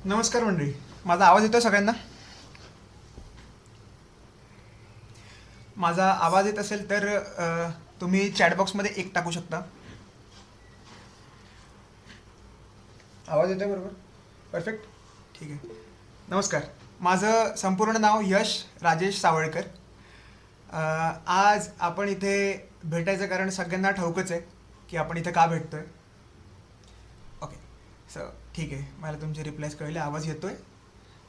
नमस्कार मंडळी. माझा आवाज येतो सगळ्यांना? माझा आवाज येत असेल तर तुम्ही चॅटबॉक्समध्ये एक टाकू शकता. आवाज येतोय बरोबर? परफेक्ट. ठीक आहे. नमस्कार. माझं संपूर्ण नाव यश राजेश सावळकर. आज आपण इथे भेटायचं कारण सगळ्यांना ठाऊकच आहे की आपण इथे का भेटतोय. ओके. सो ठीक आहे, मला तुमचे रिप्लायज कळले, आवाज येतोय.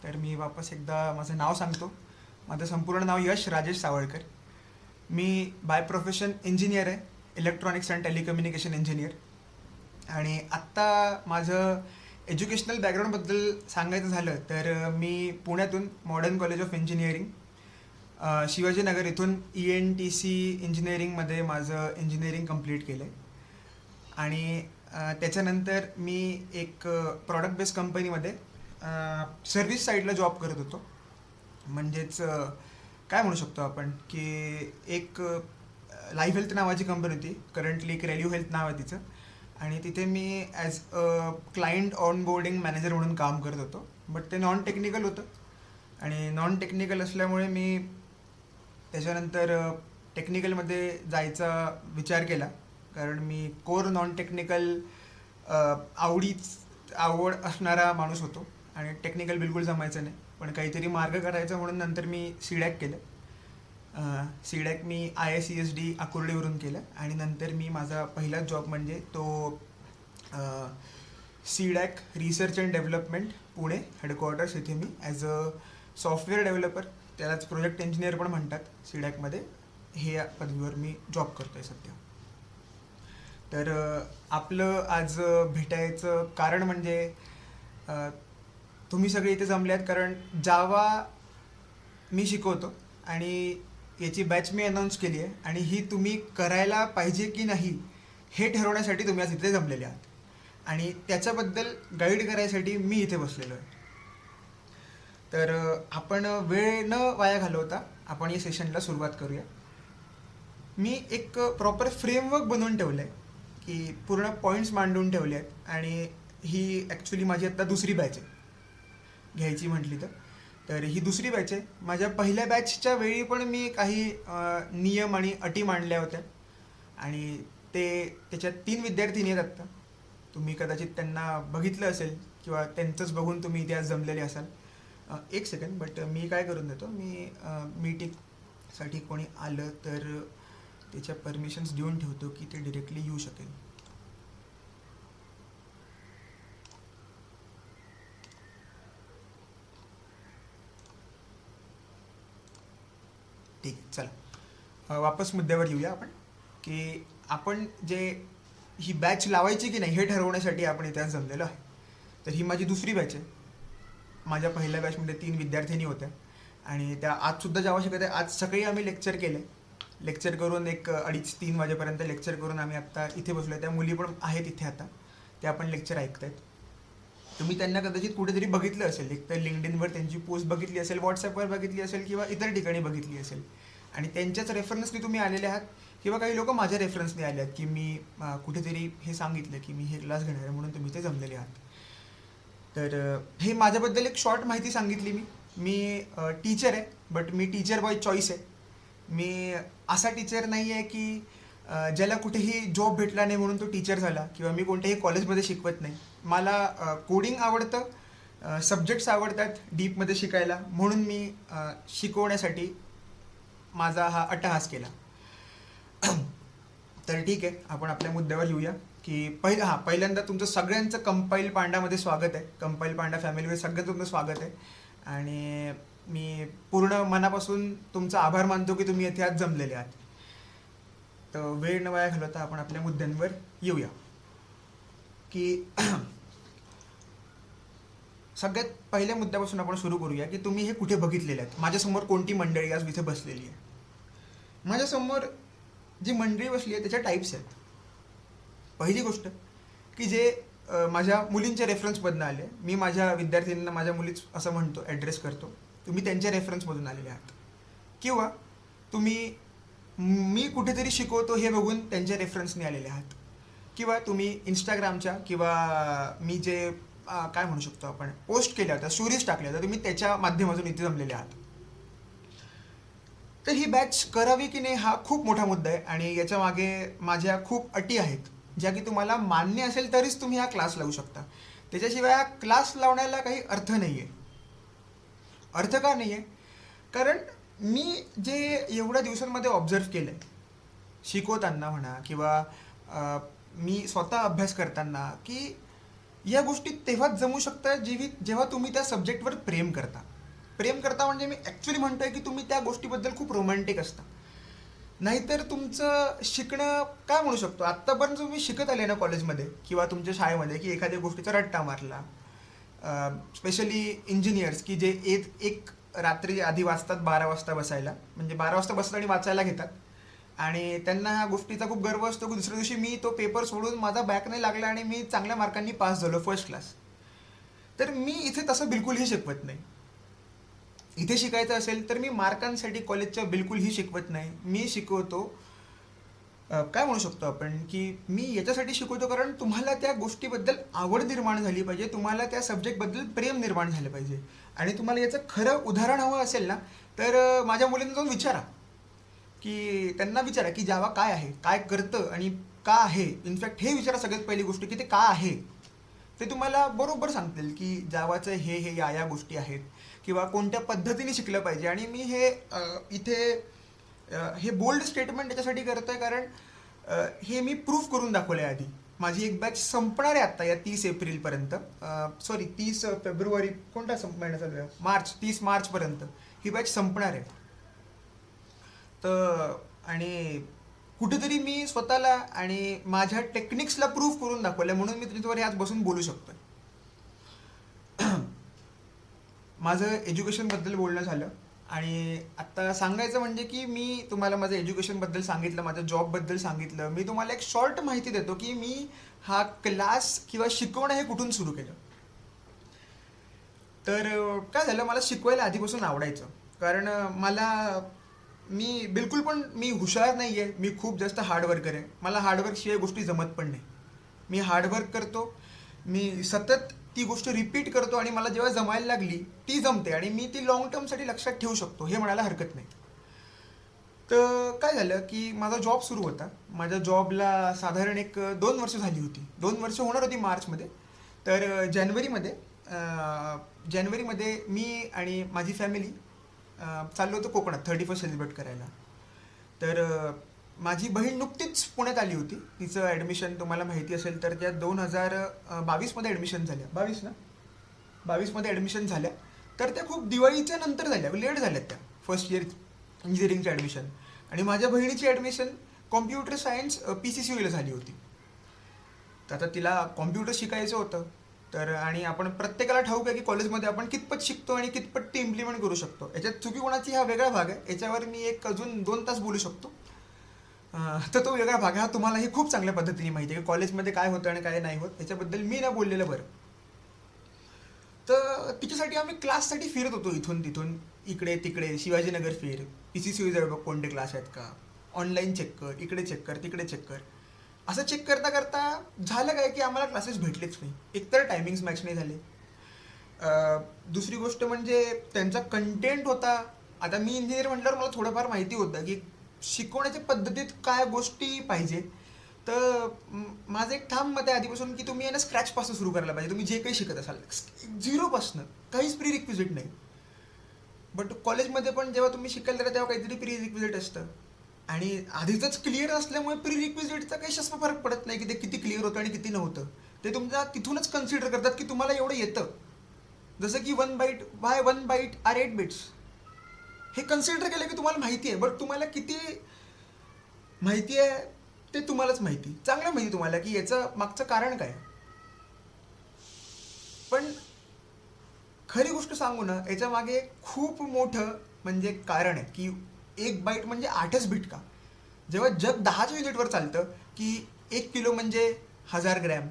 तर मी वापस एकदा माझं नाव सांगतो. माझं संपूर्ण नाव यश राजेश सावळकर. मी बाय प्रोफेशन इंजिनियर आहे, इलेक्ट्रॉनिक्स अँड टेलिकम्युनिकेशन इंजिनियर. आणि आत्ता माझं एज्युकेशनल बॅकग्राऊंडबद्दल सांगायचं झालं तर मी पुण्यातून modern college of engineering Shivajinagar इथून ENTC इंजिनिअरिंगमध्ये माझं इंजिनिअरिंग कंप्लीट केलं आहे. आणि त्याच्यानंतर मी एक प्रॉडक्ट बेस्ड कंपनीमध्ये सर्व्हिस साईडला जॉब करत होतो. म्हणजेच काय म्हणू शकतो आपण की एक लाईफ हेल्थ नावाची कंपनी होती. करंटली एक रेल्यू हेल्थ नाव आहे तिचं. आणि तिथे मी as a client onboarding manager म्हणून काम करत होतो. बट ते नॉन टेक्निकल होतं. आणि नॉन टेक्निकल असल्यामुळे मी त्याच्यानंतर टेक्निकलमध्ये जायचा विचार केला. कारण मी कोर नॉन टेक्निकल आवड असणारा माणूस होतो आणि टेक्निकल बिलकुल जमायचं नाही. पण काहीतरी मार्ग करायचा म्हणून नंतर मी सीडॅक केलं. सीडॅक मी IICSD आकुर्डीवरून केलं. आणि नंतर मी माझा पहिला जॉब म्हणजे तो CDAC research and development Pune headquarters इथे मी ॲज अ सॉफ्टवेअर डेव्हलपर, त्यालाच प्रोजेक्ट इंजिनियर पण म्हणतात सीडॅकमध्ये, हे या पदवीवर मी जॉब करतो आहे सध्या. तर आपलं आज भेटायचं कारण म्हणजे तुम्ही सगळे इथे जमले आहेत कारण जावा मी शिकवतो आणि याची बॅच मी अनाऊन्स केली आहे. आणि ही तुम्ही करायला पाहिजे की नाही हे ठरवण्यासाठी तुम्ही आज इथे जमलेले आहात. आणि त्याच्याबद्दल गाईड करायसाठी मी इथे बसलेलो आहे. तर आपण वेळ न वाया घालवता आपण या सेशनला सुरुवात करूया. मी एक प्रॉपर फ्रेमवर्क बनवून ठेवलं आहे की पूर्ण पॉईंट्स मांडून ठेवले आहेत. आणि ही ॲक्च्युली माझी आत्ता दुसरी बॅच आहे घ्यायची म्हटली तर. तर ही दुसरी बॅच आहे. माझ्या पहिल्या बॅचच्या वेळी पण मी काही नियम आणि अटी मांडल्या होत्या. आणि त्याच्यात 3 विद्यार्थिनी आहेत आत्ता. तुम्ही कदाचित त्यांना बघितलं असेल किंवा त्यांचंच बघून तुम्ही इथे आज जमलेले असाल. एक सेकंड, बट मी काय करून देतो, मी मीटिंगसाठी कोणी आलं तर त्याच्या परमिशन्स देऊन ठेवतो की ते डिरेक्टली येऊ शकेल. ठीक आहे, चला वापस मुद्द्यावर येऊया आपण. की आपण जे ही बॅच लावायची की नाही हे ठरवण्यासाठी आपण इथे आज जमलेलो आहे. तर ही माझी दुसरी बॅच आहे. माझ्या पहिल्या बॅचमध्ये 3 विद्यार्थिनी होत्या आणि त्या आजसुद्धा जावा शिकत आहे. आज सकाळी आम्ही लेक्चर केलं आहे. लेक्चर करून एक 2:30-3 वाजेपर्यंत लेक्चर करून आम्ही आत्ता इथे बसलो आहे. त्या मुली पण आहेत इथे आता, त्या पण लेक्चर ऐकत आहेत. तुम्ही त्यांना कदाचित कुठेतरी बघितलं असेल, एक तर लिंक्डइनवर त्यांची पोस्ट बघितली असेल, व्हॉट्सअपवर बघितली असेल किंवा इतर ठिकाणी बघितली असेल. आणि त्यांच्याच रेफरन्सने तुम्ही आलेले आहात किंवा काही लोक माझ्या रेफरन्सने आले आहेत की मी कुठेतरी हे सांगितलं की मी हे क्लास घेणार आहे म्हणून तुम्ही ते जमलेले आहात. तर हे माझ्याबद्दल एक शॉर्ट माहिती सांगितली मी टीचर आहे, but me teacher bye choice आहे. मी असा टीचर नाही आहे की ज्याला कुठेही जॉब भेटला नाही म्हणून तो टीचर झाला किंवा मी कोणत्याही कॉलेजमध्ये शिकवत नाही. मला कोडिंग आवडतं, सब्जेक्ट्स आवडतात डीपमध्ये शिकायला, म्हणून मी शिकवण्यासाठी माझा हा अट्टहास केला. तर ठीक आहे, आपण आपल्या मुद्द्यावर येऊया. की पहिल्यांदा तुमचं सगळ्यांचं कंपाईल पांडामध्ये स्वागत आहे. कंपाईल पांडा फॅमिलीमध्ये सगळं तुमचं स्वागत आहे. आणि मी पूर्ण मनापासून तुमचा आभार मानतो की तुम्ही येथे आज जमलेले आहात. तर वेळ न वाया घालवता आपण आपल्या मुद्द्यांवर येऊया. की सगळ्यात पहिल्या मुद्द्यापासून आपण सुरू करूया की तुम्ही हे कुठे बघितलेले आहेत. माझ्यासमोर कोणती मंडळी आज इथे बसलेली आहे. माझ्यासमोर जी मंडळी बसली आहे त्याच्या टाईप्स आहेत. पहिली गोष्ट की जे माझ्या मुलींच्या रेफरन्समधून आले. मी माझ्या विद्यार्थ्यांना माझ्या मुलीच असं म्हणतो, ॲड्रेस करतो. तुम्ही त्यांच्या रेफरन्समधून आलेले आहात किंवा तुम्ही मी कुठेतरी शिकवतो हे बघून त्यांच्या रेफरन्सने आलेले आहात किंवा तुम्ही इंस्टाग्रामच्या किंवा मी जे काय म्हणू शकतो आपण, पोस्ट केल्या होत्या, स्टोरीज टाकल्या होत्या, तुम्ही त्याच्या माध्यमातून इथे जमलेले आहात. तर ही बॅच करावी की नाही हा खूप मोठा मुद्दा आहे आणि याच्या मागे माझ्या खूप अटी आहेत, ज्या की तुम्हाला मान्य असेल तरीच तुम्ही हा क्लास लावू शकता. त्याच्याशिवाय हा क्लास लावण्याला काही अर्थ नाही आहे. अर्थ का नाही आहे? कारण मी जे एवढ्या दिवसांमध्ये ऑब्झर्व केलं आहे, शिकवताना म्हणा किंवा मी स्वतः अभ्यास करताना, की या गोष्टी तेव्हाच जमू शकतात जेव्हा तुम्ही त्या सब्जेक्टवर प्रेम करता. प्रेम करता म्हणजे मी ॲक्च्युली म्हणतोय की तुम्ही त्या गोष्टीबद्दल खूप रोमॅन्टिक असता. नाहीतर तुमचं शिकणं काय म्हणू शकतो, आत्तापर्यंत तुम्ही शिकत आले ना कॉलेजमध्ये किंवा तुमच्या शाळेमध्ये, की एखाद्या गोष्टीचा रट्टा मारला, स्पेशली इंजिनियर्स की जे एक रात्री आधी वाचतात 12 वाजता बसायला, म्हणजे 12 वाजता बसतात आणि वाचायला घेतात आणि त्यांना ह्या गोष्टीचा खूप गर्व असतो की दुसऱ्या दिवशी मी तो पेपर सोडून माझा बॅक नाही लागला आणि मी चांगल्या मार्कांनी पास झालो फर्स्ट क्लास. तर मी इथे तसं बिलकुलही शिकवत नाही. इथे शिकायचं असेल तर मी मार्कांसाठी कॉलेजच्या बिलकुलही शिकवत नाही. मी शिकवतो, काय म्हणू शकतो आपण, की मी याच्यासाठी शिकवतो कारण तुम्हाला त्या गोष्टीबद्दल आवड निर्माण झाली पाहिजे, तुम्हाला त्या सब्जेक्टबद्दल प्रेम निर्माण झालं पाहिजे. आणि तुम्हाला याचं खरं उदाहरण हवं असेल ना, तर माझ्या मुलींना जाऊन विचारा, की त्यांना विचारा की जावा काय आहे, काय करतं आणि का आहे. इनफॅक्ट हे विचारा सगळ्यात पहिली गोष्ट, की ते का आहे. ते तुम्हाला बरोबर सांगतील की जावाचं हे या गोष्टी आहेत किंवा कोणत्या पद्धतीने शिकलं पाहिजे. आणि मी हे इथे हे बोल्ड स्टेटमेंट त्याच्यासाठी करतोय कारण हे मी प्रूफ करून दाखवलं आहे आधी. माझी एक बॅच संपणार आहे आत्ता या 30 एप्रिलपर्यंत, सॉरी 30 फेब्रुवारी, कोणता महिना चालू आहे, मार्च, 30 मार्चपर्यंत ही बॅच संपणार आहे. तर आणि कुठेतरी मी स्वतःला आणि माझ्या टेक्निक्सला प्रूफ करून दाखवलं, म्हणून मी तुमच्यावर आज बसून बोलू शकतो. माझं एज्युकेशनबद्दल बोलणं झालं आणि आत्ता सांगायचं म्हणजे की मी तुम्हाला माझं एज्युकेशनबद्दल सांगितलं, माझ्या जॉबबद्दल सांगितलं. मी तुम्हाला एक शॉर्ट माहिती देतो की मी हा क्लास किंवा शिकवणं हे कुठून सुरू केलं. तर काय झालं, मला शिकवायला आधीपासून आवडायचं. कारण मी हुशार नाही आहे, मी खूप जास्त हार्डवर्कर आहे. मला हार्डवर्कशिवाय गोष्टी जमत पण नाही. मी हार्डवर्क करतो, मी सतत ती गोष्ट रिपीट करतो आणि मला जेव्हा जमायला लागली ती जमते आणि मी ती लॉंग टर्मसाठी लक्षात ठेवू शकतो, हे म्हणायला हरकत नाही. तर काय झालं की माझा जॉब सुरू होता. माझ्या जॉबला साधारण एक 2 वर्ष झाली होती, 2 वर्ष होणार होती मार्चमध्ये. तर जानेवारीमध्ये मी आणि माझी फॅमिली चाललो होतो कोकणात 31st सेलिब्रेट करायला. तर माझी बहीण नुकतीच पुण्यात आली होती. तिचं ॲडमिशन तुम्हाला माहिती असेल तर त्या 2022मध्ये ॲडमिशन झाल्या, 22 ना, 22मध्ये ॲडमिशन झाल्या. तर त्या खूप दिवाळीच्या नंतर झाल्या, लेट झाल्यात त्या फर्स्ट इयर इंजिनिअरिंगचं ॲडमिशन. आणि माझ्या बहिणीची ॲडमिशन कॉम्प्युटर सायन्स PCCUला झाली होती. तर आता तिला कॉम्प्युटर शिकायचं होतं. तर आणि आपण प्रत्येकाला ठाऊक आहे की कॉलेजमध्ये आपण कितपत शिकतो आणि कितपत ते इम्प्लिमेंट करू शकतो. याच्यात चुकी कोणाची हा वेगळा भाग आहे, याच्यावर मी एक अजून 2 तास बोलू शकतो. तर तो वेगळा भाग हा तुम्हालाही खूप चांगल्या पद्धतीने माहिती आहे की कॉलेजमध्ये काय होतं आणि काय नाही होत, याच्याबद्दल मी नाही बोललेलं बरं. तर तिच्यासाठी आम्ही क्लाससाठी फिरत होतो, इथून तिथून इकडे तिकडे, शिवाजीनगर फिर, PCCU जवळ कोणते क्लास आहेत का, ऑनलाईन चेक कर, इकडे चेक कर, तिकडे चेक कर. असं चेक करता करता झालं काय की आम्हाला क्लासेस भेटलेच नाही. एकतर टायमिंग्स मॅच नाही झाले, दुसरी गोष्ट म्हणजे त्यांचा कंटेंट होता. आता मी इंजिनियर म्हटल्यावर मला थोडंफार माहिती होतं की शिकवण्याच्या पद्धतीत काय गोष्टी पाहिजे. तर माझं एक ठाम मत आहे आधीपासून की तुम्ही आहे ना स्क्रॅचपासून सुरू करायला पाहिजे. तुम्ही जे काही शिकत असाल झिरोपासनं, काहीच प्री रिक्विजिट नाही. बट कॉलेजमध्ये पण जेव्हा तुम्ही शिकायला जाता तेव्हा काहीतरी प्री रिक्विजिट असतं आणि आधीच क्लिअर असल्यामुळे प्री रिक्विजिटचा काही जास्त फरक पडत नाही की ते किती क्लिअर होतं आणि किती नव्हतं. ते तुमच्या तिथूनच कन्सिडर करतात की तुम्हाला एवढं येतं. जसं की 1 बाईट आर 8 बिट्स, हे कन्सिडर केलं की तुम्हाला माहिती आहे. बट तुम्हाला किती माहिती आहे ते तुम्हालाच माहिती, चांगलं माहिती तुम्हाला की याचं मागचं कारण काय. पण खरी गोष्ट सांगू ना, याच्या मागे खूप मोठं म्हणजे कारण आहे की 1 बाईट म्हणजे 8च बीट का. जेव्हा जग 10च्या युनिटवर चालतं की 1 किलो म्हणजे 1000 ग्रॅम,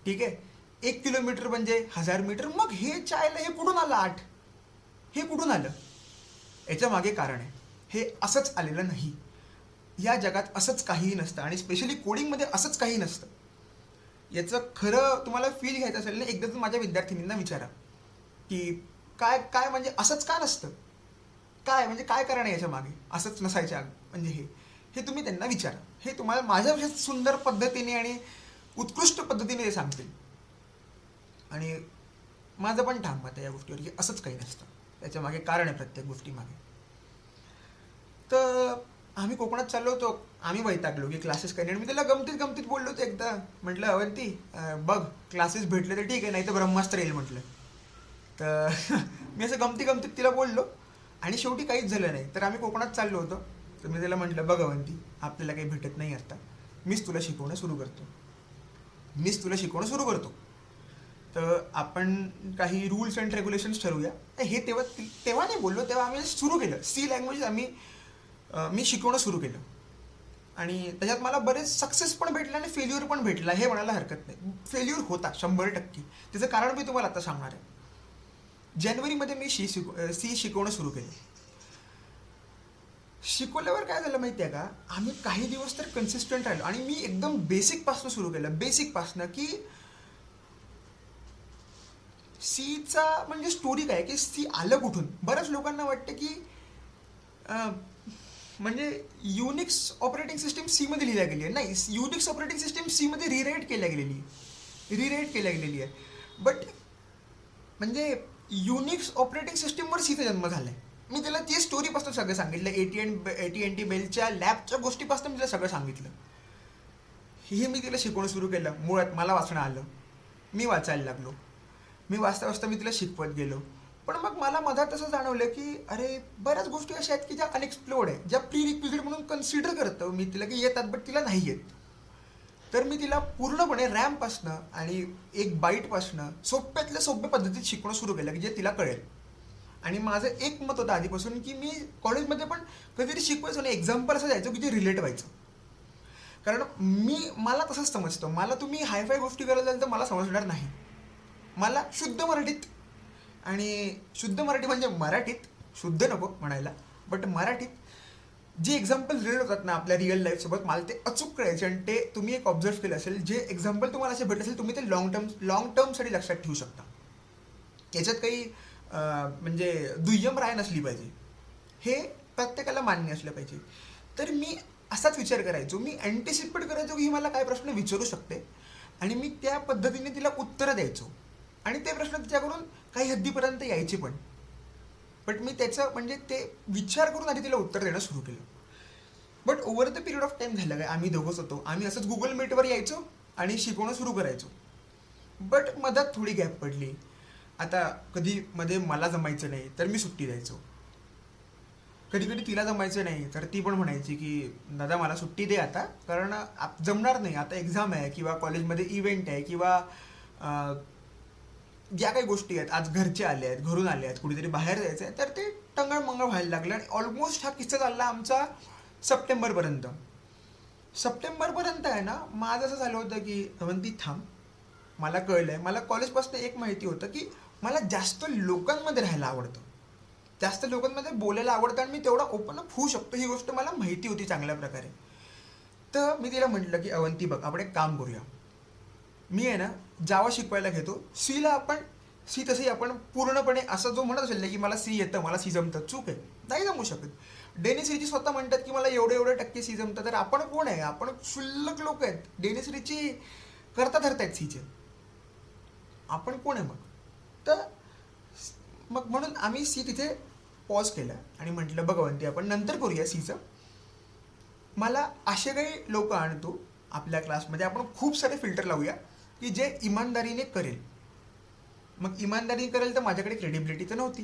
ठीक आहे, 1 किलोमीटर म्हणजे 1000 मीटर, मग हे चायला हे कुठून आलं 8, हे कुठून आलं. याच्या मागे कारण आहे, हे असंच आलेलं नाही. या जगात असंच काहीही नसतं आणि स्पेशली कोडिंगमध्ये असंच काही नसतं. याचं खरं तुम्हाला फील घ्यायचं असेल ना, एकदा तुम्ही माझ्या विद्यार्थिनींना विचारा की काय काय म्हणजे असंच का नसतं, काय म्हणजे काय कारण आहे याच्या मागे, असंच नसायच्या म्हणजे हे तुम्ही त्यांना विचारा. हे तुम्हाला माझ्यापेक्षा सुंदर पद्धतीने आणि उत्कृष्ट पद्धतीने ते सांगतील. आणि माझं पण ठाम मत आहे या गोष्टीवर की असंच काही नसतं, त्याच्या मागे कारण आहे प्रत्येक गोष्टीमागे. तर आम्ही कोकणात चाललो होतो, आम्ही वैतागलो की क्लासेस काही नाही. आणि मी त्याला गमतीत गमतीत बोललो होतो एकदा, म्हटलं अवंती बघ क्लासेस भेटले तर ठीक आहे, नाही तर ब्रह्मास्त्र येईल म्हटलं. तर मी असं गमती गमतीत तिला बोललो आणि शेवटी काहीच झालं नाही. तर आम्ही कोकणात चाललो होतो. तर मी त्याला म्हटलं बघ अवंती, आपल्याला काही भेटत नाही आता, मीच तुला शिकवणं सुरू करतो, मीच तुला शिकवणं सुरू करतो. तर आपण काही रूल्स अँड रेग्युलेशन्स ठरवूया. हे तेव्हा तेव्हा नाही बोललो, तेव्हा आम्ही सुरू केलं सी लँग्वेज. मी शिकवणं सुरू केलं आणि त्याच्यात मला बरेच सक्सेस पण भेटले आणि फेल्युअर पण भेटला, हे म्हणायला हरकत नाही. फेल्युअर होता 100%. त्याचं कारण मी तुम्हाला आता सांगणार आहे. जानेवारीमध्ये मी सी शिकवणं सुरू केलं. शिकवल्यावर काय झालं माहिती आहे का, आम्ही काही दिवस तर कन्सिस्टंट राहिलो आणि मी एकदम बेसिकपासून सुरू केलं. बेसिकपासनं की सीचा म्हणजे स्टोरी काय की सी आलं कुठून. बऱ्याच लोकांना वाटतं की म्हणजे युनिक्स ऑपरेटिंग सिस्टीम सीमध्ये लिहिल्या गेली आहे. नाही, युनिक्स ऑपरेटिंग सिस्टीम सीमध्ये रिराईट केल्या गेलेली आहे. बट म्हणजे युनिक्स ऑपरेटिंग सिस्टीमवर सीचा जन्म झाला आहे. मी त्याला ती स्टोरीपासून सगळं सांगितलं. AT&T बेलच्या लॅबच्या गोष्टीपासून मी तिला सगळं सांगितलं. हे मी तिला शिकवणं सुरू केलं. मुळात मला वाचणं आलं, मी वाचायला लागलो. मी वाचता वाचता मी तिला शिकवत गेलो. पण मग मला मधात असं जाणवलं की अरे बऱ्याच गोष्टी अशा आहेत की ज्या अनएक्सप्लोर्ड आहे, ज्या प्री रिक्विजिट म्हणून कन्सिडर करतो मी तिला की येतात, बट तिला नाही येत. तर मी तिला पूर्णपणे रॅमपासनं आणि एक बाईटपासनं सोप्यातल्या सोप्या पद्धतीत शिकवणं सुरू केलं की जे तिला कळेल. आणि माझं एक मत होतं आधीपासून की मी कॉलेजमध्ये पण कधीतरी शिकवायचो आणि एक्झाम्पल असं द्यायचो की जे रिलेट व्हायचं. कारण मला तसंच समजतो. मला तुम्ही हायफाय गोष्टी करायला जाल तर मला समजणार नाही. मला शुद्ध मराठीत, आणि शुद्ध मराठी म्हणजे मराठीत, शुद्ध नको म्हणायला, बट मराठीत जे एक्झाम्पल रिलेट होतात ना आपल्या रिअल लाईफसोबत, मला ते अचूक कळायचे. आणि ते तुम्ही एक ऑब्झर्व केलं असेल, जे एक्झाम्पल तुम्हाला असे भेटले असेल तुम्ही ते लॉंग टर्मसाठी लक्षात ठेवू शकता. याच्यात काही म्हणजे दुय्यम राय नसली पाहिजे, हे प्रत्येकाला मान्य असलं पाहिजे. तर मी असाच विचार करायचो, मी अँटिसिपेट करायचो की ही मला काय प्रश्न विचारू शकते आणि मी त्या पद्धतीने तिला उत्तरं द्यायचो. आणि ते प्रश्न तिच्याकडून काही हद्दीपर्यंत यायचे पण. बट मी त्याचं म्हणजे ते विचार करून आधी तिला उत्तर देणं सुरू केलं. But over the period of time झालं काय, आम्ही दोघंच होतो, आम्ही असंच गुगल मीटवर यायचो आणि शिकवणं सुरू करायचो. बट मधात थोडी गॅप पडली. आता कधी मध्ये मला जमायचं नाही तर मी सुट्टी द्यायचो, कधी कधी तिला जमायचं नाही तर ती पण म्हणायची की दादा मला सुट्टी दे आता, कारण जमणार नाही, आता एक्झाम आहे किंवा कॉलेजमध्ये इव्हेंट आहे किंवा ज्या काही गोष्टी आहेत, आज घरचे आले आहेत, घरून आले आहेत, कुठेतरी बाहेर जायचं आहे, तर ते टंगळमंगळ व्हायला लागलं. आणि ऑलमोस्ट हा किस्सा चालला आमचा सप्टेंबरपर्यंत. सप्टेंबरपर्यंत आहे ना, माझं असं झालं होतं की अवंती थांब, मला कळलं आहे, मला कॉलेजपासून एक माहिती होतं की मला जास्त लोकांमध्ये राहायला आवडतं, जास्त लोकांमध्ये बोलायला आवडतं आणि मी तेवढा ओपन अप होऊ शकतो, ही गोष्ट मला माहिती होती चांगल्या प्रकारे. तर मी तिला म्हटलं की अवंती बघ, आपण एक काम करूया, मी आहे ना जावा शिकवायला घेतो, सी तसंही आपण पूर्णपणे असं जो म्हणत असेल ना की मला सी येतं, मला सी जमतं, चूक आहे, नाही जमू शकत. डेनिस रिची स्वतः म्हणतात की मला एवढे टक्के सी जमतं. तर आपण कोण आहे, आपण क्षुल्लक लोक आहेत. डेनिस रिची करता धरतायत सीचे, आपण कोण आहे मग. तर मग म्हणून आम्ही सी तिथे पॉज केलं आणि म्हटलं बघवंती आपण नंतर करूया सीचं. मला असे काही लोक आणतो आपल्या क्लासमध्ये, आपण खूप सारे फिल्टर लावूया की जे इमानदारीने करेल. मग इमानदारीने करेल तर माझ्याकडे क्रेडिबिलिटी तर नव्हती.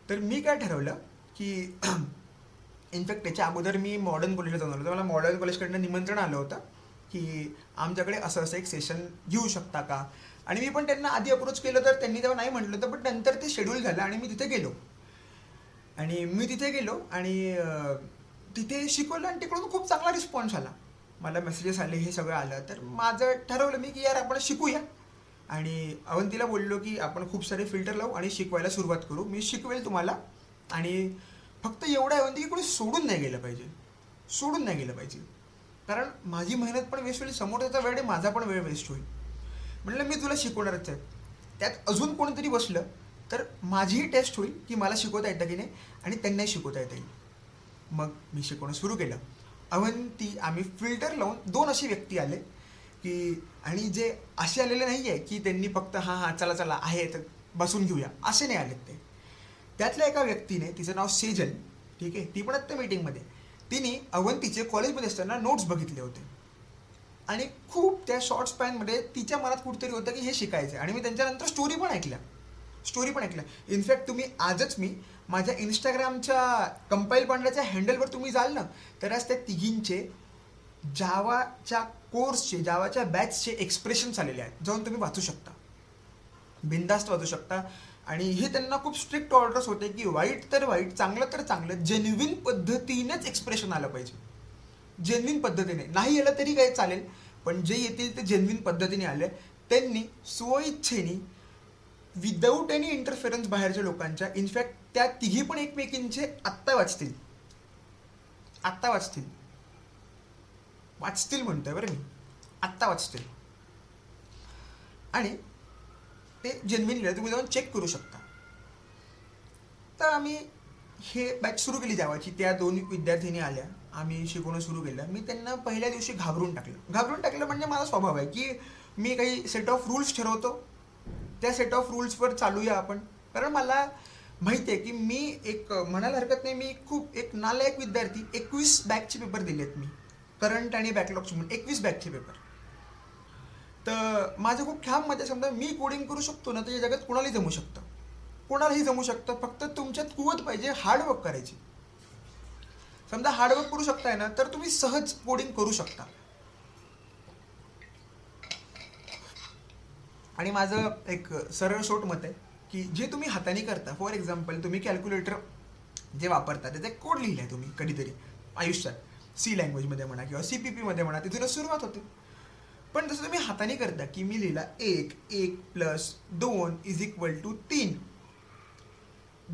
तर मी काय ठरवलं की इनफॅक्ट त्याच्या अगोदर मी मॉडर्न कॉलेजला जाऊन आलो, तर मला मॉडर्न कॉलेजकडनं निमंत्रण आलं होतं की आमच्याकडे असं एक सेशन घेऊ शकता का. आणि मी पण त्यांना आधी अप्रोच केलं तर त्यांनी तेव्हा नाही म्हटलं होतं, बट नंतर ते शेड्यूल झालं आणि मी तिथे गेलो. आणि तिथे शिकवलं आणि तिकडून खूप चांगला रिस्पॉन्स आला, मला मेसेजेस आले, हे सगळं आलं. तर माझं ठरवलं मी की यार आपण शिकूया. आणि अवंतीला बोललो की आपण खूप सारे फिल्टर लावू आणि शिकवायला सुरुवात करू, मी शिकवेल तुम्हाला. आणि फक्त एवढं अवंती की कोणी सोडून नाही गेलं पाहिजे. कारण माझी मेहनत पण वेस्ट होईल, समोरचा वेळ आहे, माझा पण वेळ वेस्ट होईल. म्हणलं मी तुला शिकवणारच आहे. त्यात अजून कोणीतरी बसलं तर माझीही टेस्ट होईल की मला शिकवता येतं की नाही, आणि त्यांनाही शिकवता येता येईल. मग मी शिकवणं सुरू केलं. अवंती आम्ही फिल्टर लावून 2 असे व्यक्ती आले की, आणि जे असे आलेले नाही आहे की त्यांनी फक्त हां हां चला चला आहे तर बसून घेऊया, असे नाही आलेत ते. त्यातल्या एका व्यक्तीने, तिचं नाव सेजल, ठीक आहे, ती पण आत्ता मीटिंगमध्ये, तिने अवंतीचे कॉलेजमध्ये असताना नोट्स बघितले होते आणि खूप त्या शॉर्ट स्पॅनमध्ये तिच्या मनात कुठेतरी होतं की हे शिकायचं आहे. आणि मी त्यांच्यानंतर स्टोरी पण ऐकल्या. इनफॅक्ट तुम्ही आजच मी माझ्या इंस्टाग्रामच्या कंपाईल पांड्याच्या हँडलवर तुम्ही जाल ना, तर आज त्या तिघींचे जावाच्या कोर्सचे, जावाच्या बॅचचे एक्सप्रेशन्स आलेले आहेत, जाऊन तुम्ही वाचू शकता, बिंदास्त वाचू शकता. आणि हे त्यांना खूप स्ट्रिक्ट ऑर्डर्स होते की वाईट तर वाईट, चांगलं तर चांगलं, जेन्युइन पद्धतीनेच एक्सप्रेशन आलं पाहिजे. जेन्युइन पद्धतीने नाही आलं तरी काही चालेल, पण जे येतील ते जेन्युइन पद्धतीने आले. त्यांनी स्वइच्छेने, विदाऊट एनी इंटरफेरन्स बाहेरच्या लोकांच्या, इनफॅक्ट त्या तिघी पण एकमेकींचे आत्ता वाचतील म्हणतोय बरं मी, आत्ता वाचतील. आणि ते जेन्युइनली आहे, तुम्ही जाऊन चेक करू शकता. तर आम्ही हे बॅच सुरू केली जावाची. त्या 2 विद्यार्थिनी आल्या, आम्ही शिकवणं सुरू केलं. मी त्यांना पहिल्या दिवशी घाबरून टाकलं म्हणजे माझा स्वभाव आहे की मी काही सेट ऑफ रूल्स ठरवतो, त्या सेट ऑफ रूल्सवर चालूया आपण. कारण मला माहिती आहे की मी एक, म्हणायला हरकत नाही, मी खूप एक नालायक विद्यार्थी. 21 बॅकचे पेपर दिलेत मी, करंट आणि बॅकलॉगचे म्हणून 21 बॅकचे पेपर. तर माझं खूप ठाम मत आहे, समजा मी कोडिंग करू शकतो ना, तर या जगात कोणालाही जमू शकतं. फक्त तुमच्यात कुवत पाहिजे हार्डवर्क करायची. समजा हार्डवर्क करू शकताय ना, तर तुम्ही सहज कोडिंग करू शकता. आणि माझं एक सरळ सोट मत आहे की जे तुम्ही हाताने करता, फॉर एक्झाम्पल तुम्ही कॅल्क्युलेटर जे वापरता त्याचा एक कोड लिहिलाय तुम्ही कधीतरी आयुष्यात, सी लँग्वेजमध्ये म्हणा किंवा CPP मध्ये म्हणा, तिथूनच सुरुवात होते. पण जसं तुम्ही हाताने करता की मी लिहिला 1 + 2 = 3,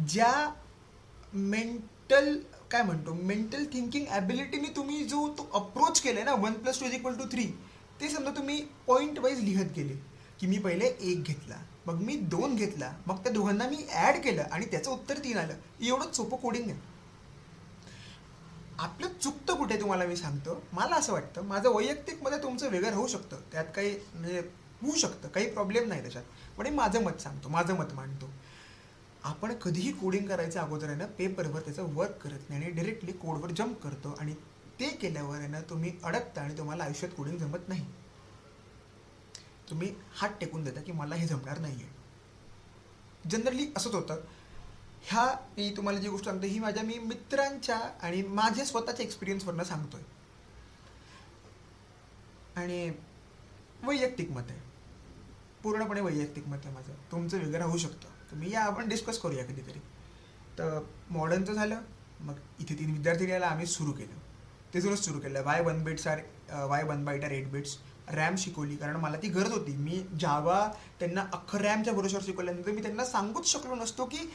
ज्या मेंटल थिंकिंग ॲबिलिटीने तुम्ही जो तो अप्रोच केलाय ना, 1 + 2 = 3, ते समजा तुम्ही पॉईंट वाईज लिहत गेले की मी पहिले 1 घेतला, मग मी 2 घेतला, मग त्या दोघांना मी ॲड केलं आणि त्याचं उत्तर 3 आलं. एवढंच सोपं कोडिंग आहे. आपलं चुकतं कुठे तुम्हाला मी सांगतो. मला असं वाटतं, माझं वैयक्तिकमध्ये तुमचं वेगळं राहू शकतं, त्यात काही म्हणजे होऊ शकतं, काही प्रॉब्लेम नाही त्याच्यात. पण माझं मत सांगतो, माझं मत मांडतो. आपण कधीही कोडिंग करायच्या अगोदर आहे ना, पेपरवर त्याचं वर्क करत नाही आणि डिरेक्टली कोडवर जम्प करतो, आणि ते केल्यावर आहे ना तुम्ही अडकता आणि तुम्हाला आयुष्यात कोडिंग जमत नाही. तुम्ही हात टेकून देता की मला हे जमणार नाही आहे. जनरली असंच होतं. मी तुम्हाला जी गोष्ट सांगतो ही माझ्या मित्रांच्या आणि माझ्या स्वतःच्या एक्सपिरियन्सवरनं सांगतोय, आणि वैयक्तिक मत आहे, पूर्णपणे वैयक्तिक मत आहे माझं. तुमचं वेगळं राहू शकतं. तुम्ही या, आपण डिस्कस करूया कधीतरी. तर मॉडर्नचं झालं, मग इथे 3 विद्यार्थी यायला आम्ही सुरू केलं. तिथूनच सुरू केलं. Why 1 bits are 8 bits. RAM शिकवली, कारण मला ती गरज होती. मी जावा त्यांना अख्खं रॅमच्या भरोश्यावर शिकवल्यानंतर मी त्यांना सांगूच शकलो नसतो की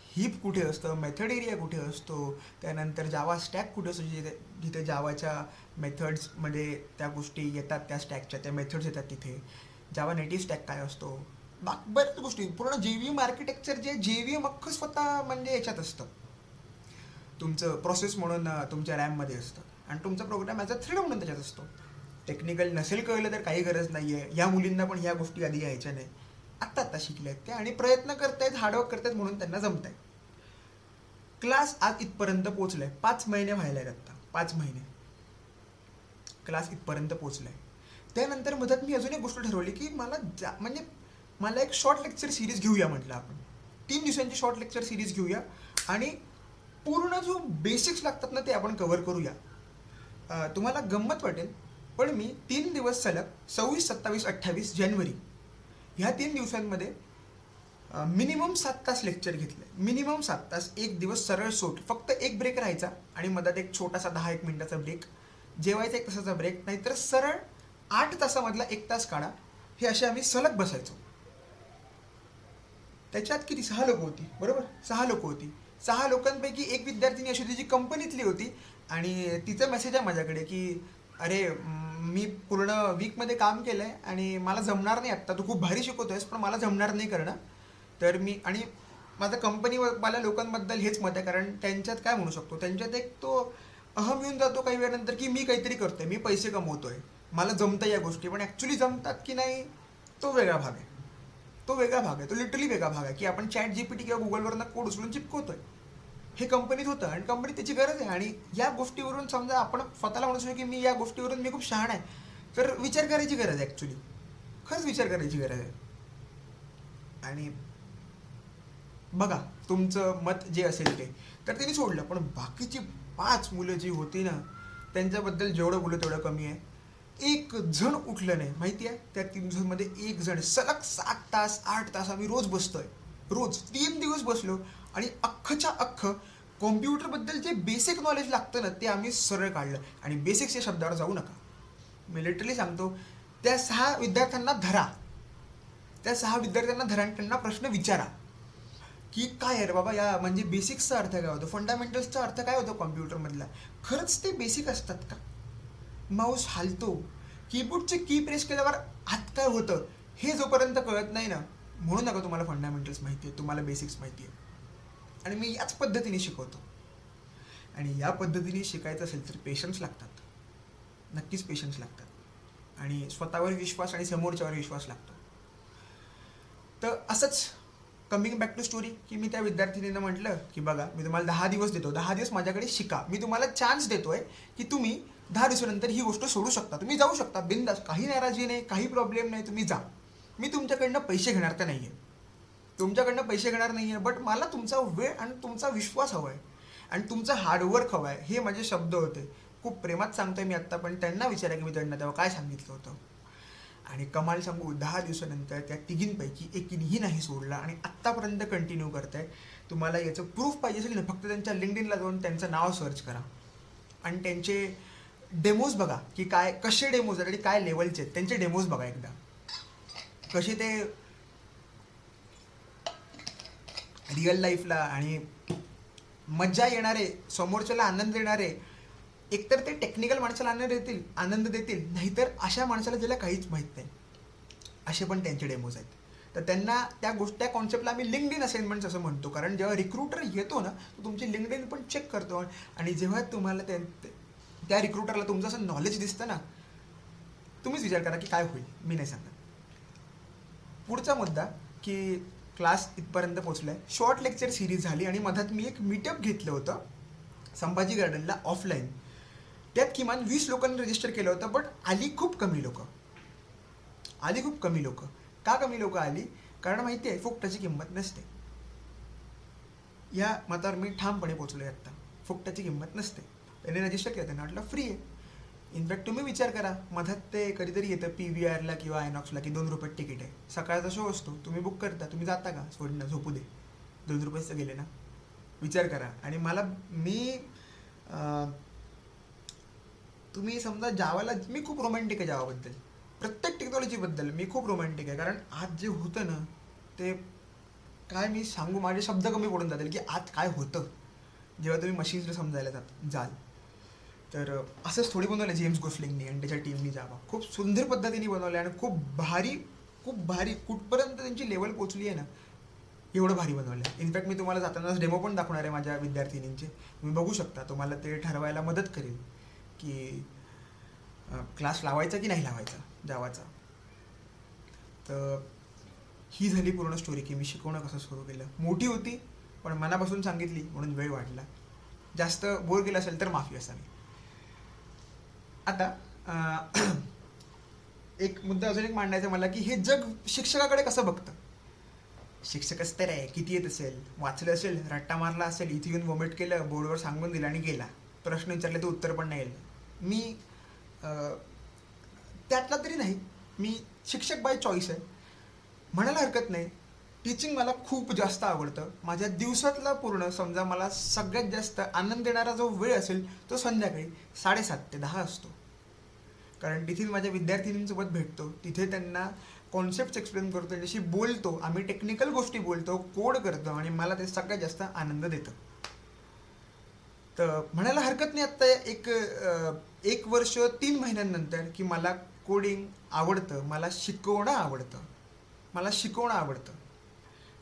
हीप कुठे असतं, मेथड एरिया कुठे असतो, त्यानंतर जावा स्टॅक कुठे असतो, जिथे जावाच्या मेथड्समध्ये त्या गोष्टी येतात, त्या स्टॅकच्या त्या मेथड्स येतात, तिथे जावा नेटिव्ह स्टॅक काय असतो, बऱ्याच गोष्टी. पूर्ण JVM आर्किटेक्चर, जे JVM अख्खं स्वतः म्हणजे याच्यात असतं, तुमचं प्रोसेस म्हणून तुमच्या रॅममध्ये असतं, आणि तुमचा प्रोग्राम ॲज अ थ्रेड म्हणून त्याच्यात असतो. टेक्निकल नसेल कळलं तर काही गरज नाही आहे. या मुलींना पण ह्या गोष्टी आधी यायच्या नाही, आत्ता शिकल्या आहेत त्या, आणि प्रयत्न करतायत, हार्डवर्क करतायत, म्हणून त्यांना जमत आहे. क्लास आज इथपर्यंत पोहोचलाय. 5 महिने व्हायला आहेत आत्ता, 5 महिने क्लास इथपर्यंत पोहोचलाय. त्यानंतर मधात मी अजून एक गोष्ट ठरवली की मला एक शॉर्ट लेक्चर सिरीज घेऊया म्हटलं आपण. 3 दिवसांची शॉर्ट लेक्चर सिरीज घेऊया आणि पूर्ण जो बेसिक्स लागतात ना ते आपण कव्हर करूया. तुम्हाला गंमत वाटेल, पण मी 3 दिवस सलग 26, 27, 28 जानेवारी ह्या 3 दिवसांमध्ये मिनिमम 7 तास लेक्चर घेतलं. मिनिमम 7 तास, एक दिवस सरळ सोट, फक्त एक ब्रेक राहायचा आणि मधात एक छोटासा 10-1 मिनिटाचा ब्रेक, जेवायचा 1 तासाचा ब्रेक, नाहीतर सरळ 8 तासामधला 1 तास काढा. हे असे आम्ही सलग बसायचो. त्याच्यात किती, 6 लोक होती, बरोबर, 6 लोक होती. 6 लोकांपैकी एक विद्यार्थिनी अशी होती जी कंपनीतली होती, आणि तिचा मेसेज आहे माझ्याकडे की अरे मी पूर्ण वीकमध्ये काम केलं आहे आणि मला जमणार नाही आत्ता. तू खूप भारी शिकवतोयस पण मला जमणार नाही करणं. तर मी आणि माझं कंपनीवाल्या लोकांबद्दल हेच मत आहे, कारण त्यांच्यात काय म्हणू शकतो, त्यांच्यात एक तो अहम येऊन जातो काही वेळानंतर की मी काहीतरी करतोय, मी पैसे कमवतोय, मला जमतं या गोष्टी. पण ॲक्च्युली जमतात की नाही तो वेगळा भाग आहे. तो वेगळा भाग आहे, तो लिटरली वेगळा भाग आहे की आपण चॅट जीपीटी किंवा गुगलवरनं कोड उचलून चिपकवतोय. हे कंपनीत होतं आणि कंपनीत त्याची गरज आहे. आणि या गोष्टीवरून समजा आपण स्वतःला म्हणू शकतो की मी या गोष्टीवरून मी खूप शहाण आहे, तर विचार करायची गरज आहे ॲक्च्युली. खरंच विचार करायची गरज आहे. आणि बघा, तुमचं मत जे असेल ते तर त्यांनी सोडलं, पण बाकीची 5 मुलं जी होती ना, त्यांच्याबद्दल जेवढं बोलू तेवढं कमी आहे. एक जण उठलं नाही माहिती आहे, त्या 3 जणमध्ये एक जण सलग 7 तास 8 तास आम्ही रोज बसतोय. रोज 3 दिवस बसलो आणि अख्खच्या अख्खं कॉम्प्युटरबद्दल जे बेसिक नॉलेज लागतं ना ते आम्ही सरळ काढलं. आणि बेसिक्स या शब्दावर जाऊ नका, मी लिटरली सांगतो. त्या 6 विद्यार्थ्यांना धरा, त्या 6 विद्यार्थ्यांना धरा आणि त्यांना प्रश्न विचारा की काय आहे रे बाबा, या म्हणजे बेसिक्सचा अर्थ काय होतो, फंडामेंटल्सचा अर्थ काय होतो कॉम्प्युटरमधला. खरंच ते बेसिक असतात का? माऊस हालतो, कीबोर्डचे की प्रेस केल्यावर हात काय होतं हे जोपर्यंत कळत नाही ना, म्हणू नका तुम्हाला फंडामेंटल्स माहिती आहे, तुम्हाला बेसिक्स माहिती आहे. आणि मी याच पद्धतीने शिकवतो. आणि या पद्धतीने शिकायचं असेल तर पेशन्स लागतात, नक्कीच पेशन्स लागतात. आणि स्वतःवर विश्वास आणि समोरच्यावर विश्वास लागतो. तर असंच कमिंग बॅक टू स्टोरी, की मी त्या विद्यार्थिनींना म्हटलं की बघा, मी तुम्हाला 10 दिवस देतो, 10 दिवस माझ्याकडे शिका. मी तुम्हाला चान्स देतोय की तुम्ही 10 दिवसानंतर ही गोष्ट सोडू शकता, तुम्ही जाऊ शकता बिंदास, काही नाराजी नाही, काही प्रॉब्लेम नाही, तुम्ही जा. मी तुमच्याकडनं पैसे घेणार तर नाही आहे, तुमच्याकडनं पैसे घेणार नाही आहे, बट मला तुमचा वेळ आणि तुमचा विश्वास हवा आहे आणि तुमचं हार्डवर्क हवं आहे. हे माझे शब्द होते. खूप प्रेमात सांगतोय मी आत्ता, पण त्यांना विचारा की मी त्यांना तेव्हा काय सांगितलं होतं. आणि कमाल सांगू, 10 दिवसानंतर त्या तिघींपैकी एकीनेही नाही सोडला आणि आत्तापर्यंत कंटिन्यू करत आहे. तुम्हाला याचं प्रूफ पाहिजे असेल ना, फक्त त्यांच्या लिंक्डइनला जाऊन त्यांचं नाव सर्च करा आणि त्यांचे डेमोज बघा की काय, कसे डेमोज आहेत आणि काय लेवलचे आहेत. त्यांचे डेमोज बघा एकदा, कसे ते रिअल लाईफला आणि मज्जा येणारे, समोरच्याला आनंद देणारे. एकतर ते टेक्निकल माणसाला आनंद देतील, नाहीतर अशा माणसाला ज्याला काहीच माहीत नाही, असे पण त्यांचे डेमोज आहेत. तर त्यांना त्या कॉन्सेप्टला आम्ही लिंक्डइन असाइनमेंट्स असं म्हणतो, कारण जेव्हा रिक्रुटर येतो ना, तो तुमची लिंक्डइन पण चेक करतो. आणि जेव्हा तुम्हाला त्या रिक्रुटरला तुमचं असं नॉलेज दिसतं ना, तुम्हीच विचार करा की काय होईल, मी नाही सांगत. पुढचा मुद्दा की क्लास इथपर्यंत पोचला आहे. शॉर्ट लेक्चर सिरीज झाली आणि मधात मी एक मीटअप घेतलं होतं संभाजी गार्डनला ऑफलाईन. त्यात किमान 20 लोकांनी रजिस्टर केलं होतं, बट आली खूप कमी लोकं. का कमी लोकं आली? कारण माहिती आहे, फुकटाची किंमत नसते. या मतावर मी ठामपणे पोचलो आहे आत्ता. फुकटाची किंमत नसते. त्यांनी रजिस्टर केलं, त्यांना वाटलं फ्री आहे. इनफॅक्ट तुम्ही विचार करा, मधात ते कधीतरी येतं PVRला किंवा आयनॉक्सला की 2 रुपयात तिकीट आहे, सकाळचा शो असतो, तुम्ही बुक करता, तुम्ही जाता का? सोडणं, झोपू दे, 2 रुपयेच तर गेले ना. विचार करा. आणि तुम्ही समजा जावाला, मी खूप रोमॅन्टिक आहे जावाबद्दल, प्रत्येक टेक्नॉलॉजीबद्दल मी खूप रोमॅन्टिक आहे. कारण आज जे होतं ना, ते काय मी सांगू, माझे शब्द कमी पडून जातील की आज काय होतं जेव्हा तुम्ही मशीन्सला समजायला जाल. तर असंच थोडी बनवलं जेम्स गोस्लिंगनी आणि त्याच्या टीमनी जावा. खूप सुंदर पद्धतीने बनवलं आणि खूप भारी कुठपर्यंत त्यांची लेवल पोचली आहे ना, एवढं भारी बनवलं आहे. इनफॅक्ट मी तुम्हाला जातानाच डेमो पण दाखवणार आहे माझ्या विद्यार्थिनींचे, तुम्ही बघू शकता. तुम्हाला ते ठरवायला मदत करेल की क्लास लावायचा की नाही लावायचा जावाचा. तर ही झाली पूर्ण स्टोरी की मी शिकवणं कसं सुरू केलं. मोठी होती पण मनापासून सांगितली म्हणून वेळ वाढला. जास्त बोर केलं असेल तर माफी असावी. आता एक मुद्दा अजून एक मांडायचा मला की हे जग शिक्षकाकडे कसं बघतं. शिक्षकच तर आहे, किती येत असेल, वाचलं असेल, रट्टा मारला असेल, इथे येऊन वॉमिट केलं, बोर्डवर सांगून दिलं आणि गेला, प्रश्न विचारले तर उत्तर पण नाही येईल. मी त्यातला तरी नाही, मी शिक्षक बाय चॉईस आहे, म्हणायला हरकत नाही. टीचिंग मला खूप जास्त आवडतं. माझ्या दिवसातला पूर्ण समजा मला सगळ्यात जास्त आनंद देणारा जो वेळ असेल तो संध्याकाळी 7:30 ते 10 असतो. कारण तिथे माझ्या विद्यार्थिनींसोबत भेटतो, तिथे त्यांना कॉन्सेप्ट एक्सप्लेन करतो, त्यांच्याशी बोलतो, आम्ही टेक्निकल गोष्टी बोलतो, कोड करतो आणि मला ते सगळ्यात जास्त आनंद देतं. तर म्हणायला हरकत नाही, आत्ता एक 1 वर्ष 3 महिन्यांनंतर की मला कोडिंग आवडतं, मला शिकवणं आवडतं.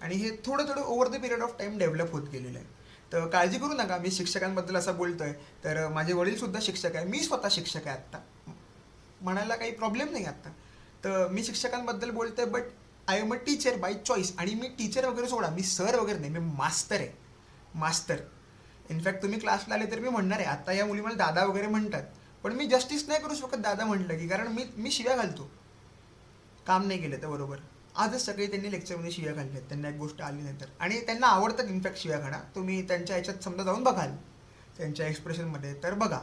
आणि हे थोडं थोडं over the period of time develop होत गेलेलं आहे. तर काळजी करू नका, मी शिक्षकांबद्दल असं बोलतोय तर माझे वडीलसुद्धा शिक्षक आहे, मी स्वतः शिक्षक आहे आत्ता, म्हणायला काही प्रॉब्लेम नाही आत्ता. तर मी शिक्षकांबद्दल बोलतोय, but I am a teacher bye choice. आणि मी टीचर वगैरे सोडा, मी सर वगैरे नाही, मी मास्तर आहे, मास्तर. इनफॅक्ट तुम्ही क्लासला आले तर मी म्हणणार आहे, आता या मुली मला दादा वगैरे म्हणतात, पण मी जस्टिस नाही करू शकत दादा म्हटलं की, कारण मी शिव्या घालतो काम नाही केलं तर. बरोबर, आजच सकाळी त्यांनी लेक्चरमध्ये शिव्या घालल्यात, त्यांना एक गोष्ट आली नाही तर. आणि त्यांना आवडतात इनफॅक्ट शिव्या खाणं, तुम्ही त्यांच्या ह्याच्यात समजा जाऊन बघाल, त्यांच्या एक्सप्रेशनमध्ये तर बघा,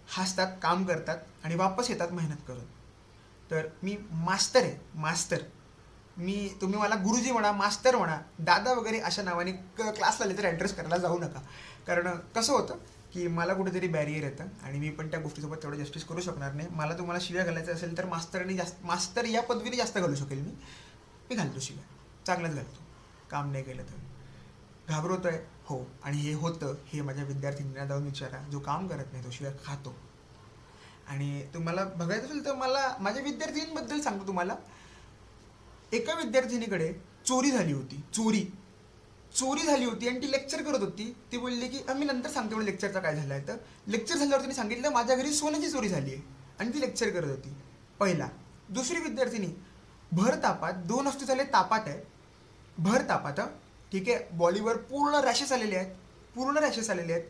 हसतात, काम करतात आणि वापस येतात मेहनत करून. तर मी मास्तर आहे, मास्तर. तुम्ही मला गुरुजी म्हणा, मास्तर म्हणा, दादा वगैरे अशा नावाने क्लासला आले तर ॲड्रेस करायला जाऊ नका. कारण कसं होतं की मला कुठेतरी बॅरियर येतं आणि मी पण त्या गोष्टीसोबत तेवढं जस्टिस करू शकणार नाही. मला तुम्हाला शिव्या घालायचं असेल तर मास्तर या पदवीने जास्त घालू शकेल मी घालतो शिव्या, चांगलंच घालतो, काम नाही केलं तर. घाबरवतोय हो, आणि हे होतं हे माझ्या विद्यार्थिनींना जाऊन विचारा, जो काम करत नाही तो शिव्या खातो. आणि तुम्हाला बघायचं असेल तर मला माझ्या विद्यार्थिनींबद्दल सांगतो तुम्हाला. एका विद्यार्थिनीकडे चोरी झाली होती आणि ती लेक्चर करत होती. ती बोलली की मी नंतर सांगते मला लेक्चरचा काय झालं आहे. तर लेक्चर झाल्यावर तिने सांगितलं माझ्या घरी सोन्याची चोरी झाली आहे, आणि ती लेक्चर करत होती. पहिला. दुसरी विद्यार्थिनी भर तापात, 2 हफ्ते झाले तापात आहे, भर तापात, ठीक आहे, बॉडीवर पूर्ण रॅशेस आलेले आहेत,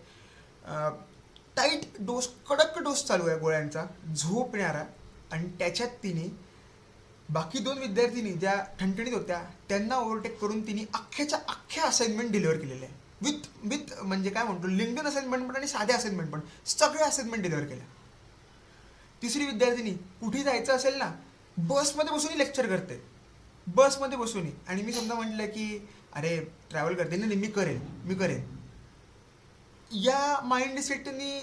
टाईट डोस, कडक डोस चालू आहे गोळ्यांचा, झोपणारा. आणि त्याच्यात तिने बाकी 2 विद्यार्थिनी ज्या ठणठणीत होत्या त्यांना ओव्हरटेक करून तिने अख्ख्या असाइनमेंट डिलिव्हर केलेले आहे. विथ म्हणजे काय म्हणतो, लिंक्डइन असाइनमेंट पण आणि साध्या असाइनमेंट पण, सगळ्या असाइनमेंट डिलिव्हर केल्या. तिसरी विद्यार्थिनी कुठे जायचं असेल ना, बसमध्ये बसून लेक्चर करते, बसमध्ये बसून. आणि मी समजा म्हटलं की अरे ट्रॅव्हल करते, नाही मी करेन. या माइंड सेटनी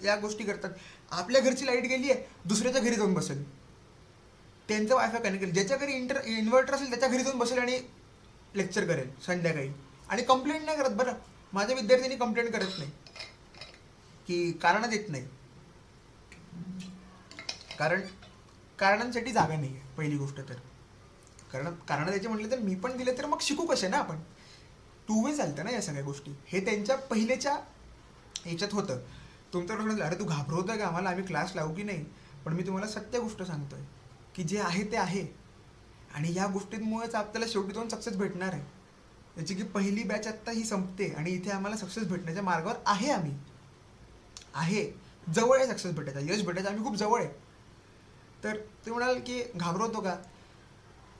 या गोष्टी करतात. आपल्या घरची लाईट गेली आहे, दुसऱ्याच्या घरी जाऊन बसेल, त्यांचं वायफाय कनेक्ट केलं, ज्याच्या घरी इन्व्हर्टर असेल त्याच्या घरी जाऊन बसेल आणि लेक्चर करेल संध्याकाळी. आणि कंप्लेंट नाही करत. बरं, माझ्या विद्यार्थ्यांनी कंप्लेंट करत नाही की कारणच येत नाही, कारण कारणांसाठी जागा नाही आहे पहिली गोष्ट तर. कारण द्यायचे म्हटलं तर मी पण दिले तर मग शिकू कसे ना आपण. 2 वे चालतं ना या सगळ्या गोष्टी. हे त्यांच्या पहिल्याच्या ह्याच्यात होतं. तुमचं प्रश्न, अरे तू घाबरवतोय का आम्हाला, आम्ही क्लास लावू की नाही. पण मी तुम्हाला सत्य गोष्ट सांगतोय की जे आहे ते आहे. आणि या गोष्टींमुळेच आपल्याला शेवटी जाऊन सक्सेस भेटणार आहे. याची की पहिली बॅच आत्ता ही संपते आणि इथे आम्हाला सक्सेस भेटण्याच्या मार्गावर आहे. आम्ही जवळ आहे सक्सेस भेटायचा, यश भेटायचं, आम्ही खूप जवळ आहे. तर तुम्ही म्हणाल की घाबरवतो का,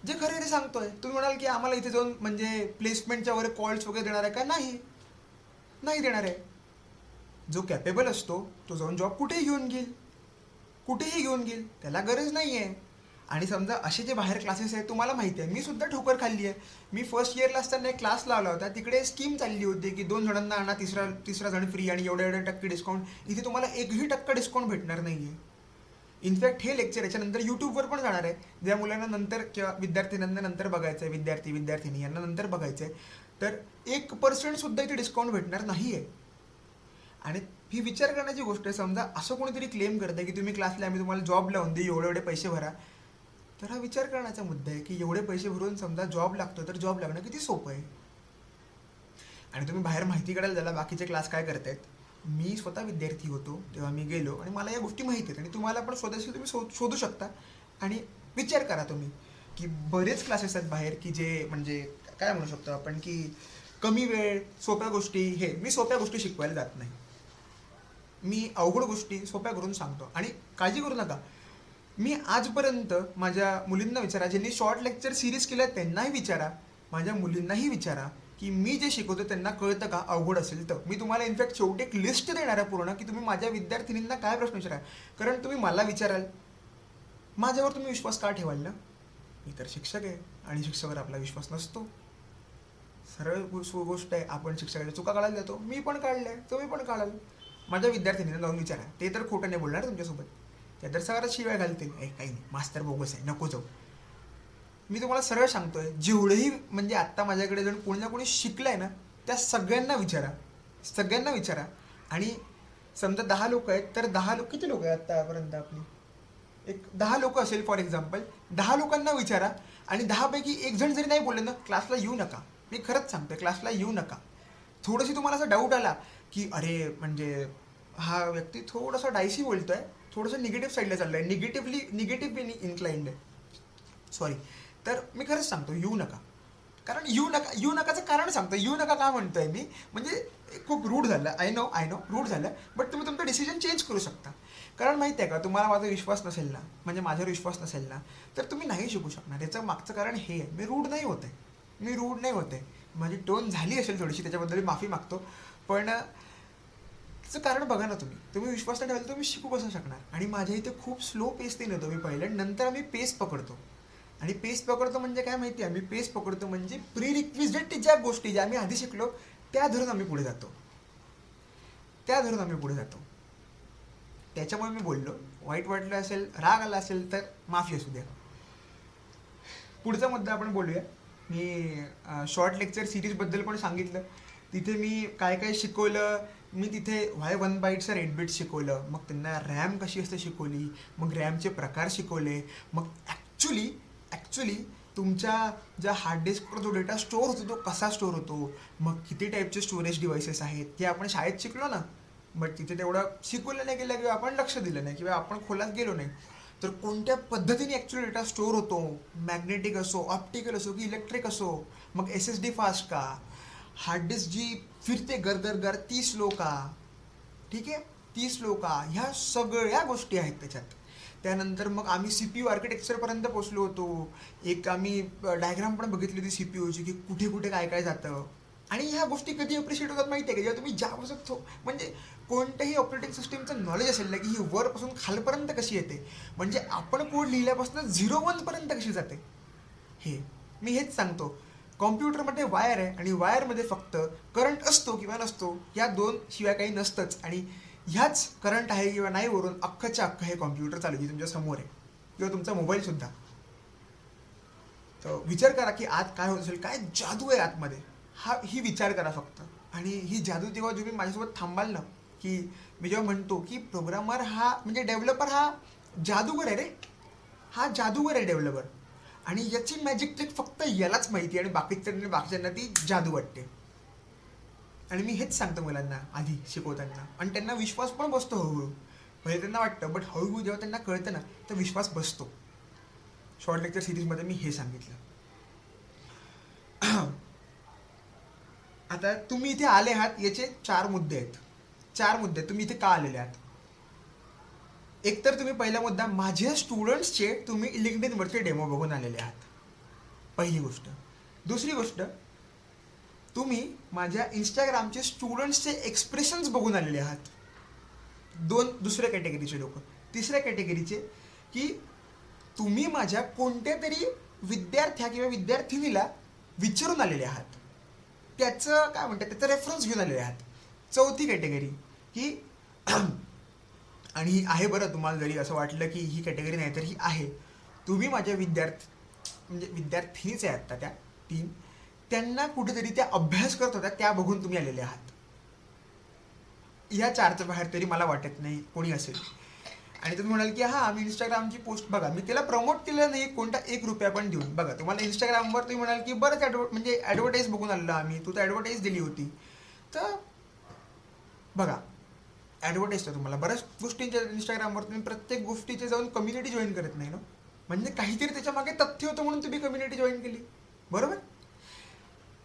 जे खरं ते सांगतोय. तुम्ही म्हणाल की आम्हाला इथे जाऊन म्हणजे प्लेसमेंटच्या वगैरे कॉल्स वगैरे देणार आहे का, नाही देणार आहे. जो कॅपेबल असतो तो जाऊन जॉब कुठेही घेऊन घेईल, त्याला गरज नाही आहे. आणि समजा असे जे बाहेर क्लासेस आहेत, तुम्हाला माहिती आहे मी सुद्धा ठोकर खाल्ली आहे. मी फर्स्ट इयरला असताना एक क्लास लावला होता, तिकडे स्कीम चालली होती की 2 जणांना आणा, तिसरा जण फ्री आणि एवढ्या टक्के डिस्काउंट. इथे तुम्हाला 1% डिस्काउंट भेटणार नाही आहे. इनफॅक्ट हे लेक्चर याच्यानंतर यूट्यूबवर पण जाणार आहे, ज्या मुलांना नंतर किंवा विद्यार्थ्यांना नंतर बघायचं आहे, विद्यार्थी यांना नंतर बघायचं आहे, तर 1% सुद्धा इथे डिस्काउंट भेटणार नाही आहे. आणि ही विचार करण्याची गोष्ट आहे. समजा असं कोणीतरी क्लेम करतं की तुम्ही क्लासला आम्ही तुम्हाला जॉब लावून देऊ, एवढे पैसे भरा. तर हा विचार करण्याचा मुद्दा आहे की एवढे पैसे भरून समजा जॉब लागतो, तर जॉब लागणं किती सोपं आहे. आणि तुम्ही बाहेर माहिती काढायला झाला बाकीचे क्लास काय करतायत. मी स्वतः विद्यार्थी होतो तेव्हा मी गेलो आणि मला या गोष्टी माहिती आहेत. आणि तुम्हाला पण शोधायचं तुम्ही शोधू शकता. आणि विचार करा तुम्ही की बरेच क्लासेस आहेत बाहेर की जे म्हणजे काय म्हणू शकतो आपण की कमी वेळ, सोप्या गोष्टी. मी सोप्या गोष्टी शिकवायला जात नाही, मी अवघड गोष्टी सोप्या करून सांगतो. आणि काळजी करू नका, मी आजपर्यंत माझ्या मुलींना विचारा, ज्यांनी शॉर्ट लेक्चर सिरीज केल्या त्यांनाही विचारा, माझ्या मुलींनाही विचारा की मी जे शिकवतो त्यांना कळतं का, अवघड असेल तर. मी तुम्हाला इनफॅक्ट शेवटी एक लिस्ट देणार आहे पूर्ण की तुम्ही माझ्या विद्यार्थिनींना काय प्रश्न विचारा. कारण तुम्ही मला विचाराल, माझ्यावर तुम्ही विश्वास का ठेवाल ना. मी तर शिक्षक आहे आणि शिक्षकावर आपला विश्वास नसतो. सरळ गोष्ट आहे. आपण शिक्षकाच्या चुका काढायला जातो, मी पण काढल्या, तुम्ही पण काढाल. माझ्या विद्यार्थिनींना जाऊन विचारा, ते तर खोटं नाही बोलणार तुमच्यासोबत, त्या तर सगळ्यात शिवाय घालतील, काही नाही मास्तर बोगस आहे, नको जाऊ. मी तुम्हाला सरळ सांगतोय, जेवढेही म्हणजे आत्ता माझ्याकडे कोणी ना कोणी शिकलंय ना, त्या सगळ्यांना विचारा. आणि समजा 10 लोक आहेत, तर 10 लोक किती लोक आहेत आतापर्यंत आपली? एक 10 लोक असेल फॉर एक्झाम्पल. 10 लोकांना विचारा आणि 10 पैकी एक जण जरी नाही बोलले ना, क्लासला येऊ नका. मी खरंच सांगते, क्लासला येऊ नका. थोडंशी तुम्हाला असा डाऊट आला की अरे म्हणजे हा व्यक्ती थोडासा डायसी बोलतोय, थोडंसं निगेटिव्ह साईडला चाललंय, निगेटिव्हली इन्क्लाइंड आहे, सॉरी, तर मी खरंच सांगतो येऊ नका. कारण येऊ नकाचं कारण सांगतो. येऊ नका का म्हणतोय मी, म्हणजे खूप रूढ झालं, आय नो रूढ झालं, बट तुम्ही तुमचं डिसिजन चेंज करू शकता. कारण माहिती आहे का, तुम्हाला माझा विश्वास नसेल ना, म्हणजे माझ्यावर विश्वास नसेल ना, तर तुम्ही नाही शिकू शकणार. याचं मागचं कारण हे आहे, मी रूढ नाही होते. माझी टोन झाली असेल थोडीशी, त्याच्याबद्दल माफी मागतो. पण त्याचं कारण बघा ना, तुम्ही विश्वास नाही ठेवायला तुम्ही शिकू कसं शकणार? आणि माझ्या इथे खूप स्लो पेसने नेतो मी पहिलं, नंतर आम्ही पेस पकडतो. आणि पेस पकडतो म्हणजे काय माहिती आहे, आम्ही पेस पकडतो म्हणजे प्री रिक्विजिट ज्या गोष्टी ज्या आम्ही आधी शिकलो त्या धरून आम्ही पुढे जातो. त्याच्यामुळे मी बोललो, वाईट वाटलं असेल, राग आला असेल तर माफी असू द्या. पुढचा मुद्दा आपण बोलूया. मी शॉर्ट लेक्चर सिरीजबद्दल पण सांगितलं. तिथे मी काय काय शिकवलं. मी तिथे व्हाय 1 बाईटचं 8 बिट्स शिकवलं, मग त्यांना रॅम कशी असते शिकवली, मग रॅमचे प्रकार शिकवले, मग ॲक्च्युली तुमच्या ज्या हार्ड डिस्कवर जो डेटा स्टोअर होतो तो कसा स्टोअर होतो, मग किती टाईपचे स्टोरेज डिव्हायसेस आहेत ते आपण शाळेत शिकलो ना, बट तिथे तेवढं शिकवलं नाही गेलं किंवा आपण लक्ष दिलं नाही किंवा आपण खोलात गेलो नाही. तर कोणत्या पद्धतीने ॲक्च्युअली डेटा स्टोअर होतो, मॅग्नेटिक असो, ऑप्टिकल असो की इलेक्ट्रिक असो, मग SSD फास्ट का, हार्ड डिस्क जी फिरते गर ती स्लो का, ठीक आहे, ती स्लो का, ह्या सगळ्या गोष्टी आहेत त्याच्यात. त्यानंतर मग आम्ही CPU आर्किटेक्चरपर्यंत पोचलो होतो. एक आम्ही डायग्राम पण बघितली होती CPUची की कुठे कुठे काय काय जातं. आणि ह्या गोष्टी कधी अप्रिशिएट होतात माहिती आहे का, जेव्हा तुम्ही ज्यापासून म्हणजे कोणत्याही ऑपरेटिंग सिस्टीमचं नॉलेज असेल ना, की ही वरपासून खालपर्यंत कशी येते, म्हणजे आपण कोड लिहिल्यापासून 0-1 पर्यंत कशी जाते, हे मी हेच सांगतो. कॉम्प्युटरमध्ये वायर आहे आणि वायरमध्ये फक्त करंट असतो किंवा नसतो, या 2 शिवाय काही नसतंच. आणि ह्याच करंट आहे किंवा नाही वरून अख्खच्या अख्खं हे कॉम्प्युटर चालू आहे तुमच्या समोर आहे, किंवा तुमचा मोबाईलसुद्धा. तर विचार करा की आत काय होत असेल, काय जादू आहे आतमध्ये, ही विचार करा फक्त. आणि ही जादू तेव्हा तुम्ही माझ्यासोबत थांबाल ना, की मी जेव्हा म्हणतो की प्रोग्रामर हा म्हणजे डेव्हलपर हा जादूगर आहे रे, हा जादूगर आहे डेव्हलपर. आणि याची मॅजिक ट्रिक फक्त यालाच माहिती आहे आणि बाकीच्यांना ती जादू वाटते. आणि मी हेच सांगतो मुलांना आधी शिकवताना, आणि त्यांना विश्वास पण बसतो हळूहळू. पहिले त्यांना वाटतं, बट हळूहळू जेव्हा त्यांना कळतं ना, तर विश्वास बसतो. शॉर्ट लेक्चर सिरीजमध्ये मी हे सांगितलं. आता तुम्ही इथे आले आहात याचे 4 मुद्दे आहेत. 4 मुद्दे तुम्ही इथे का आलेले आहात. एक तर तुम्ही पहिला मुद्दा, माझ्या स्टुडंट्सचे तुम्ही लिंक्डइनवरचे डेमो बघून आलेले आहात, पहिली गोष्ट. दुसरी गोष्ट, तुम्ही माझ्या इंस्टाग्रामचे स्टुडंट्सचे एक्सप्रेशन्स बघून आलेले आहात. दुसऱ्या कॅटेगरीचे लोक. तिसऱ्या कॅटेगरीचे की तुम्ही माझ्या कोणत्या तरी विद्यार्थ्या किंवा विद्यार्थिनीला विचारून आलेले आहात, त्याचं काय म्हणतात, त्याचा रेफरन्स घेऊन आलेले आहात. चौथी कॅटेगरी की आणि ही आहे बरं, तुम्हाला जरी असं वाटलं की ही कॅटेगरी नाही तर ही आहे, तुम्ही माझ्या म्हणजे विद्यार्थिनीच आहे आत्ता त्या 3, त्यांना कुठेतरी त्या अभ्यास करत होत्या त्या बघून तुम्ही आलेले आहात. ह्या 4च्या बाहेर तरी मला वाटत नाही कोणी असेल. आणि तुम्ही म्हणाल की हां आम्ही इंस्टाग्रामची पोस्ट बघा, मी त्याला प्रमोट केलं नाही कोणता 1 रुपया पण देऊन. बघा, तुम्हाला इंस्टाग्रामवर तुम्ही म्हणाल की बरंच म्हणजे ॲडव्हर्टाईज बघून आलेलो आम्ही, तू तर ॲडव्हर्टाईज दिली होती. तर बघा, ॲडव्हर्टाईज तर तुम्हाला बऱ्याच गोष्टींच्या इंस्टाग्रामवर तुम्ही प्रत्येक गोष्टीचे जाऊन कम्युनिटी जॉईन करत नाही ना, म्हणजे काहीतरी त्याच्या मागे तथ्य होतं म्हणून तुम्ही कम्युनिटी जॉईन केली, बरोबर.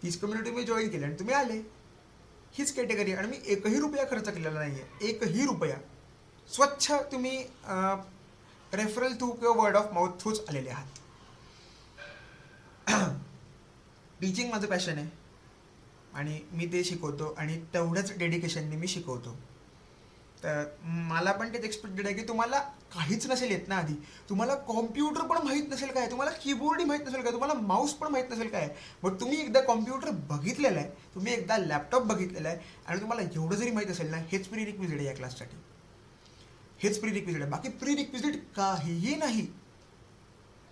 तीच कम्युनिटी मी जॉईन केली आणि तुम्ही आले. हीच कॅटेगरी. आणि मी 1ही रुपया खर्च केलेला नाही आहे, 1ही रुपया. स्वच्छ तुम्ही रेफरल थ्रू किंवा वर्ड ऑफ माउथ थ्रूच आलेले आहात. टीचिंग माझं पॅशन आहे आणि मी ते शिकवतो आणि तेवढ्याच डेडिकेशनने मी शिकवतो. तर मला पण तेच एक्सपेक्टेड आहे की तुम्हाला काहीच नसेल येत ना आधी, तुम्हाला कॉम्प्युटर पण माहीत नसेल काय, तुम्हाला कीबोर्डही माहीत नसेल काय, तुम्हाला माऊस पण माहीत नसेल काय, बट तुम्ही एकदा कॉम्प्युटर बघितलेला आहे, तुम्ही एकदा लॅपटॉप बघितलेला आहे आणि तुम्हाला एवढं जरी माहीत असेल ना, हेच प्री रिक्विजिट आहे या क्लाससाठी. हेच प्री रिक्विजिट आहे, बाकी प्री रिक्विजिट काहीही नाही.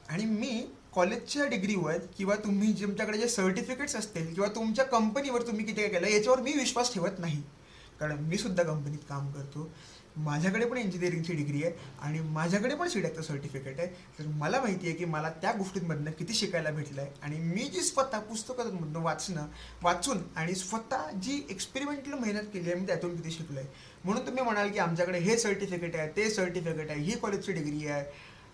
आणि मी कॉलेजच्या डिग्रीवर किंवा तुम्ही तुमच्याकडे जे सर्टिफिकेट्स असतील किंवा तुमच्या कंपनीवर तुम्ही किती काय केलं याच्यावर मी विश्वास ठेवत नाही. कारण मी सुद्धा कंपनीत काम करतो, माझ्याकडे पण इंजिनिअरिंगची डिग्री आहे आणि माझ्याकडे पण सीडॅकचं सर्टिफिकेट आहे. तर मला माहिती आहे की मला त्या गोष्टींमधनं किती शिकायला भेटलं आहे. आणि मी जी स्वतः पुस्तकांमधनं वाचून आणि स्वतः जी एक्सपेरिमेंटल मेहनत केली आहे मी त्यातून किती शिकलो आहे. म्हणून तुम्ही म्हणाल की आमच्याकडे हे सर्टिफिकेट आहे, ते सर्टिफिकेट आहे, ही कॉलेजची डिग्री आहे,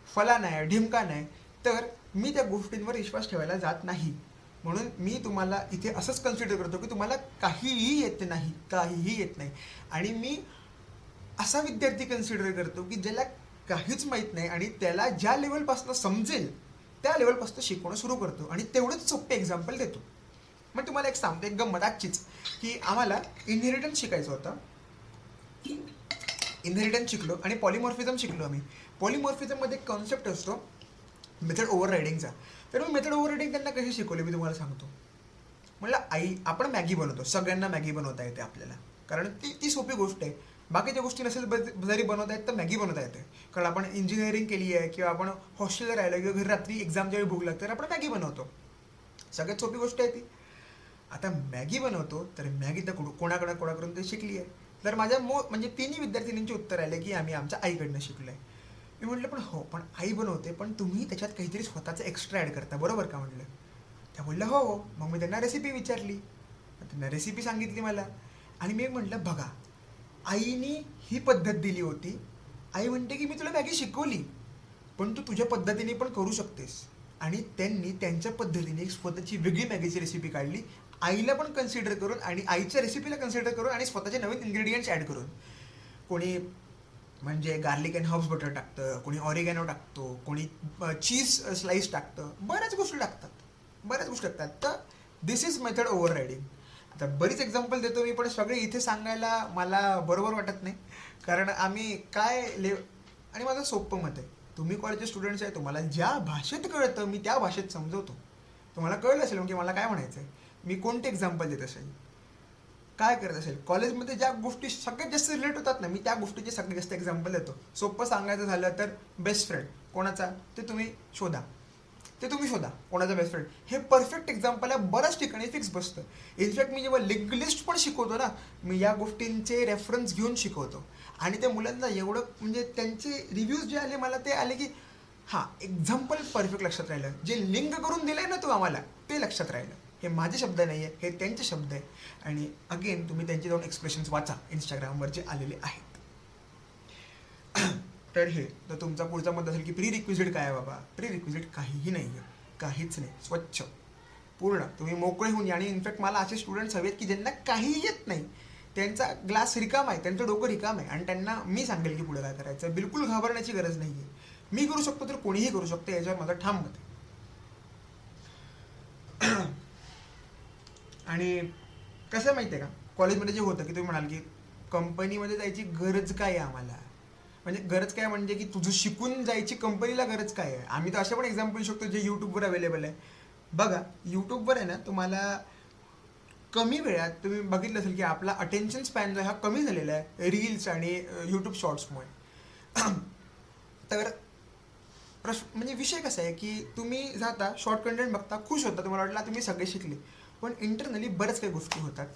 फलान आहे, ढिमकान आहे, तर मी त्या गोष्टींवर विश्वास ठेवायला जात नाही. म्हणून मी तुम्हाला इथे असंच कन्सिडर करतो की तुम्हाला काहीही येत नाही, काहीही येत नाही. आणि मी असा विद्यार्थी कन्सिडर करतो की ज्याला काहीच माहीत नाही आणि त्याला ज्या लेवलपासून समजेल त्या लेवलपासून शिकवणं सुरू करतो आणि तेवढंच सोपे एक्झाम्पल देतो. मग तुम्हाला एक सांगतो, एक गंमत आजचीच, की आम्हाला इनहेरिटन्स शिकायचं होतं. इनहेरिटन्स शिकलो आणि पॉलिमॉर्फिझम शिकलो आम्ही. पॉलिमॉर्फिझममध्ये एक कॉन्सेप्ट असतो मेथड ओव्हर रायडिंगचा. तर मी मेथड ओव्हर रायडिंग त्यांना कशी शिकवली मी तुम्हाला सांगतो. म्हणलं आई, आपण मॅगी बनवतो, सगळ्यांना मॅगी बनवता येते आपल्याला, कारण ती सोपी गोष्ट आहे. बाकीच्या गोष्टी नसेल जरी बनवता येत तर मॅगी बनवता येते, कारण आपण इंजिनिअरिंग केली आहे किंवा आपण हॉस्टेलला राहिलो किंवा घरी रात्री एक्झामच्या वेळी भूक लागते तर आपण मॅगी बनवतो. सगळ्यात सोपी गोष्ट आहे ती. आता मॅगी बनवतो तर मॅगी तर कोणाकडून ते शिकली आहे. तर माझ्या म्हणजे तिन्ही विद्यार्थिनींचे उत्तर आले की आम्ही आमच्या आईकडनं शिकलो आहे. मी म्हटलं पण हो, पण आई बनवते पण तुम्ही त्याच्यात काहीतरी स्वतःचं एक्स्ट्रा ॲड करता, बरोबर का म्हटलं. त्या बोलल्या हो हो. मग मी त्यांना रेसिपी विचारली, त्यांना रेसिपी सांगितली मला. आणि मी म्हटलं बघा, आईनी ही पद्धत दिली होती, आई म्हणते की मी तुला मॅगी शिकवली पण तू तुझ्या पद्धतीने पण करू शकतेस. आणि त्यांनी त्यांच्या पद्धतीने एक स्वतःची वेगळी मॅगीची रेसिपी काढली, आईला पण कन्सिडर करून आणि आईच्या रेसिपीला कन्सिडर करून आणि स्वतःचे नवीन इन्ग्रेडियंट्स ॲड करून. कोणी म्हणजे गार्लिक अँड हर्ब्स बटर टाकतं, कोणी ऑरिगॅनो टाकतो, कोणी चीज स्लाइस टाकतं, बऱ्याच गोष्टी टाकतात. तर दिस इज मेथड ओव्हर रायडिंग. आता बरीच एक्झाम्पल देतो मी, पण सगळे इथे सांगायला मला बरोबर वाटत नाही, कारण आम्ही आणि माझं सोपं मत आहे, तुम्ही कॉलेजचे स्टुडंट्स आहे, तुम्हाला ज्या भाषेत कळतं मी त्या भाषेत समजवतो. तुम्हाला कळलं असेल म्हणजे मला काय म्हणायचं आहे, मी कोणते एक्झाम्पल देत असेल, काय करत असेल. कॉलेजमध्ये ज्या गोष्टी सगळ्यात जास्त रिलेट होतात ना, मी त्या गोष्टीचे सगळ्यात जास्त एक्झाम्पल देतो. सोपं सांगायचं झालं तर बेस्ट फ्रेंड कोणाचा ते तुम्ही शोधा, कोणाचा बेस्ट फ्रेंड. हे परफेक्ट एक्झाम्पल आहे, बऱ्याच ठिकाणी फिक्स बसतं. इनफॅक्ट मी जेव्हा लिंक लिस्ट पण शिकवतो ना, मी या गोष्टींचे रेफरन्स घेऊन शिकवतो. आणि त्या मुलांना एवढं म्हणजे त्यांचे रिव्ह्यूज जे आले मला, ते आले की हां, एक्झाम्पल परफेक्ट लक्षात राहिलं, जे लिंक करून दिलंय ना तू आम्हाला ते लक्षात राहिलं. हे माझे शब्द नाही आहे, हे त्यांचे शब्द आहे. आणि अगेन तुम्ही त्यांचे जाऊन एक्सप्रेशन्स वाचा इंस्टाग्रामवर जे आलेले आहेत. तर तुमचा पुढचा मुद्दा असेल की प्री रिक्विजिट काय आहे बाबा. प्री रिक्विजिट काहीही नाही आहे, काहीच नाही. स्वच्छ पूर्ण तुम्ही मोकळे होऊन या. आणि इनफॅक्ट मला असे स्टुडंट्स हवेत की ज्यांना काहीही येत नाही, त्यांचा ग्लास रिकाम आहे, त्यांचं डोकं रिकाम आहे, आणि त्यांना मी सांगेल की पुढे काय करायचं. बिलकुल घाबरण्याची गरज नाही आहे. मी करू शकतो तर कोणीही करू शकतो, याच्यावर माझं ठाम मत आहे. आणि कसं आहे माहिती आहे का, कॉलेजमध्ये जे होतं की तुम्ही म्हणाल की कंपनीमध्ये जायची गरज काय आहे आम्हाला, म्हणजे गरज काय म्हणजे की तुझं शिकून जायची कंपनीला गरज काय आहे. आम्ही तर असे पण एक्झाम्पल शकतो जे यूट्यूबवर अवेलेबल आहे. बघा, यूट्यूबवर आहे ना, तुम्हाला कमी वेळात तुम्ही बघितलं असेल की आपला अटेन्शन स्पॅन जो हा कमी झालेला आहे रील्स आणि यूट्यूब शॉर्ट्समुळे. तर म्हणजे विषय कसा आहे की तुम्ही जाता शॉर्ट कंटेंट बघता, खुश होता, तुम्हाला वाटलं तुम्ही सगळे शिकले, पण इंटरनली बऱ्याच काही गोष्टी होतात.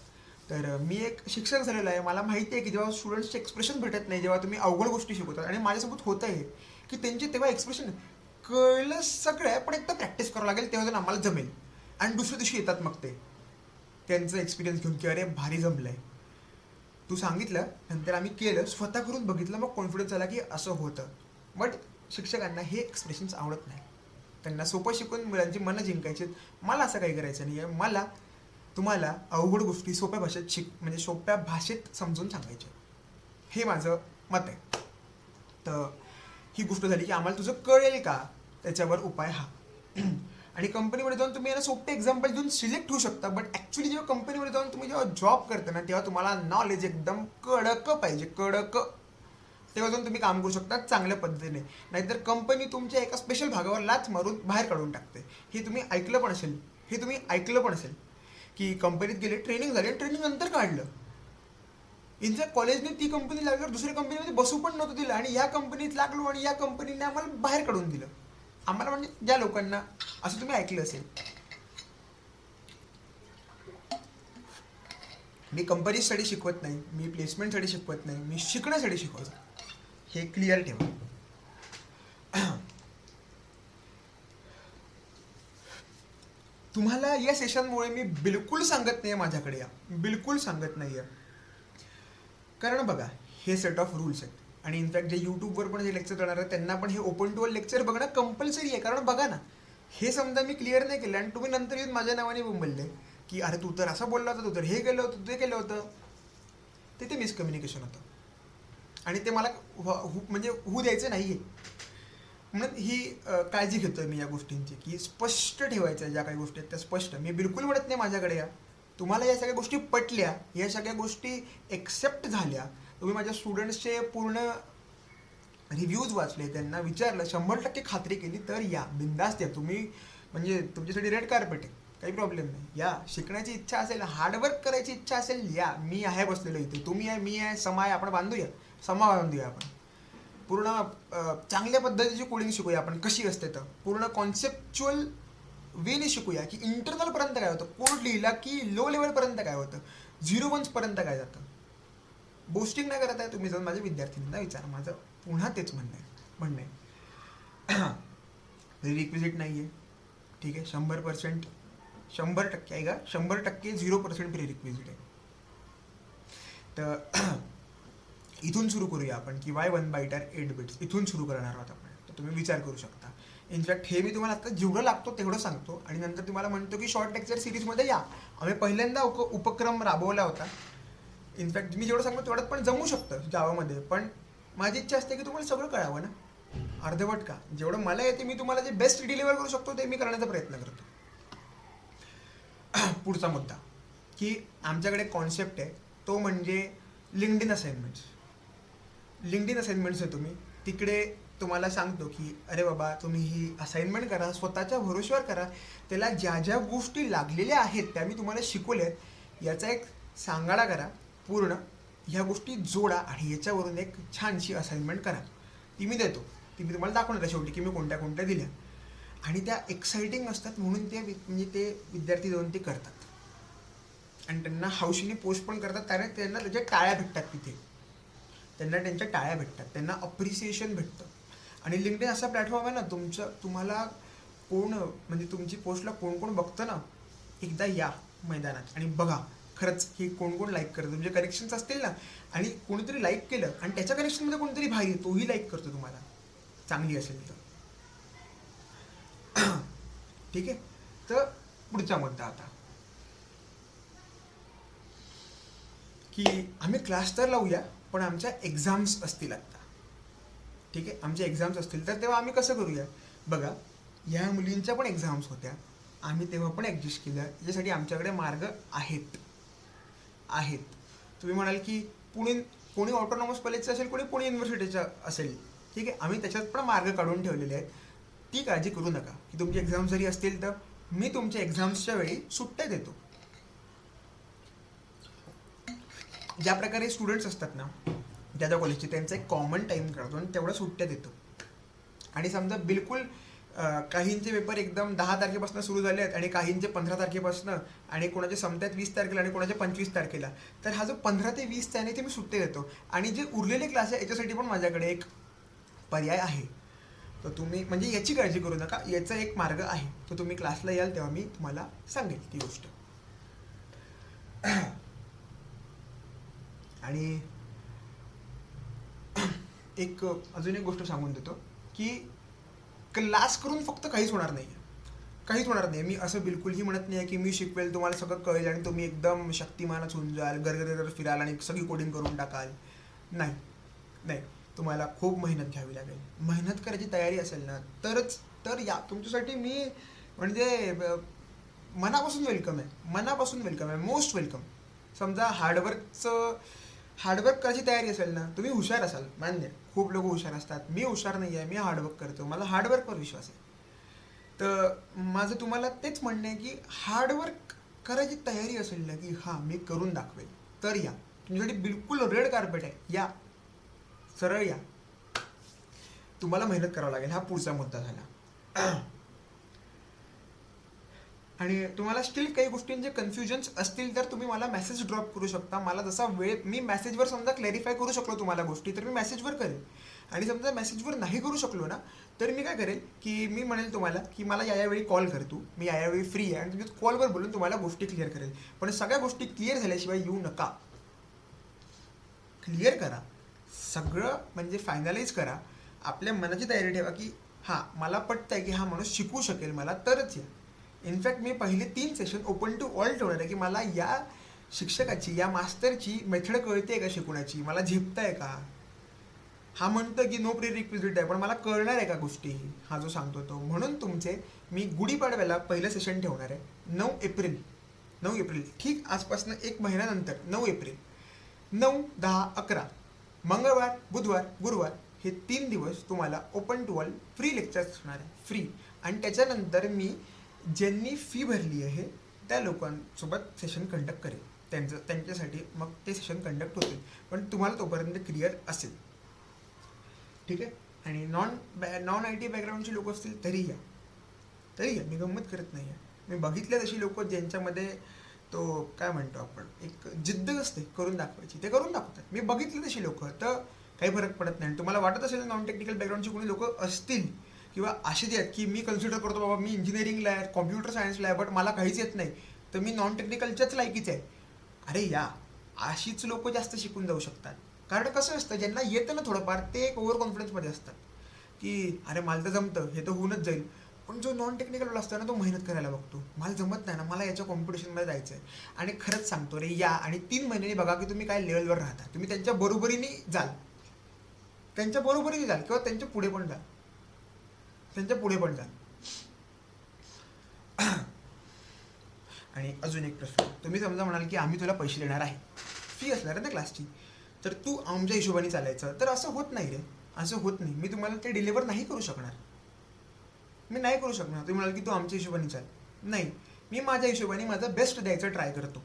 तर मी एक शिक्षक झालेलो आहे, मला माहिती आहे की जेव्हा स्टुडंट्सचे एक्सप्रेशन भेटत नाही, जेव्हा तुम्ही अवघड गोष्टी शिकवतात, आणि माझ्यासोबत होतं आहे की त्यांचे तेव्हा एक्सप्रेशन कळलं सगळं आहे पण एकदा प्रॅक्टिस करावं लागेल तेव्हा आम्हाला जमेल. आणि दुसऱ्या दिवशी येतात मग ते त्यांचं एक्सपिरियन्स घेऊन की अरे भारी जमलं आहे, तू सांगितलं, नंतर आम्ही केलं, स्वतः करून बघितलं, मग कॉन्फिडन्स आला की असं होतं. बट शिक्षकांना हे एक्सप्रेशन्स आवडत नाही. त्यांना सोपं शिकून मुलांची मनं जिंकायची. मला असं काही करायचं नाही आहे. मला तुम्हाला अवघड गोष्टी सोप्या भाषेत म्हणजे सोप्या भाषेत समजून सांगायच्या, हे माझं मत आहे. तर ही गोष्ट झाली की आम्हाला तुझं कळेल का, त्याच्यावर उपाय हा. आणि कंपनीमध्ये जाऊन तुम्ही याला सोपे एक्झाम्पल देऊन सिलेक्ट होऊ शकता, बट ॲक्च्युली जेव्हा कंपनीमध्ये जाऊन तुम्ही जेव्हा जॉब करता ना, तेव्हा तुम्हाला नॉलेज एकदम कडक पाहिजे, तेव्हा जाऊन तुम्ही काम करू शकता चांगल्या पद्धतीने. नाहीतर कंपनी तुमच्या एका स्पेशल भागावर लाच मारून बाहेर काढून टाकते. हे तुम्ही ऐकलं पण असेल की कंपनीत गेले, ट्रेनिंग झाली, ट्रेनिंग नंतर काढलं. इनफॅक्ट कॉलेजने ती कंपनी लागल्यावर दुसऱ्या कंपनीमध्ये बसू पण नव्हतं दिलं, आणि या कंपनीत लागलो आणि या कंपनीने आम्हाला बाहेर काढून दिलं. आम्हाला म्हणजे ज्या लोकांना, असं तुम्ही ऐकलं असेल. मी कंपनीसाठी शिकवत नाही, मी प्लेसमेंटसाठी शिकवत नाही, मी शिकण्यासाठी शिकवतो. हे क्लिअर ठेवा. तुम्हाला या सेशनमुळे मी बिलकुल सांगत नाही माझ्याकडे या, बिलकुल सांगत नाही आहे. कारण बघा, हे सेट ऑफ रूल्स आहेत. आणि इनफॅक्ट जे यूट्यूबवर पण जे लेक्चर करणार आहेत त्यांना पण हे ओपन टू ऑल लेक्चर बघणं कंपल्सरी आहे. कारण बघा ना, हे समजा मी क्लिअर नाही केलं आणि तुम्ही नंतर येऊन माझ्या नावाने बोलले की अरे तू तर असं बोलला होता, तू तर हे केलं होतं, ते केलं होतं, ते मिसकम्युनिकेशन होतं. आणि ते मला म्हणजे होऊ द्यायचं नाही आहे. म्हणून ही काळजी घेतोय मी या गोष्टींची, की स्पष्ट ठेवायचं ज्या काही गोष्टी आहेत त्या स्पष्ट. मी बिलकुल म्हणत नाही माझ्याकडे या. तुम्हाला या सगळ्या गोष्टी पटल्या, या सगळ्या गोष्टी एक्सेप्ट झाल्या, तुम्ही माझ्या स्टुडंट्सचे पूर्ण रिव्ह्यूज वाचले, त्यांना विचारलं, 100% खात्री केली, तर या बिंदास्त या तुम्ही. म्हणजे तुमच्यासाठी रेड कार्पेट आहे, काही प्रॉब्लेम नाही. या शिकण्याची इच्छा असेल, हार्डवर्क करायची इच्छा असेल, या. मी आहे बसलेलो इथे, तुम्ही आहे, मी आहे, समा आहे, आपण बांधूया, समा बांधूया आपण. पूर्ण चांगल्या पद्धतीची कोडिंग शिकूया आपण, कशी असते तर पूर्ण कॉन्सेप्च्युअल वेने शिकूया, की इंटरनलपर्यंत काय होतं, कोड लिहिला की लो लेवलपर्यंत काय होतं, 0 1पर्यंत काय जातं. बोस्टिंग नाही करत आहे, तुम्ही जाऊन माझ्या विद्यार्थ्यांना विचारा. माझं पुन्हा तेच म्हणणं आहे. रिक्विजिट नाही आहे, ठीक आहे. 100% 100% आहे का, 100% 0% प्री रिक्विजिट आहे. तर इथून सुरू करूया आपण, की वाय 1 बाईट आर 8 बिट्स, इथून सुरू करणार आहोत आपण. तर तुम्ही विचार करू शकता. इनफॅक्ट हे मी तुम्हाला आता जेवढं लागतो तेवढं सांगतो आणि नंतर तुम्हाला म्हणतो की शॉर्ट लेक्चर सिरीजमध्ये या. आम्ही पहिल्यांदा उपक्रम राबवला होता. इनफॅक्ट मी जेवढं सांगतो तेवढ्यात पण जमू शकतं जावामध्ये, पण माझी इच्छा असते की तुम्हाला सगळं कळावं ना, अर्धवट का. जेवढं मला येते मी तुम्हाला जे बेस्ट डिलिव्हर करू शकतो ते मी करण्याचा प्रयत्न करतो. पुढचा मुद्दा, की आमच्याकडे कॉन्सेप्ट आहे तो म्हणजे लिंक्डइन असाइनमेंट्स. लिंक्डइन असाइनमेंट्स आहे, तुम्ही तिकडे तुम्हाला सांगतो की अरे बाबा तुम्ही ही असाइनमेंट करा, स्वतःच्या भरोश्यावर करा. त्याला ज्या ज्या गोष्टी लागलेल्या आहेत त्या मी तुम्हाला शिकवल्या आहेत, याचा एक सांगाडा करा पूर्ण, ह्या गोष्टी जोडा आणि याच्यावरून एक छानशी असाइनमेंट करा. ती मी देतो, ती मी तुम्हाला दाखवणार आहे शेवटी की मी कोणत्या कोणत्या दिल्या. आणि त्या एक्साइटिंग असतात म्हणून ते म्हणजे ते विद्यार्थी जाऊन ते करतात आणि त्यांना हौशीने पोस्ट पण करतात. कारण त्यांना त्याच्या टाळ्या भेटतात, तिथे त्यांना त्यांच्या टाळ्या भेटतात, त्यांना अप्रिसिएशन भेटतं. आणि लिंक्डइन असा प्लॅटफॉर्म आहे ना, तुम्हाला कोण म्हणजे तुमची पोस्टला कोण कोण बघतं ना, एकदा या मैदानात आणि बघा खरंच की कोण कोण लाईक करतं. तुमचे कनेक्शन्स असतील ना, आणि कोणीतरी लाईक केलं आणि त्याच्या कनेक्शनमध्ये कोणतरी भाई तोही लाईक करतो तुम्हाला, चांगली असेल तर. ठीक आहे. तर पुढचा मुद्दा आता, की आम्ही क्लास तर लावूया पण आमच्या एक्झाम्स असतील आत्ता, ठीक आहे. आमच्या एक्झाम्स असतील तर तेव्हा आम्ही कसं करूया. बघा, ह्या मुलींच्या पण एक्झाम्स होत्या, आम्ही तेव्हा पण ॲडजस्ट केलं. याच्यासाठी आमच्याकडे मार्ग आहेत. तुम्ही म्हणाल की कोणी ऑटोनॉमस कॉलेजचं असेल, कोणी युनिव्हर्सिटीचं असेल, ठीक आहे. आम्ही त्याच्यात पण मार्ग काढून ठेवलेले आहेत. ती काळजी करू नका की तुमची एक्झाम जरी असतील तर मी तुमच्या एक्झाम्सच्या वेळी सुट्ट्या देतो. ज्या प्रकारे स्टुडंट्स असतात ना त्या त्या कॉलेजचे, त्यांचा एक कॉमन टाईम काढतो आणि तेवढ्या सुट्ट्या देतो. आणि समजा बिलकुल काहींचे पेपर एकदम 10 तारखेपासून सुरू झाले आहेत आणि काहींचे 15 तारखेपासून, आणि कोणाचे संपतात 20 तारखेला आणि कोणाचे 25 तारखेला, तर हा जो 15 ते 20 आहे ते मी सुट्टे देतो. आणि जे उरलेले क्लास आहे याच्यासाठी पण माझ्याकडे एक पर्याय आहे. तर तुम्ही म्हणजे याची काळजी करू नका, याचा एक मार्ग आहे. तर तुम्ही क्लासला याल तेव्हा मी तुम्हाला सांगेल ती गोष्ट. आणि एक अजून एक गोष्ट सांगून देतो, की क्लास करून फक्त काहीच होणार नाही. मी असं बिलकुलही म्हणत नाही की मी शिकवेल, तुम्हाला सगळं कळेल आणि तुम्ही एकदम शक्तिमानच होऊन जाल, गरगरगर फिराल आणि सगळी कोडिंग करून टाकाल. नाही, तुम्हाला खूप मेहनत घ्यावी लागेल. मेहनत करायची तयारी असेल ना तर या. तुमच्यासाठी मी म्हणजे मनापासून वेलकम आहे, मोस्ट वेलकम. समजा हार्डवर्क करायची तयारी असेल ना, तुम्ही हुशार असाल, मान्य, खूप लोक हुशार असतात, मी हुशार नाही आहे, मी हार्डवर्क करतो, मला हार्डवर्कवर विश्वास आहे. तर माझं तुम्हाला तेच म्हणणं आहे की हार्डवर्क करायची तयारी असेल ना, की हां मी करून दाखवेल, तर या. तुमच्यासाठी बिलकुल रेड कार्पेट आहे, या, सरळ या. तुम्हाला मेहनत करावं लागेल. हा पुढचा मुद्दा झाला. आणि तुम्हाला स्टील काही गोष्टींचे कन्फ्युजन्स असतील तर तुम्ही मला मेसेज ड्रॉप करू शकता. मला जसा वेळ, मी मेसेजवर समजा क्लॅरिफाय करू शकलो तुम्हाला गोष्टी तर मी मेसेजवर करेल. आणि समजा मेसेजवर नाही करू शकलो ना तर मी काय करेल की मी म्हणेल तुम्हाला की मला यावेळी कॉल कर तू, मी यावेळी फ्री आहे, आणि तुम्ही कॉलवर बोलून तुम्हाला गोष्टी क्लिअर करेल. पण सगळ्या गोष्टी क्लिअर झाल्याशिवाय येऊ नका. क्लिअर करा सगळं, म्हणजे फायनलाइज करा. आपल्या मनाची तयारी ठेवा की हां मला पटतं आहे की हा माणूस शिकवू शकेल मला, तरच या. इनफॅक्ट मी पहिले 3 सेशन ओपन टू ऑल ठेवणार आहे की मला या शिक्षकाची, या मास्टरची मेथड कळते का शिकवण्याची, मला झेपत आहे का. हा म्हणतं की नो प्री रिक्विजिट आहे, पण मला कळणार आहे का गोष्टी, हा जो सांगतो तो. म्हणून तुमचे मी गुढीपाडव्याला पहिलं सेशन ठेवणार आहे 9 एप्रिल. 9 एप्रिल ठीक आजपासून 1 महिन्यानंतर 9 एप्रिल 9, 10, 11 मंगळवार, बुधवार, गुरुवार हे 3 दिवस तुम्हाला open to all free lectures असणार आहे, फ्री. आणि त्याच्यानंतर मी ज्यांनी फी भरली आहे त्या लोकांसोबत सेशन कंडक्ट करेल, त्यांच्यासाठी मग ते सेशन कंडक्ट होतील. पण तुम्हाला तोपर्यंत क्लिअर असेल, ठीक आहे. आणि नॉन आय टी बॅकग्राऊंडची लोक असतील तरी या, मी गंमत करत नाही आहे. मी बघितले तशी लोक ज्यांच्यामध्ये तो काय म्हणतो आपण एक जिद्द असते करून दाखवायची, ते करून दाखवतात. मी बघितले तशी लोक, तर काही फरक पडत नाही. तुम्हाला वाटत असेल नॉन टेक्निकल बॅकग्राऊंडची कोणी लोक असतील किंवा असे जे आहेत की मी कन्सिडर करतो बाबा मी इंजिनिअरिंगला आहे, कॉम्प्युटर सायन्सला आहे, बट मला काहीच येत नाही, तर मी नॉन टेक्निकलच्याच लायकीच आहे. अरे या, अशीच लोक जास्त शिकून जाऊ शकतात. कारण कसं असतं, ज्यांना येतं ना थोडंफार, ते एक ओव्हर कॉन्फिडन्समध्ये असतात की अरे मला तर जमतं, हे तर होऊनच जाईल. पण जो नॉन टेक्निकल असतो ना तो मेहनत करायला बघतो, मला जमत नाही ना, मला याच्या कॉम्पिटिशनमध्ये जायचं आहे. आणि खरंच सांगतो रे, या आणि 3 महिन्यांनी बघा की तुम्ही काय लेवलवर राहता. तुम्ही त्यांच्या बरोबरीने जाल, किंवा त्यांच्या पुढे पण जाल, आणि अजून एक प्रश्न, तुम्ही समजा म्हणाल की आम्ही तुला पैसे देणार आहे, फी असणार आहे ना क्लासची, तर तू आमच्या हिशोबाने चालायचं. तर असं होत नाही रे, असं होत नाही. मी तुम्हाला ते डिलिव्हर नाही करू शकणार, तुम्ही म्हणाल की तू आमच्या हिशोबाने चाल, नाही, मी माझ्या हिशोबाने माझा बेस्ट द्यायचं ट्राय करतो,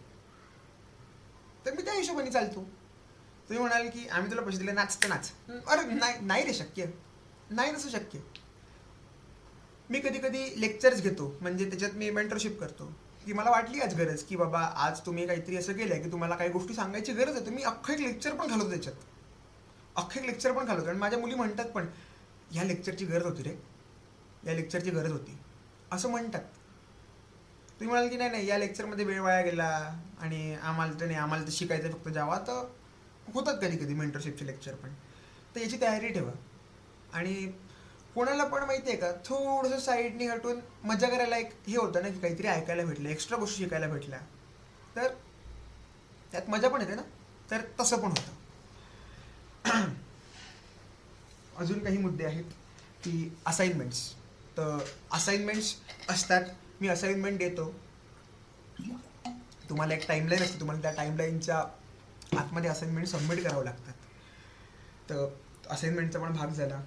तर मी त्या हिशोबाने चालतो. तुम्ही म्हणाल की आम्ही तुला पैसे दिले, नाच तर नाच. अरे नाही रे, शक्य नाही, तसं शक्य. मी कधी कधी लेक्चर्स घेतो, म्हणजे त्याच्यात मी मेंटरशिप करतो, की मला वाटली आज गरज की बाबा आज तुम्ही काहीतरी असं केलंय की तुम्हाला काही गोष्टी सांगायची गरज आहे, तर मी अख्खं एक लेक्चर पण घालवतो त्याच्यात, आणि माझ्या मुली म्हणतात पण ह्या लेक्चरची गरज होती रे, असं म्हणतात. तुम्ही म्हणाल की नाही या लेक्चरमध्ये वेळ वाया गेला आणि आम्हाला तर शिकायचं फक्त जावा, तर होतात कधी कधी मेंटरशिपचे लेक्चर पण. तर याची तयारी ठेवा. आणि कोणाला पण माहिती आहे का, थोडंसं साईडनी हटून मजा करायला एक हे होतं ना की काहीतरी ऐकायला भेटलं, एक्स्ट्रा गोष्टी शिकायला भेटल्या, तर त्यात मजा पण येते ना, तर तसं पण होतं. अजून काही मुद्दे आहेत की असाइनमेंट्स. तर असाइनमेंट्स असतात, मी असाइनमेंट देतो, तुम्हाला एक टाईमलाईन असते, तुम्हाला त्या टाईमलाईनच्या आतमध्ये असाइनमेंट सबमिट करावं लागतात. तर असाइनमेंटचा पण भाग झाला.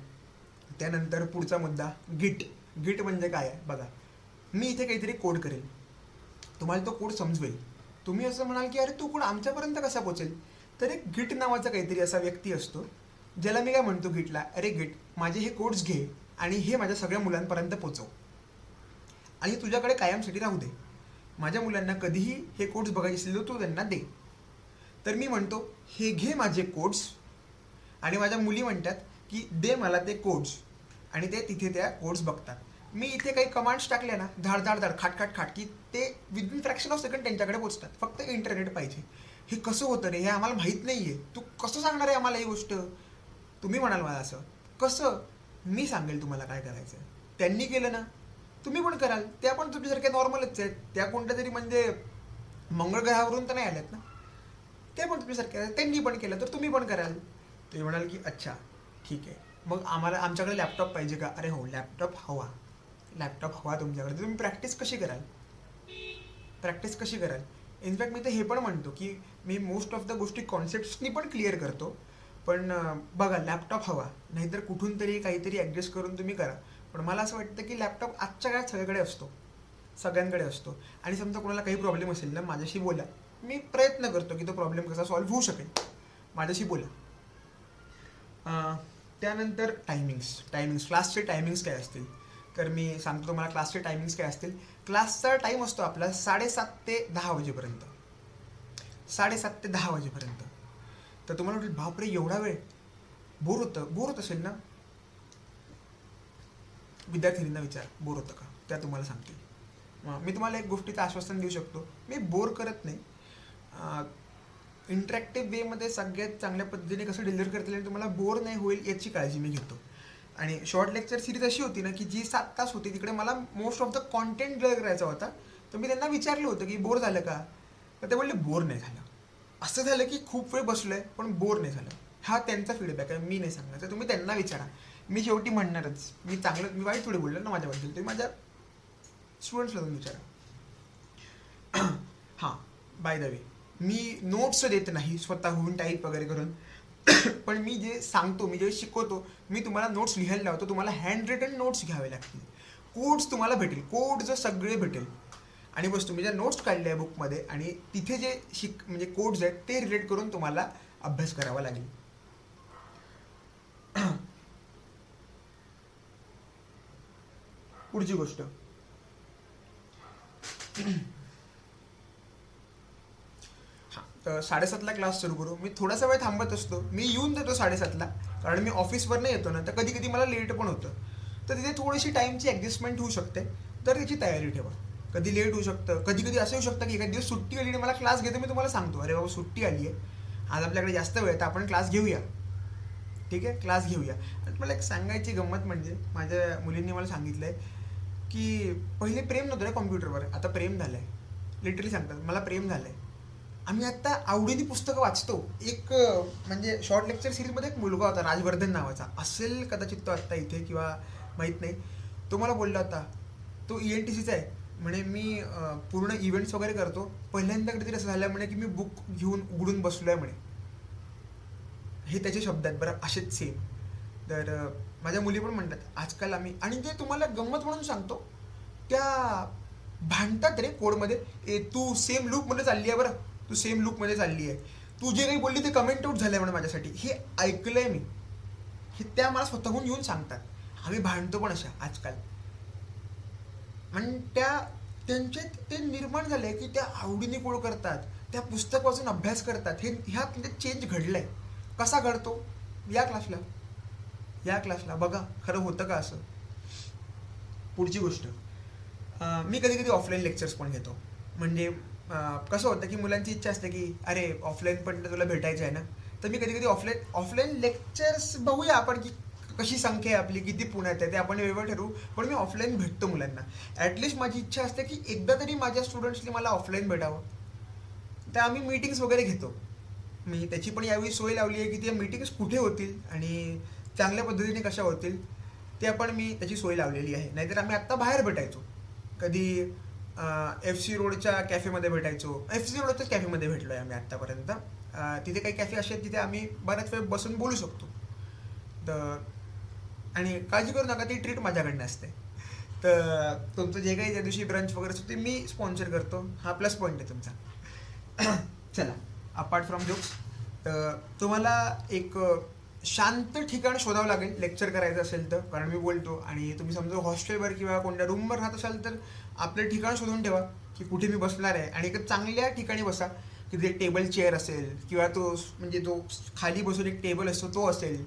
त्यानंतर पुढचा मुद्दा गिट म्हणजे काय आहे बघा. मी इथे काहीतरी कोड करेल, तुम्हाला तो कोड समजवेल, तुम्ही असं म्हणाल की अरे तू कोड आमच्यापर्यंत कसा पोचेल, तर एक गिट नावाचा काहीतरी असा व्यक्ती असतो, ज्याला मी काय म्हणतो गिटला, अरे गिट माझे हे कोड्स घे आणि हे माझ्या सगळ्या मुलांपर्यंत पोचव, आणि तुझ्याकडे कायमसाठी राहू दे. माझ्या मुलांना कधीही हे कोड्स बघायचे असले तर तू त्यांना दे. तर मी म्हणतो हे घे माझे कोड्स, आणि माझ्या मुली म्हणतात की दे मला ते कोड्स, आणि ते तिथे त्या कोड्स बघतात. मी इथे काही कमांड्स टाकल्या ना, धाड खाट की ते विदिन फ्रॅक्शन ऑफ सेकंड त्यांच्याकडे पोचतात. फक्त इंटरनेट पाहिजे. हे कसं होतं रे, हे आम्हाला माहीत नाही आहे, तू कसं सांगणार आहे आम्हाला ही गोष्ट. तुम्ही म्हणाल मला असं कसं, मी सांगेल तुम्हाला काय करायचं. त्यांनी केलं ना, तुम्ही पण कराल. त्या पण तुमच्यासारख्या नॉर्मलच आहेत, त्या कोणत्या तरी म्हणजे मंगळ ग्रहावरून तर नाही आल्यात ना, ते पण तुमच्यासारखे आहेत, त्यांनी पण केलं तर तुम्ही पण कराल. ते म्हणाल की अच्छा ठीक आहे, मग आमच्याकडे लॅपटॉप पाहिजे का. अरे हो, लॅपटॉप हवा तुमच्याकडे. तुम्ही प्रॅक्टिस कशी कराल. इनफॅक्ट मी तर हे पण म्हणतो की मी मोस्ट ऑफ द गोष्टी कॉन्सेप्ट्सनी पण क्लिअर करतो, पण बघा लॅपटॉप हवा, नाहीतर कुठून तरी काहीतरी ॲडजस्ट करून तुम्ही करा. पण मला असं वाटतं की लॅपटॉप आजच्या काळात सगळ्यांकडे असतो. आणि समजा कोणाला काही प्रॉब्लेम असेल ना, माझ्याशी बोला, मी प्रयत्न करतो की तो प्रॉब्लेम कसा सॉल्व्ह होऊ शकेल, माझ्याशी बोला. त्यानंतर टायमिंग्स क्लासचे टायमिंग्स काय असतील, तर मी सांगतो तुम्हाला क्लासचे टायमिंग्स काय असतील. क्लासचा टाईम असतो आपला 7:30 ते 10 वाजेपर्यंत. 7:30 ते 10 वाजेपर्यंत. तर तुम्हाला वाटेल बापरे एवढा वेळ, बोर होत असेल ना. विद्यार्थ्यांना विचार बोर होतं का, त्या तुम्हाला सांगतील. मी तुम्हाला एक गोष्टीचं आश्वासन देऊ शकतो, मी बोर करत नाही. इंटरॅक्टिव्ह वेमध्ये सगळ्यात चांगल्या पद्धतीने कसं डिलिव्हर करता येईल, तुम्हाला बोर नाही होईल याची काळजी मी घेतो. आणि शॉर्ट लेक्चर सिरीज अशी होती ना की जी 7 तास होती, तिकडे मला most of the content deliver करायचा होता. तर मी त्यांना विचारलं होतं की बोर झालं का, तर ते बोलले बोर नाही झालं. असं झालं की खूप वेळ बसलोय पण बोर नाही झालं. हा त्यांचा फीडबॅक आहे, मी नाही सांगणार. तर तुम्ही त्यांना विचारा. मी शेवटी म्हणणारच, मी वाईट थोडी बोललो ना माझ्याबद्दल, तुम्ही माझ्या स्टुडंट्सला तुम्ही विचारा. हां, by the way, me notes देत नाही स्वतःहून टाईप वगैरे करून. पण मी जे सांगतो, मी जे शिकवतो, मी तुम्हाला नोट्स लिहायला लावतो. तुम्हाला हँड रिटन नोट्स घ्यावे लागतील. कोड्स तुम्हाला भेटेल, कोड्स सगळे भेटेल. आणि बस तुम्ही ज्या नोट्स काढल्या आहे बुकमध्ये आणि तिथे जे म्हणजे कोड्स आहेत ते रिलेट करून तुम्हाला अभ्यास करावा लागेल. पुढची गोष्ट, हां, 7:30ला क्लास सुरू करू. मी थोडासा वेळ थांबत असतो. मी येऊन जातो 7:30ला, कारण मी ऑफिसवरनं येतो ना, तर कधी कधी मला लेट पण होतं. तर तिथे थोडीशी टाईमची ॲडजस्टमेंट होऊ शकते. तर त्याची तयारी ठेवा. कधी लेट होऊ शकतं, कधी कधी असं होऊ शकतं की एखाद दिवस सुट्टी आली आणि मला क्लास घेतो, मी तुम्हाला सांगतो अरे बाबा सुट्टी आली आहे, आज आपल्याकडे जास्त वेळ आहे, तर आपण क्लास घेऊया. ठीक आहे, क्लास घेऊया. आणि मला एक सांगायची गंमत म्हणजे, माझ्या मुलींनी मला सांगितलं आहे की पहिले प्रेम नव्हतं ना कॉम्प्युटरवर, आता प्रेम झालं आहे. लिटरली सांगतात मला प्रेम झालं आहे. आम्ही आत्ता आवडीने पुस्तकं वाचतो. एक म्हणजे शॉर्ट लेक्चर सिरीजमध्ये एक मुलगा होता राजवर्धन नावाचा, असेल कदाचित तो आत्ता इथे किंवा माहीत नाही. तो मला बोलला होता, तो ENTCचा आहे म्हणे, मी पूर्ण इव्हेंट्स वगैरे करतो, पहिल्यांदा कधीतरी असं झालं म्हणे की मी बुक घेऊन उघडून बसलो आहे म्हणे. हे त्याचे शब्द आहेत बरं, असेच सेम. तर माझ्या मुली पण म्हणतात आजकाल आम्ही, आणि ते तुम्हाला गंमत म्हणून सांगतो, त्या भांडतात रे कोडमध्ये. तू सेम लूपमध्ये चालली आहे, बरं तू सेम लूपमध्ये चालली आहे, तू जे काही बोलली ते कमेंट आउट झालं आहे म्हणून माझ्यासाठी. हे ऐकलं आहे मी, हे त्या मला स्वतःहून येऊन सांगतात. आम्ही भांडतो पण अशा आजकाल. आणि त्यांचे ते निर्माण झाले की त्या आवडीने कोड करतात, त्या पुस्तक वाचून अभ्यास करतात. ह्यात म्हणजे चेंज घडलं आहे. कसा घडतो, या क्लासला बघा खरं होतं का असं. पुढची गोष्ट, मी कधी कधी ऑफलाईन लेक्चर्स पण घेतो. म्हणजे कसं होतं की मुलांची इच्छा असते की अरे ऑफलाईन पण तुला भेटायचं आहे ना, तर मी कधी कधी ऑफलाईन लेक्चर्स बघूया आपण की कशी संख्या आहे आपली, किती पुण्यात आहे ते आपण वेगळं ठरवू. पण मी ऑफलाईन भेटतो मुलांना. ॲटलिस्ट माझी इच्छा असते की एकदा तरी माझ्या स्टुडंट्सनी मला ऑफलाईन भेटावं. तर आम्ही मीटिंग्स वगैरे घेतो. मी त्याची पण यावेळी सोय लावली आहे की त्या मीटिंग्स कुठे होतील आणि चांगल्या पद्धतीने कशा होतील ते आपण, मी त्याची सोय लावलेली आहे. नाहीतर आम्ही आत्ता बाहेर भेटायचो. कधी FC रोडच्या कॅफेमध्ये भेटायचो. FC रोडच्याच कॅफेमध्ये भेटलो आहे आम्ही आत्तापर्यंत. तिथे काही कॅफे असे आहेत तिथे आम्ही बऱ्याच वेळ बसून बोलू शकतो. तर आणि काळजी करू नका, ती ट्रीट माझ्याकडनं असते. तर तुमचं जे काही त्या दिवशी ब्रंच वगैरे असतो ते मी स्पॉन्सर करतो. हा प्लस पॉईंट आहे तुमचा. चला, अपार्ट फ्रॉम जोक्स, तर तुम्हाला एक शांत ठिकाण शोधावं लागेल लेक्चर करायचं असेल तर. कारण मी बोलतो, आणि तुम्ही समजा हॉस्टेलवर किंवा कोणत्या रूमवर राहत असाल तर आपलं ठिकाण शोधून ठेवा की कुठे मी बसणार आहे, आणि एक चांगल्या ठिकाणी बसा की जे टेबल चेअर असेल किंवा तो म्हणजे जो खाली बसून एक टेबल असतो तो असेल.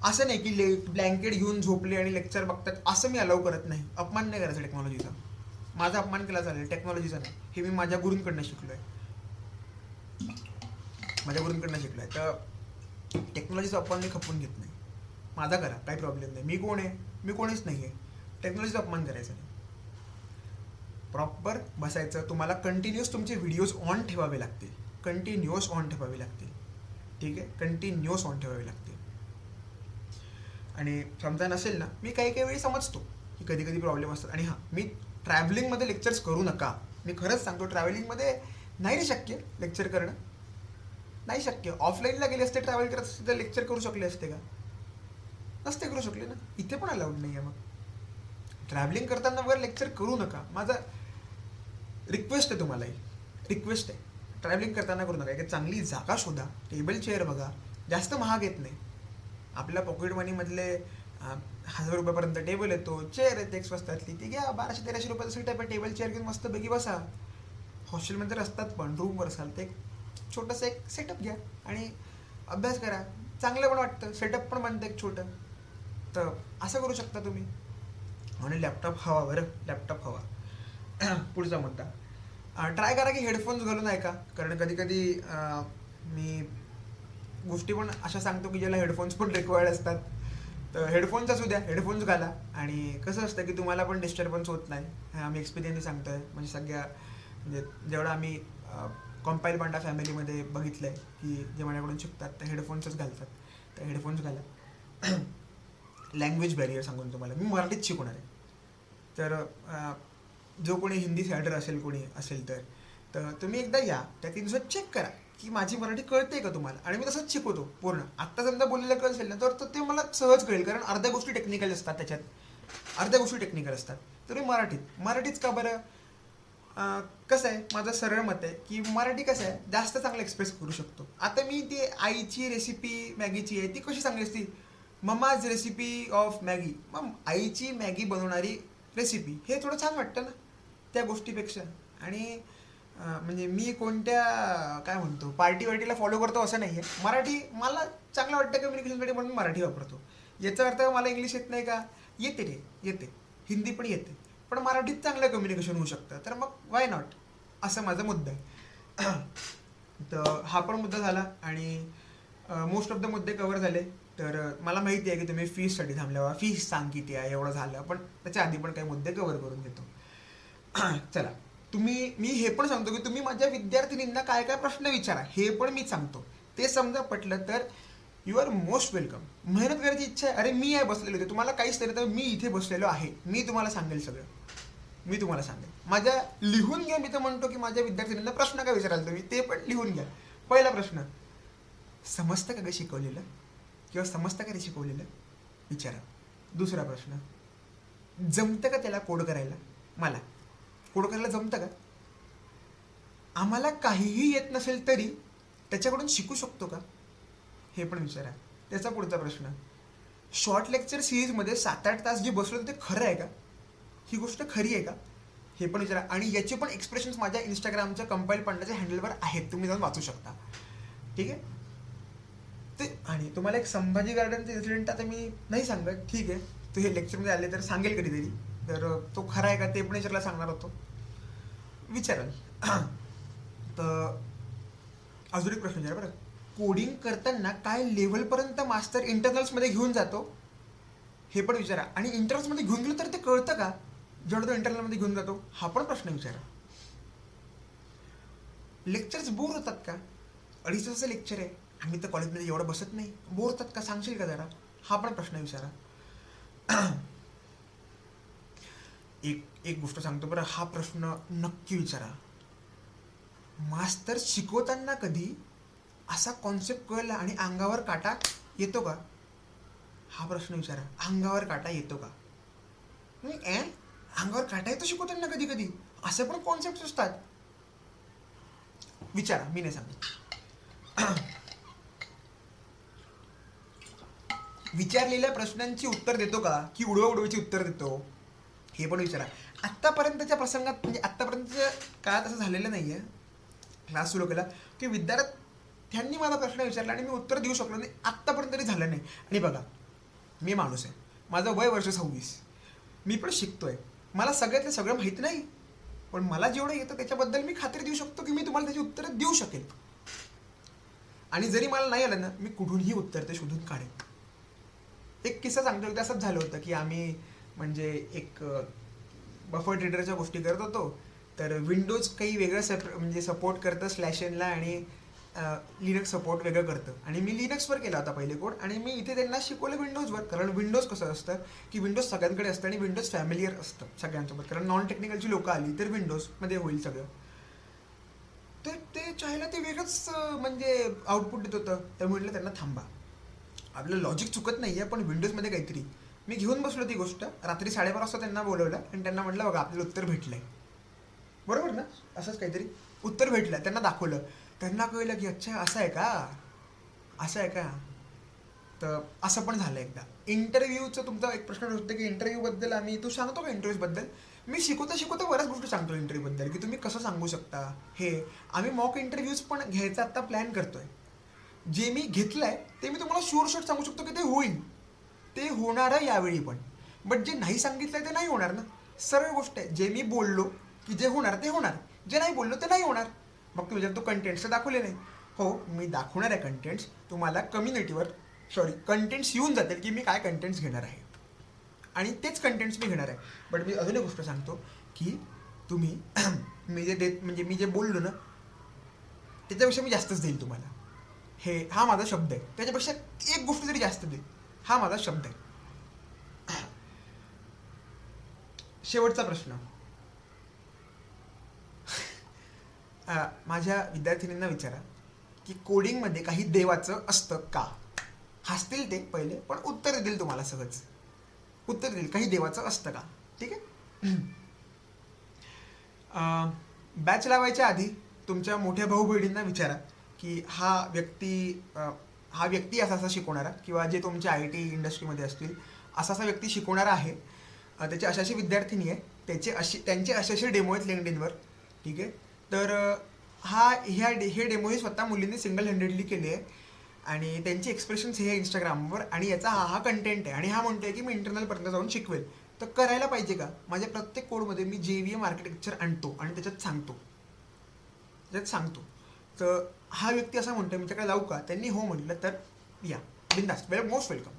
असं नाही की ब्लँकेट घेऊन झोपले आणि लेक्चर बघतात, असं मी अलाउ करत नाही. अपमान नाही करायचा टेक्नॉलॉजीचा. माझा अपमान केला चालेल, टेक्नॉलॉजीचा नाही. हे मी माझ्या गुरूंकडनं शिकलो आहे. तर टेक्नॉलॉजीचा अपमान मी खपवून घेत नाही. माझा करा, काही प्रॉब्लेम नाही. मी कोण आहे, मी कोणीच नाही आहे. टेक्नॉलॉजीचा अपमान करायचा नाही. प्रॉपर बसायचं. तुम्हाला कंटिन्युअस तुमचे व्हिडिओज ऑन ठेवावे लागतील. ठीक आहे, कंटिन्युअस ऑन ठेवावे लागतील. आणि समजा नसेल ना, मी काही वेळी समजतो की कधी कधी प्रॉब्लेम असतात. आणि हां, मी ट्रॅव्हलिंगमध्ये लेक्चर्स करू नका. मी खरंच सांगतो, ट्रॅव्हलिंगमध्ये नाही रे शक्य लेक्चर करणं, नाही शक्य. ऑफलाईनला गेले असते, ट्रॅव्हल करत असते तर लेक्चर करू शकले असते का? नसते करू शकले ना. इथे पण अलाउड नाही आहे. मग ट्रॅव्हलिंग करताना वगैरे लेक्चर करू नका. माझा रिक्वेस्ट आहे तुम्हालाही, रिक्वेस्ट आहे. ट्रॅव्हलिंग करताना करू नका. एक चांगली जागा शोधा, टेबल चेअर बघा, जास्त महाग येत नाही. आपल्या पॉकेट मनीमधले ₹1000 टेबल येतो, चेअर येते एक स्वस्तातली, ती घ्या. 1200-1300 सेटअप आहे, टेबल चेअर घेऊन मस्तपैकी बसा. हॉस्टेलमध्ये तर असतात पण रूमवर असाल ते छोटंसं एक सेटअप घ्या आणि अभ्यास करा. चांगलं पण वाटतं, सेटअप पण बनतं एक छोटं. तर असं करू शकता तुम्ही. आणि लॅपटॉप हवा, बरं लॅपटॉप हवा. पुढचा मुद्दा, ट्राय करा की हेडफोन्स घालून ऐका. कारण कधी कधी मी गोष्टी पण अशा सांगतो की ज्याला हेडफोन्स पण रिक्वायर्ड असतात. तर हेडफोन्स असू द्या, हेडफोन्स घाला. आणि कसं असतं की तुम्हाला पण डिस्टर्बन्स होत नाही. आम्ही एक्सपिरियन्स सांगतोय, म्हणजे सगळ्या म्हणजे जेवढं आम्ही कॉम्पाईल बांडा फॅमिलीमध्ये बघितलं आहे की जे माझ्याकडून शिकतात ते हेडफोन्सच घालतात. तर हेडफोन्स घाला. लँग्वेज बॅरियर सांगून तुम्हाला मी मराठीत शिकवणार आहे. तर जो कोणी हिंदी सायडर असेल, कोणी असेल तर तुम्ही एकदा या, त्या दिवसात चेक करा की माझी मराठी कळते का तुम्हाला. आणि मी तसंच शिकवतो पूर्ण. आत्ता समजा बोललेलं कळेल ना, तर ते मला सहज कळेल, कारण अर्ध्या गोष्टी टेक्निकल असतात त्याच्यात. अर्ध्या गोष्टी टेक्निकल असतात. तर मी मराठीच का बरं. कसं आहे, माझं सरळ मत आहे की मराठी कसं आहे जास्त चांगलं एक्सप्रेस करू शकतो. आता मी ती आईची रेसिपी मॅगीची आहे ती कशी सांगली असती, मम्माज रेसिपी ऑफ मॅगी, मग आईची मॅगी बनवणारी रेसिपी, हे थोडं छान वाटतं ना त्या गोष्टीपेक्षा. आणि म्हणजे मी कोणत्या काय म्हणतो पार्टी वार्टीला फॉलो करतो असं नाही आहे. मराठी मला चांगलं वाटतं कम्युनिकेशनसाठी म्हणून मराठी वापरतो. याचा अर्थ मला इंग्लिश येत नाही का, येते रे, येते. हिंदी पण येते, पण मराठीत चांगलं कम्युनिकेशन होऊ शकतं. तर मग वाय नॉट, असं माझा मुद्दा आहे. तर हा पण मुद्दा झाला. आणि मोस्ट ऑफ द मुद्दे कव्हर झाले. तर मला माहिती आहे की तुम्ही फीससाठी थांबल्यावर फीस सांग किती आहे, एवढं झालं. पण त्याच्या आधी पण काही मुद्दे कव्हर करून घेतो. चला, मी हे पण सांगतो की तुम्ही माझ्या विद्यार्थिनींना काय काय प्रश्न विचारा, हे पण मी सांगतो. ते समजा पटलं तर यू आर मोस्ट वेलकम. मेहनत करायची इच्छा आहे, अरे मी आहे बसलेलो होते, तुम्हाला काहीच तरी तर मी इथे बसलेलो आहे, मी तुम्हाला सांगेल सगळं. मी तुम्हाला सांगेल माझ्या लिहून घ्या. मी तर म्हणतो की माझ्या विद्यार्थिनींना प्रश्न काय विचाराल तुम्ही ते पण लिहून घ्या. पहिला प्रश्न, समजतं का ग शिकवलेलं, किंवा समजतं का रे शिकवलेलं, विचारा. दुसरा प्रश्न, जमतं का त्याला कोड करायला, मला कोड करायला जमतं का. आम्हाला काहीही येत नसेल तरी त्याच्याकडून शिकू शकतो का, हे पण विचारा. त्याचा पुढचा प्रश्न, शॉर्ट लेक्चर सिरीजमध्ये 7-8 तास जे बसलो ते खरं आहे का, ही गोष्ट खरी आहे का, हे पण विचारा. आणि याचे पण एक्सप्रेशन्स माझ्या इंस्टाग्रामच्या कंपाईल पंडाच्या हँडलवर आहेत, तुम्ही जाऊन वाचू शकता. ठीक आहे. ते आणि तुम्हाला एक संभाजी गार्डनचा इन्सिडेंट आता मी नाही सांगत, ठीक आहे, तो हे लेक्चरमध्ये आले तर सांगेल कधीतरी. तर तो खरा आहे का ते पण विचारला सांगणार होतो, विचाराल. तर अजून एक प्रश्न विचारा बरं, कोडिंग करताना काय लेव्हलपर्यंत मास्टर इंटरनल्समध्ये घेऊन जातो, हे पण विचारा. आणि इंटरनल्समध्ये घेऊन गेलो तर ते कळतं का जेवढं तो इंटरनलमध्ये घेऊन जातो, हा पण प्रश्न विचारा. लेक्चर्स बोर होतात का, 2.5 तासाचं लेक्चर आहे, आम्ही तर कॉलेजमध्ये एवढं बसत नाही, बोर होतात का सांगशील का जरा, हा पण प्रश्न विचारा. एक गोष्ट सांगतो बरं, हा प्रश्न नक्की विचारा, मास्तर शिकवताना कधी असा कॉन्सेप्ट कळला आणि अंगावर काटा येतो का, हा प्रश्न विचारा. अंगावर काटा येतो का, अंगावर काटा येतो शिकवताना कधी कधी, असे पण कॉन्सेप्ट असतात, विचारा, मी नाही सांगत. विचारलेल्या प्रश्नांची उत्तर देतो का, की उडवाउडवीची उत्तर देतो, हे पण विचारा. आत्तापर्यंतच्या प्रसंगात म्हणजे आत्तापर्यंतच्या काळात असं झालेलं नाही आहे, क्लास सुरू केला की विद्यार्थ्यांनी मला प्रश्न विचारला आणि मी उत्तर देऊ शकलो नाही, आत्तापर्यंत तरी झालं नाही. आणि बघा, मी माणूस आहे, माझं वय वर्ष 26, मी पण शिकतोय, मला सगळ्यातलं सगळं माहीत नाही, पण मला जेवढं येतं त्याच्याबद्दल मी खात्री देऊ शकतो की मी तुम्हाला त्याची उत्तरं देऊ शकेल. आणि जरी मला नाही आलं ना, मी कुठूनही उत्तर ते शोधून काढेन. एक किस्सा सांगतो, एकदा असंच झालं होतं की आम्ही म्हणजे एक बफर ट्रेडरच्या गोष्टी करत होतो. तर विंडोज काही वेगळं म्हणजे सपोर्ट करतं स्लॅशनला, आणि लिनक्स सपोर्ट वेगळं करतं. आणि मी लिनक्सवर केला होता पहिले कोड, आणि मी इथे त्यांना शिकवलं विंडोजवर. कारण विंडोज कसं असतं की विंडोज सगळ्यांकडे असतं आणि विंडोज फॅमिलियर असतं सगळ्यांसोबत, कारण नॉन टेक्निकलची लोकं आली तर विंडोजमध्ये होईल सगळं. तर ते चायला ते वेगळंच म्हणजे आउटपुट देत होतं. तर म्हटलं त्यांना थांबा, आपलं लॉजिक चुकत नाही आहे, पण विंडोजमध्ये काहीतरी. मी घेऊन बसलो ती गोष्ट, रात्री 12:30 वाजता त्यांना बोलवलं आणि त्यांना म्हटलं बघा आपल्याला उत्तर भेटलं आहे, बरोबर ना, असंच काहीतरी उत्तर भेटलं, त्यांना दाखवलं. त्यांना कळलं की अच्छा असं आहे का, असं आहे का. तर असं पण झालं एकदा. इंटरव्ह्यूचं तुमचा एक प्रश्न होतं की इंटरव्ह्यूबद्दल तू सांगतो का इंटरव्ह्यूबद्दल? मी शिकवता शिकवता बऱ्याच गोष्टी सांगतो इंटरव्ह्यूबद्दल, की तुम्ही कसं सांगू शकता हे. आम्ही मॉक इंटरव्ह्यूज पण घ्यायचा आत्ता प्लॅन करतोय. जे मी घेतलंय ते मी तुम्हाला शुअर शॉट सांगू शकतो की ते होईल, ते होणार आहे यावेळी पण. बट जे नाही सांगितलंय ते नाही होणार ना. सरळ गोष्ट आहे. जे मी बोललो की जे होणार ते होणार, जे नाही बोललो ते नाही होणार. मग तुम्ही जर तो कंटेंट्स तर दाखवले नाही. हो, मी दाखवणार आहे कंटेंट्स तुम्हाला. कंटेंट्स येऊन जातील की मी काय कंटेंट्स घेणार आहे, आणि तेच कंटेंट्स मी घेणार आहे. बट मी अजून एक गोष्ट सांगतो की तुम्ही मी जे म्हणजे मी जे बोललो ना त्याच्यापेक्षा मी जास्तच देईल तुम्हाला. हा माझा शब्द आहे. त्याच्यापेक्षा एक गोष्ट तरी जास्त देईल, हा माझा शब्द आहे. शेवटचा प्रश्न. माझ्या विद्यार्थिनींना विचारा की कोडिंगमध्ये काही देवाचं असतं का? हसतील ते पहिले, पण उत्तर देतील तुम्हाला सहज. उत्तर देईल काही देवाचं असतं का. ठीक आहे. बॅच लावायच्या आधी तुमच्या मोठ्या भाऊ बहिणींना विचारा की हा व्यक्ती असा शिकवणारा, किंवा जे तुमच्या IT इंडस्ट्रीमध्ये असतील असा व्यक्ती शिकवणारा आहे. त्याचे अशाशी विद्यार्थिनी आहे, त्यांचे असे डेमो आहेत लिंक्डइनवर. ठीक आहे. तर हे डेमो ही स्वतः मुलींनी सिंगल हँडेडली केले आहे, आणि त्यांचे एक्सप्रेशन्स हे इंस्टाग्रामवर, आणि याचा हा कंटेंट आहे, आणि हा म्हणतोय की मी इंटरनलपर्यंत जाऊन शिकवेल. तर करायला पाहिजे का? माझ्या प्रत्येक कोडमध्ये मी JVM आर्किटेक्चर आणतो आणि त्याच्यात सांगतो. तर हा व्यक्ती असा म्हणतोय तुमच्याकडे लावू का? त्यांनी हो म्हटलं तर या, बिंदास, मोस्ट वेलकम.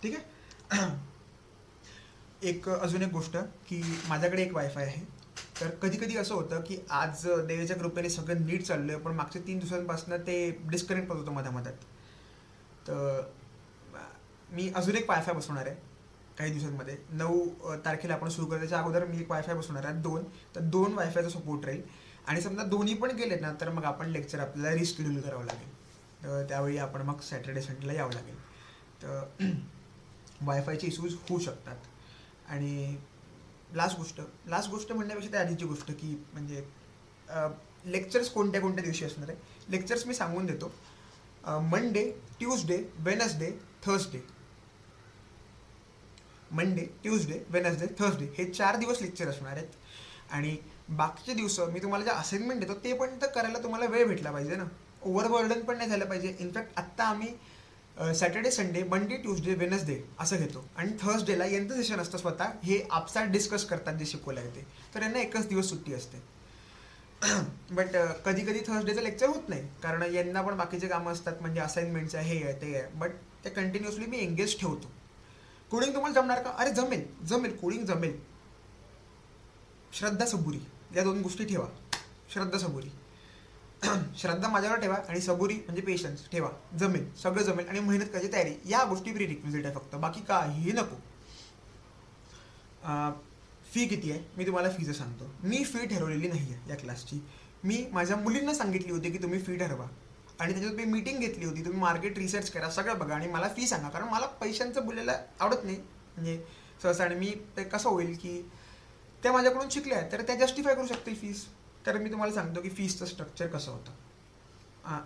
ठीक आहे. अजून एक गोष्ट की माझ्याकडे एक वायफाय आहे. तर कधी कधी असं होतं की आज देवीच्या कृपेने सगळं नीट चाललं आहे, पण मागच्या 3 दिवसांपासून ते डिस्कनेक्ट होत होतं मधात. तर मी अजून एक वायफाय बसवणार आहे काही दिवसांमध्ये. 9 तारखेला आपण सुरू करायच्या अगोदर मी एक वायफाय बसवणार आहे, 2. तर 2 वायफायचा सपोर्ट राहील, आणि समजा दोन्ही पण गेलेत ना तर मग आपण लेक्चर आपल्याला रिस्केड्यूल करावं लागेल. तर त्यावेळी आपण मग सॅटर्डे संडेला यावं लागेल. तर वायफायचे इश्यूज होऊ शकतात. आणि लास्ट गोष्ट म्हणण्यापेक्षा त्या आधीची गोष्ट की म्हणजे लेक्चर्स कोणत्या दिवशी असणार आहे. लेक्चर्स मी सांगून देतो. Monday, Tuesday, Wednesday, Thursday. Monday, Tuesday, Wednesday, Thursday हे 4 दिवस लेक्चर असणार आहेत. आणि बाकीचे दिवस मी तुम्हाला जे असाइनमेंट देतो ते पण तर करायला तुम्हाला वेळ भेटला पाहिजे ना. ओव्हरबर्डन पण नाही झालं पाहिजे. इनफॅक्ट आत्ता आम्ही Saturday, Sunday, Monday, Tuesday, Wednesday असं घेतो, आणि थर्सडेला यांचं सेशन असतं. स्वतः हे आपसात डिस्कस करतात जे शिकवलं आहे ते. तर यांना एकच दिवस सुट्टी असते. बट कधी कधी थर्सडेचं लेक्चर होत नाही, कारण यांना पण बाकीचे कामं असतात, म्हणजे असाइनमेंटचं हे आहे ते आहे. बट ते कंटिन्युअसली मी एंगेज ठेवतो. कोडिंग तुम्हाला जमणार का? अरे जमेल, कोडिंग जमेल. श्रद्धा सबुरी या 2 गोष्टी ठेवा. श्रद्धा सबुरी. श्रद्धा माझ्यावर ठेवा, आणि सबुरी म्हणजे पेशन्स ठेवा. जमेल, सगळं जमेल, आणि मेहनत करायची तयारी. या गोष्टी प्री रिक्विजिट आहे फक्त, बाकी काही नको. फी किती आहे मी तुम्हाला फीचं सांगतो. मी फी ठरवलेली नाही आहे या क्लासची. मी माझ्या मुलींना सांगितली होती की तुम्ही फी ठरवा, आणि त्याच्यात मी मीटिंग घेतली होती. तुम्ही मार्केट रिसर्च करा, सगळं बघा, आणि मला फी सांगा. कारण मला पैशांचं बोलायला आवडत नाही म्हणजे सहसा. आणि मी ते कसं होईल की त्या माझ्याकडून शिकल्या तर त्या जस्टिफाय करू शकतील फीस. तर मी तुम्हाला सांगतो की फीसचं स्ट्रक्चर कसं होतं.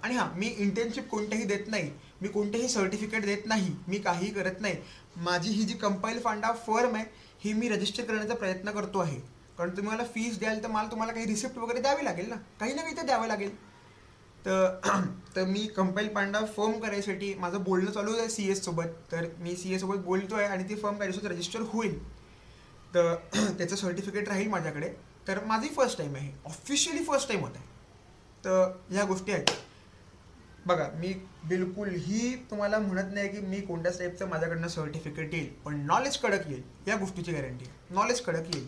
आणि हां, मी इंटर्नशिप कोणत्याही देत नाही, मी कोणतेही सर्टिफिकेट देत नाही, मी काहीही करत नाही. माझी ही जी कंपाईल फांडा फर्म आहे ही मी रजिस्टर करण्याचा प्रयत्न करतो आहे. कारण तुम्ही मला फीस द्याल तर तुम्हाला काही रिसिप्ट वगैरे द्यावी लागेल ना, काही ना काही तर द्यावं लागेल. तर मी कंपाईल पांडा फर्म करायसाठी माझं बोलणं चालू आहे CS सोबत. तर मी CS सोबत बोलतो आहे, आणि ती फर्म माझ्यासोबत रजिस्टर होईल. तर त्याचं सर्टिफिकेट राहील माझ्याकडे. तर माझी फर्स्ट टाईम आहे, ऑफिशियली फर्स्ट टाईम होत आहे. तर ह्या गोष्टी आहेत. बघा, मी बिलकुलही तुम्हाला म्हणत नाही की मी कोणत्याच टाईपचं माझ्याकडनं सर्टिफिकेट येईल, पण नॉलेज कडक येईल या गोष्टीची गॅरंटी आहे. नॉलेज कडक येईल.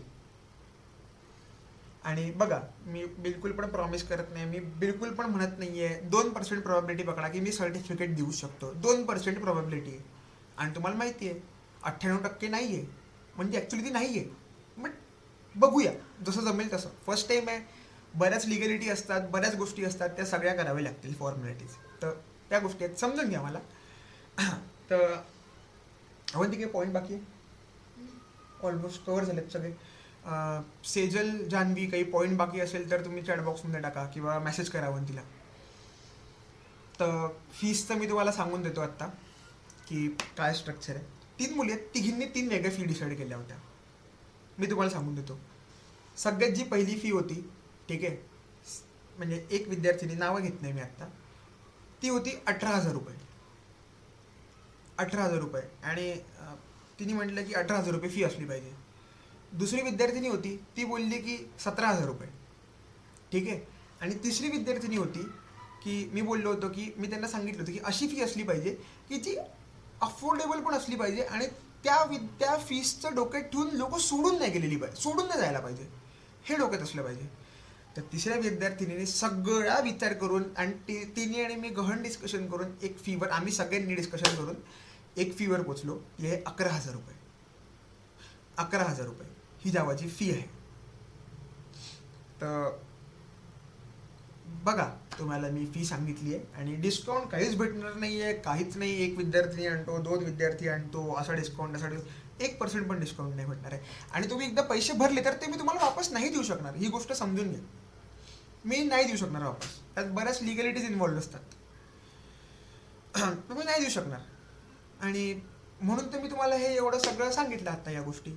आणि बघा, मी बिलकुल पण प्रॉमिस करत नाही, मी बिलकुल पण म्हणत नाही आहे. 2% प्रॉबॅबिलिटी पकडा की मी सर्टिफिकेट देऊ शकतो. 2% प्रॉबॅबिलिटी आहे, आणि तुम्हाला माहिती आहे 98% नाही आहे. म्हणजे ॲक्च्युली ती नाही आहे. बट बघूया, जसं जमेल तसं. फर्स्ट टाईम आहे, बऱ्याच लिगॅलिटी असतात, बऱ्याच गोष्टी असतात, त्या सगळ्या कराव्या लागतील, फॉर्मॅलिटीज. तर त्या गोष्टी आहेत, समजून घ्या मला. तर अवंती काही पॉईंट बाकी आहे? ऑलमोस्ट कवर झालेत सगळे. सेजल, जान्हवी काही पॉईंट बाकी असेल तर तुम्ही चॅटबॉक्समध्ये टाका, किंवा मेसेज करा अवंतीला. तर फीसचं मी तुम्हाला सांगून देतो आत्ता. की काय स्ट्रक्चर आहे. 3 मुली आहेत, तिघींनी 3 वेगळ्या फी डिसाईड केल्या होत्या. मी तुम्हाला सांगून देतो. सगळ्यात जी पहिली फी होती, ठीक आहे, म्हणजे एक विद्यार्थिनी, नावं घेत नाही मी आत्ता, ती होती 18,000 रुपये. 18,000 रुपये. आणि तिने म्हटलं की 18,000 रुपये फी असली पाहिजे. दुसरी विद्यार्थिनी होती, ती बोलली की 17,000 रुपये. ठीक आहे. आणि तिसरी विद्यार्थिनी होती की मी बोललो होतो की मी त्यांना सांगितलं होतं की अशी फी असली पाहिजे की जी अफोर्डेबल पण असली पाहिजे आणि त्या फीसचं डोक्यात ठेवून लोक सोडून नाही गेलेली पाहिजे, सोडून नाही जायला पाहिजे, हे डोक्यात असलं पाहिजे. तर तिसऱ्या विद्यार्थिनीने सगळा विचार करून आणि तिने आणि मी गहन डिस्कशन करून एक फीवर, आम्ही सगळ्यांनी डिस्कशन करून एक फीवर पोचलो की हे 11,000 रुपये. 11,000 रुपये ही जावाची फी आहे. तर बघा, तुम्हाला मी फी सांगितली आहे आणि डिस्काउंट काहीच भेटणार नाही आहे, काहीच नाही. एक विद्यार्थी आणतो, 2 विद्यार्थी आणतो, असा डिस्काउंट, असा 1% पण डिस्काउंट नाही भेटणार आहे. आणि तुम्ही एकदा पैसे भरले तर ते मी तुम्हाला वापस नाही देऊ शकणार, ही गोष्ट समजून घ्या. मी नाही देऊ शकणार वापस, त्यात बऱ्याच लिगॅलिटीज इन्व्हॉल्व असतात. तुम्ही नाही देऊ शकणार. आणि म्हणून तर मी तुम्हाला हे एवढं सगळं सांगितलं आता या गोष्टी.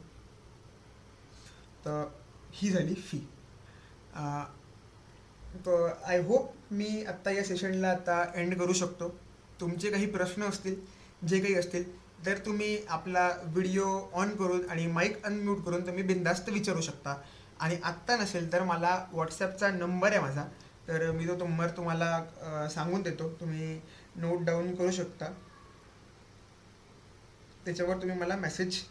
तर ही झाली फी. तर आय होप मी आत्ता या सेशनला आता एंड करू शकतो. तुमचे काही प्रश्न असतील, जे काही असतील, तर तुम्ही आपला व्हिडिओ ऑन करून आणि माईक अनम्यूट करून तुम्ही बिनधास्त विचारू शकता. आणि आत्ता नसेल तर मला व्हॉट्सॲपचा नंबर आहे माझा, तर मी तो नंबर तुम्हाला सांगून देतो, तुम्ही नोट डाऊन करू शकता. त्याच्यावर तुम्ही मला मेसेज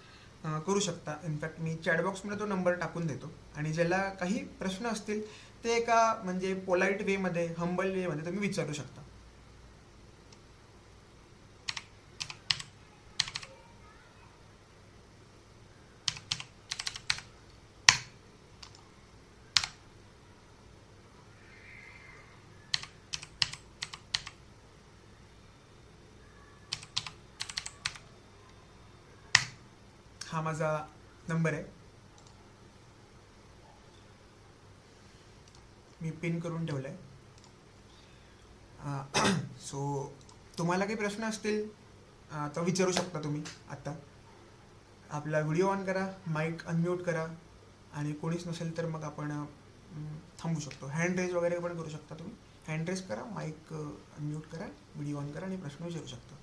करू शकता. इनफॅक्ट मी चॅटबॉक्समध्ये तो नंबर टाकून देतो. आणि ज्याला काही प्रश्न असतील ते एका म्हणजे पोलाईट वेमध्ये, हंबल वेमध्ये तुम्ही विचारू शकता. हा माझा नंबर आहे, मी पिन करून ठेवला आहे. सो तुम्हाला काही प्रश्न असतील तर विचारू शकता तुम्ही. आत्ता आपला व्हिडिओ ऑन करा, माईक अनम्यूट करा, आणि कोणीच नसेल तर मग आपण थांबू शकतो. हँड रेज वगैरे पण करू शकता तुम्ही. हँड रेज करा, माईक अनम्यूट करा, व्हिडिओ ऑन करा आणि प्रश्न विचारू शकता.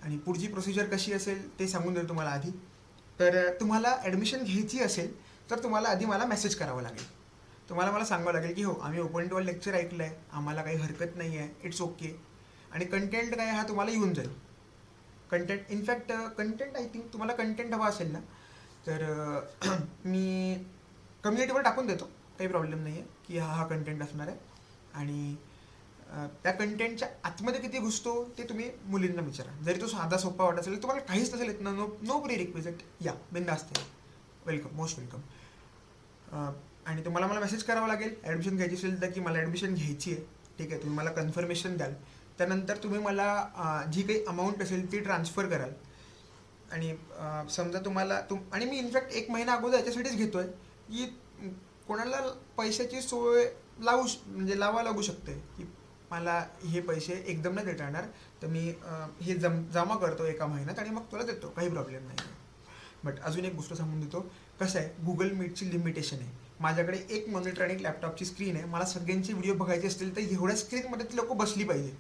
आणि पुढची प्रोसिजर कशी असेल ते सांगून देतो तुम्हाला आधी. तर तुम्हाला ॲडमिशन घ्यायची असेल तर तुम्हाला आधी मला मेसेज करावा लागेल. तुम्हाला मला सांगावं लागेल की हो, आम्ही ओपन टू ऑल लेक्चर ऐकलं आहे, आम्हाला काही हरकत नाही आहे, इट्स ओके. आणि कंटेंट काय हा तुम्हाला येऊन जाईल. Content, in fact content, I think तुम्हाला कंटेंट हवा असेल ना, तर मी कम्युनिटीवर टाकून देतो, काही प्रॉब्लेम नाही आहे की हा कंटेंट असणार आहे. आणि त्या कंटेंटच्या आतमध्ये किती घुसतो ते तुम्ही मुलींना विचारा. जरी तो साधा सोपा वाटत असेल, तुम्हाला काहीच नसेल येत ना, नो प्री रिक्विजिट, या बिनधास्त आहे, वेलकम, मोस्ट वेलकम. आणि तुम्हाला मला मेसेज करावा लागेल ॲडमिशन घ्यायची असेल तर की मला ॲडमिशन घ्यायची आहे. ठीक आहे, तुम्ही मला कन्फर्मेशन द्याल. त्यानंतर तुम्ही मला जी काही अमाऊंट असेल ती ट्रान्सफर कराल. आणि समजा तुम्हाला आणि मी इनफॅक्ट 1 महिना अगोदर याच्यासाठीच घेतो आहे की कोणाला पैशाची सोय म्हणजे लावा लागू शकते की मला हे पैसे एकदम नाही देता येणार, तर मी हे जमा करतो 1 महिन्यात आणि मग तुला देतो, काही प्रॉब्लेम नाही. बट अजून एक गोष्ट सांगून देतो, कसं आहे, गुगल मीटची लिमिटेशन आहे. माझ्याकडे एक मॉनिटर आणि एक लॅपटॉपची स्क्रीन आहे. मला सगळ्यांचे व्हिडिओ बघायचे असतील तर एवढ्या स्क्रीनमध्ये ती लोक बसली पाहिजे.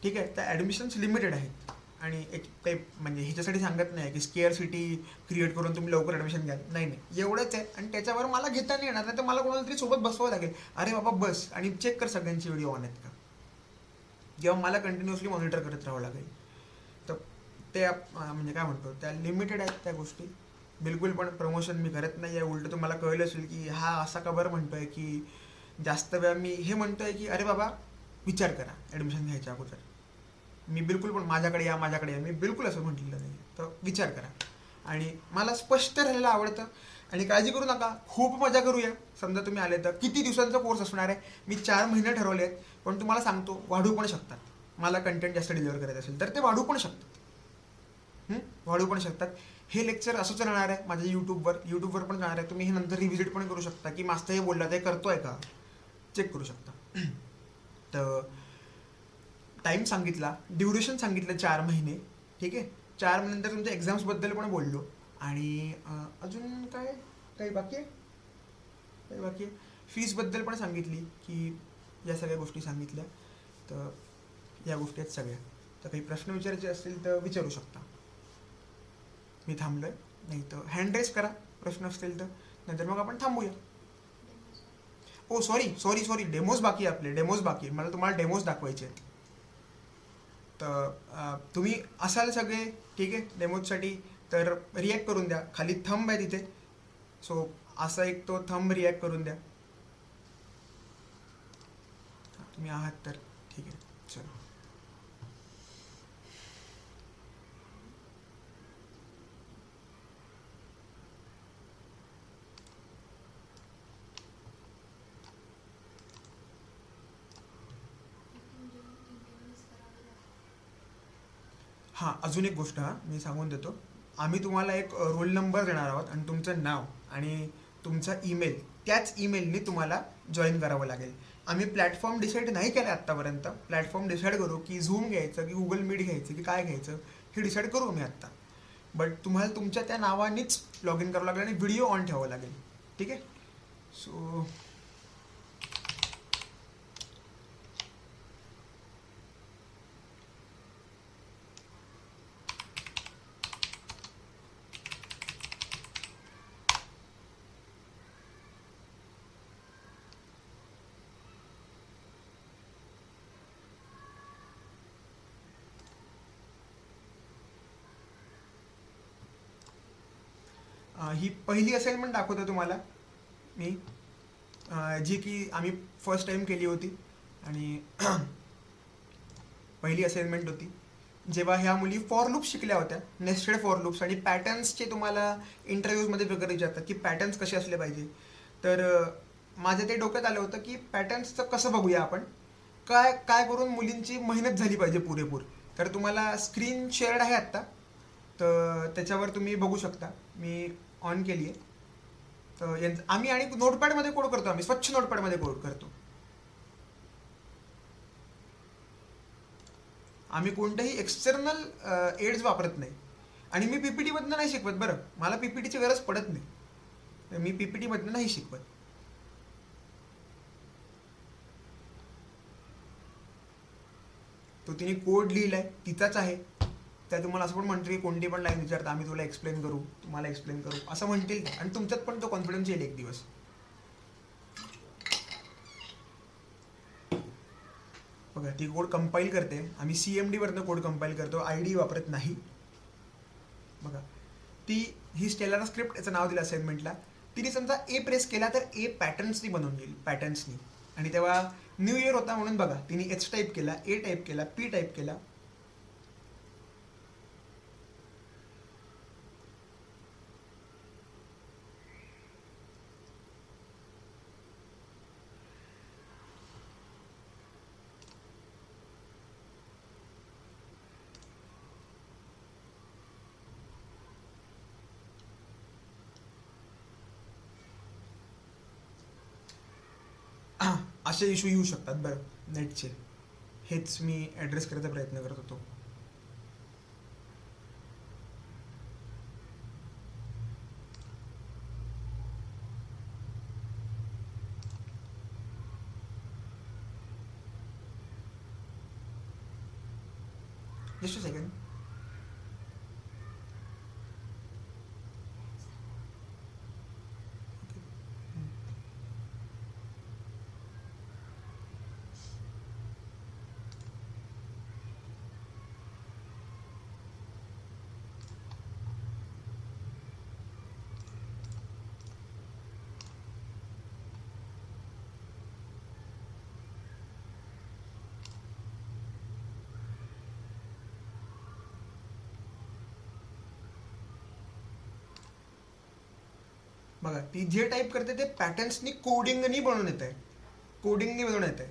ठीक आहे, त्या ॲडमिशन्स लिमिटेड आहेत. आणि एक काही म्हणजे ह्याच्यासाठी सांगत नाही की स्केअर सिटी क्रिएट करून तुम्ही लवकर ॲडमिशन घ्याल, नाही नाही, एवढंच आहे. आणि त्याच्यावर मला घेता नाही येणार, नाही तर मला कोणाला तरी सोबत बसवावं लागेल. अरे बाबा बस आणि चेक कर सगळ्यांचे व्हिडिओ ऑन आहेत का, किंवा मला कंटिन्युअसली मॉनिटर करत राहावं लागेल. तर ते म्हणजे काय म्हणतो, त्या लिमिटेड आहेत त्या गोष्टी. बिलकुल पण प्रमोशन मी करत नाही आहे. उलटं तुम्हाला कळलं असेल की हा असा का बरं म्हणतो आहे की जास्त वेळा मी हे म्हणतो आहे की अरे बाबा विचार करा ॲडमिशन घ्यायच्या अगोदर. मी बिलकुल पण माझ्याकडे या, माझ्याकडे या, मी बिलकुल असं म्हटलेलं नाही. तर विचार करा. आणि मला स्पष्ट राहायला आवडतं. आणि काळजी करू नका, खूप मजा करूया. समजा तुम्ही आले तर किती दिवसांचा कोर्स असणार आहे, मी 4 महिने ठरवले आहेत. पण तुम्हाला सांगतो वाढू पण शकतात. मला कंटेंट जास्त डिलिव्हर करायचं असेल तर ते वाढू पण शकतात. वाढू पण शकतात. हे लेक्चर असंच राहणार आहे माझ्या यूट्यूबवर पण जाणार आहे. तुम्ही हे नंतर रिव्हिजिट पण करू शकता की मास्तर हे बोलला ते करतोय का, चेक करू शकता. तर टाईम सांगितला, ड्युरेशन सांगितलं 4 महिने. ठीक आहे. 4 महिन्यानंतर तुमच्या एक्झाम्सबद्दल पण बोललो. आणि अजून काय काही बाकी आहे, काही बाकी आहे. फीसबद्दल पण सांगितली की या सगळ्या गोष्टी सांगितल्या. तर या गोष्टी आहेत सगळ्या. तर काही प्रश्न विचारायचे असतील तर विचारू शकता. मी थांबलोय, नाही तर हँड रेस करा प्रश्न असतील तर, नाहीतर मग आपण थांबूया. ओ सॉरी सॉरी सॉरी, डेमोज बाकी आहे आपले, डेमोज बाकी आहे. मला तुम्हाला डेमोज दाखवायचे आहेत. तर तुम्ही असाल सगळे ठीक आहे डेमोजसाठी, तर रिॲक्ट करून द्या. खाली थंब आहे तिथे, सो असा एक तो थंब रिॲक्ट करून द्या. तुम्ही आहात तर ठीक आहे. चलो. हां, अजून एक गोष्ट मी सांगून देतो. आम्ही तुम्हाला एक रोल नंबर देणार आहोत आणि तुमचं नाव आणि तुमचा ईमेल, त्याच ईमेलने तुम्हाला जॉईन करावं लागेल. आम्ही प्लॅटफॉर्म डिसाईड नाही केलं आत्तापर्यंत. प्लॅटफॉर्म डिसाईड करू की झूम घ्यायचं की गुगल मीट घ्यायचं की काय घ्यायचं हे डिसाईड करू आम्ही आत्ता. बट तुम्हाला तुमच्या त्या नावानेच लॉग इन करावं लागेल आणि व्हिडिओ ऑन ठेवावं लागेल. ठीक आहे. सो ही पहिली असाइनमेंट दाखवतो तुम्हाला मी, जी की आम्ही फर्स्ट टाइम केली होती. आणि पहिली असाइनमेंट होती जेव्हा ह्या मुली फॉर लूप शिकल्या होत्या, नेस्टेड फॉर लूप्स आणि पॅटर्न्सचे तुम्हाला इंटरव्ह्यूजमध्ये वगैरे विचारतात की पॅटर्न्स कसे असले पाहिजे. तर माझ्या ते डोक्यात आलं होतं की पॅटर्न्सचं कसं बघूया आपण, काय काय करून मुलींची मेहनत झाली पाहिजे पुरेपूर. तर तुम्हाला स्क्रीन शेअर्ड आहे आत्ता, तर त्याच्यावर तुम्ही बघू शकता. मी ऑन केली आहे. तर आम्ही आणि नोटपॅडमध्ये कोड करतो, आम्ही स्वच्छ नोटपॅडमध्ये कोड करतो. आम्ही कोणतेही एक्सटर्नल एड्स वापरत नाही. आणि मी पीपीटीमधनं नाही शिकवत बरं, मला पीपीटीची गरज पडत नाही. तर मी पीपीटीमधनं नाही शिकवत. तो तिने कोड लिहिलाय तिचाच आहे. त्या तुम्हाला असं पण म्हणतो की कोणती पण लाईन विचारता आम्ही तुला एक्सप्लेन करू, तुम्हाला एक्सप्लेन करू असं म्हणतील, आणि तुमच्यात पण तो कॉन्फिडन्स येईल एक दिवस. बघा ती कोड कंपाईल करते. आम्ही CMD वरनं कोड कंपाईल करतो, ID वापरत नाही. बघा ती ही स्टेलारा स्क्रिप्ट याचं नाव दिलं असाइनमेंटला. तिने समजा ए प्रेस केला तर ए पॅटर्न्सनी बनवून येईल, पॅटर्न्सनी. आणि तेव्हा न्यू इयर होता म्हणून बघा तिने H टाईप केला, ए टाईप केला, P टाईप केला. असे इश्यू येऊ शकतात बरं नेटचे, हेच मी ॲड्रेस करायचा प्रयत्न करत होतो. Just a second. बघा ती जे टाईप करते ते पॅटर्न्सनी कोडिंगनी बनवून येत आहे, कोडिंगनी बनवून येत आहे.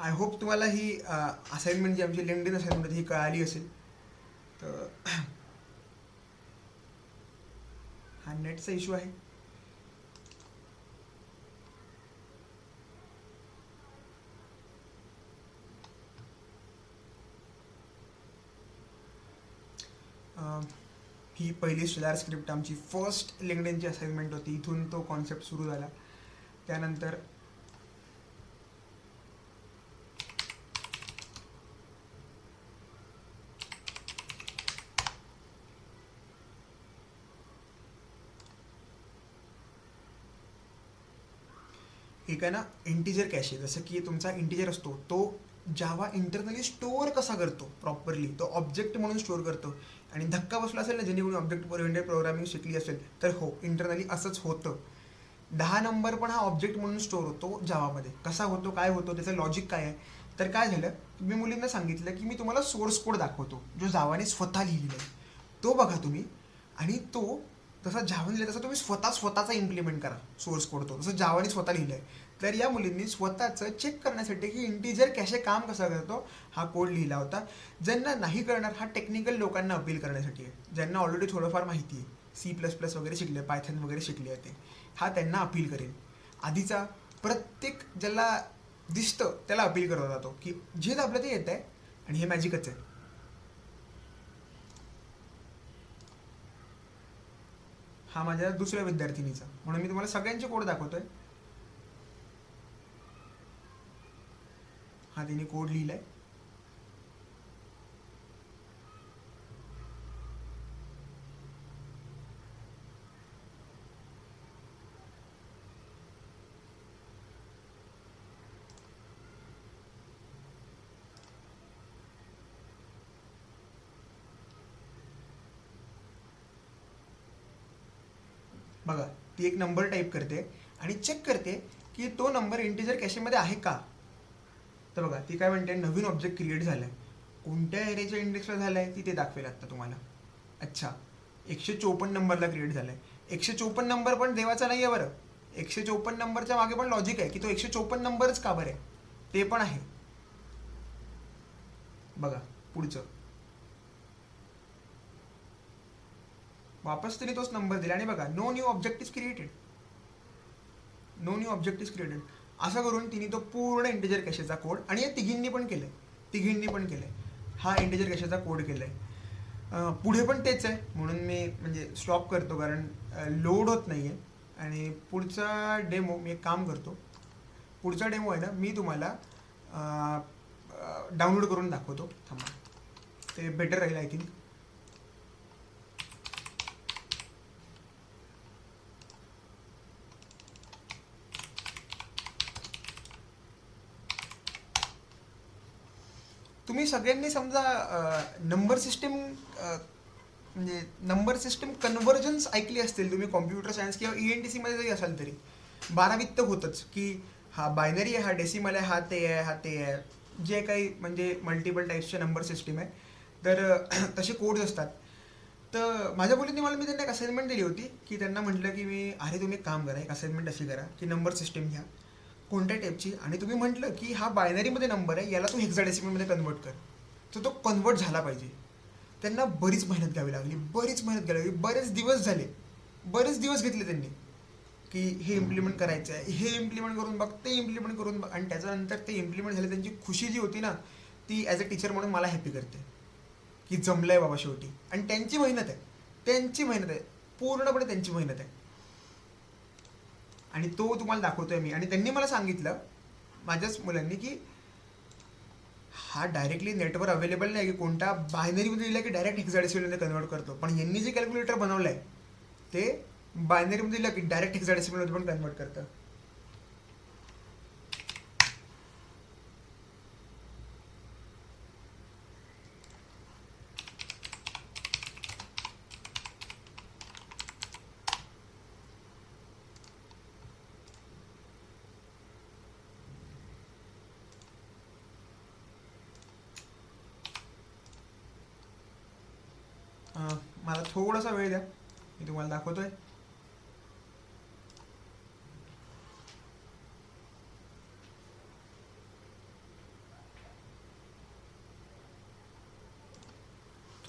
आय होप तुम्हाला ही असाइनमेंट जी आमची लिंक्डइन असाइनमेंट ही कळाली असेल. तर हा नेटचा इश्यू आहे. ही पहिली स्टेलार स्क्रिप्ट आमची फर्स्ट लिंक्डइनची असाइनमेंट होती. इथून तो कॉन्सेप्ट सुरू झाला. त्यानंतर एक आहे ना इंटिजर कॅशे, जसं की तुमचा इंटिजर असतो तो जावा इंटरनली स्टोअर कसा करतो प्रॉपरली, तो ऑब्जेक्ट म्हणून स्टोअर करतो. आणि धक्का बसला असेल ना, ज्यांनी कोणी ऑब्जेक्ट ओरिएंटेड प्रोग्रामिंग शिकली असेल तर हो, इंटरनली असंच होतं. 10 नंबर पण हा ऑब्जेक्ट म्हणून स्टोअर होतो जावामध्ये. कसा होतो, काय होतो, त्याचं लॉजिक काय आहे. तर काय झालं, मी मुलींना सांगितलं की मी तुम्हाला सोर्स कोड दाखवतो जो जावाने स्वतः लिहिलेला आहे, तो बघा तुम्ही. आणि तो तसा जावाने लिहिला तसा तुम्ही स्वतःचा इम्प्लिमेंट करा सोर्स कोड, तो जसं जावाने स्वतः लिहिलं आहे. तर या मुलींनी स्वतःचं चेक करण्यासाठी की इंटिजर कॅशे काम कसं करतो हा कोड लिहिला होता. ज्यांना नाही करणार, हा टेक्निकल लोकांना अपील करण्यासाठी आहे. ज्यांना ऑलरेडी थोडंफार माहिती आहे, C++ वगैरे शिकले, पायथन वगैरे शिकले आहे, ते हा त्यांना अपील करेल. आधीचा प्रत्येक ज्याला दिसतं त्याला अपील करत जातो की जे आपलं ते येत आहे आणि हे मॅजिकच आहे. हा माझ्या दुसऱ्या विद्यार्थिनीचा, म्हणून मी तुम्हाला सगळ्यांचे कोड दाखवतोय. हा तिने कोड लिहिलाय. बघा, ती एक नंबर टाईप करते आणि चेक करते की तो नंबर इंटिजर कॅशेमध्ये आहे का. तर बघा, ती काय म्हणते, नवीन ऑब्जेक्ट क्रिएट झालाय. कोणत्या एरियाच्या इंडेक्सला झालाय ती ते दाखवेल आता तुम्हाला. अच्छा, 154 नंबरला क्रिएट झालाय. 154 नंबर पण देवाचा नाही आहे बरं. 154 नंबरच्या मागे पण लॉजिक आहे की तो 154 नंबरच का बरं आहे, ते पण आहे. बघा पुढचं, वापस तिने तोच नंबर दिला आणि बघा, no new object is created. No new object is created असं करून तिने तो पूर्ण इंटिजर कॅशेचा कोड, आणि या तिघींनी पण केलंय. हा इंटिजर कॅशेचा कोड केलाय. पुढे पण तेच आहे, म्हणून मी म्हणजे स्टॉप करतो कारण लोड होत नाही आहे. आणि पुढचा डेमो मी एक काम करतो, पुढचा डेमो आहे ना मी तुम्हाला डाउनलोड करून दाखवतो. थांबा, ते बेटर राहील आय थिंक. तुम्ही सगळ्यांनी समजा नंबर सिस्टीम म्हणजे नंबर सिस्टम कन्व्हर्जन्स ऐकली असतील तुम्ही, कॉम्प्युटर सायन्स किंवा ENTC मध्ये जरी असाल तरी 12वीत तर होतंच की हा बायनरी आहे, हा डेसिमल आहे, हा ते आहे, हा ते आहे, जे काही म्हणजे मल्टिपल टाईप्सचे नंबर सिस्टीम आहे. तर तसे कोड्स असतात. तर माझ्या मुलींनी मी त्यांना एक असाइनमेंट दिली होती की त्यांना म्हटलं की अरे तुम्ही एक काम करा, एक असाइनमेंट अशी करा की नंबर सिस्टीम घ्या कोणत्या टाईपची, आणि तुम्ही म्हटलं की हा बायनरीमध्ये नंबर आहे, याला तू हेक्साडेसिमलमध्ये कन्वर्ट कर. तर तो कन्वर्ट झाला पाहिजे. त्यांना बरीच मेहनत घ्यावी लागली, बरेच दिवस घेतले त्यांनी की हे इम्प्लिमेंट करायचं आहे, हे इम्प्लिमेंट करून बघ, ते इम्प्लिमेंट करून बघ. आणि त्याच्यानंतर ते इम्प्लिमेंट झाले, त्यांची खुशी जी होती ना, ती ॲज अ टीचर म्हणून मला हॅपी करते की जमलंय बाबा शेवटी. आणि त्यांची मेहनत आहे, पूर्णपणे त्यांची मेहनत आहे. आणि तो तुम्हाला दाखवतोय मी. आणि त्यांनी मला सांगितलं, माझ्याच मुलांनी, की हा डायरेक्टली नेटवर अवेलेबल नाही की कोणत्या बायनरीमध्ये दिला की डायरेक्ट हेक्साडेसिमलमध्ये कन्वर्ट करतो, पण यांनी जे कॅल्क्युलेटर बनवलंय ते बायनरीमध्ये दिलं की डायरेक्ट हेक्साडेसिमलमध्ये पण कन्वर्ट करतं. मला थोडासा वेळ द्या, मी तुम्हाला दाखवतोय.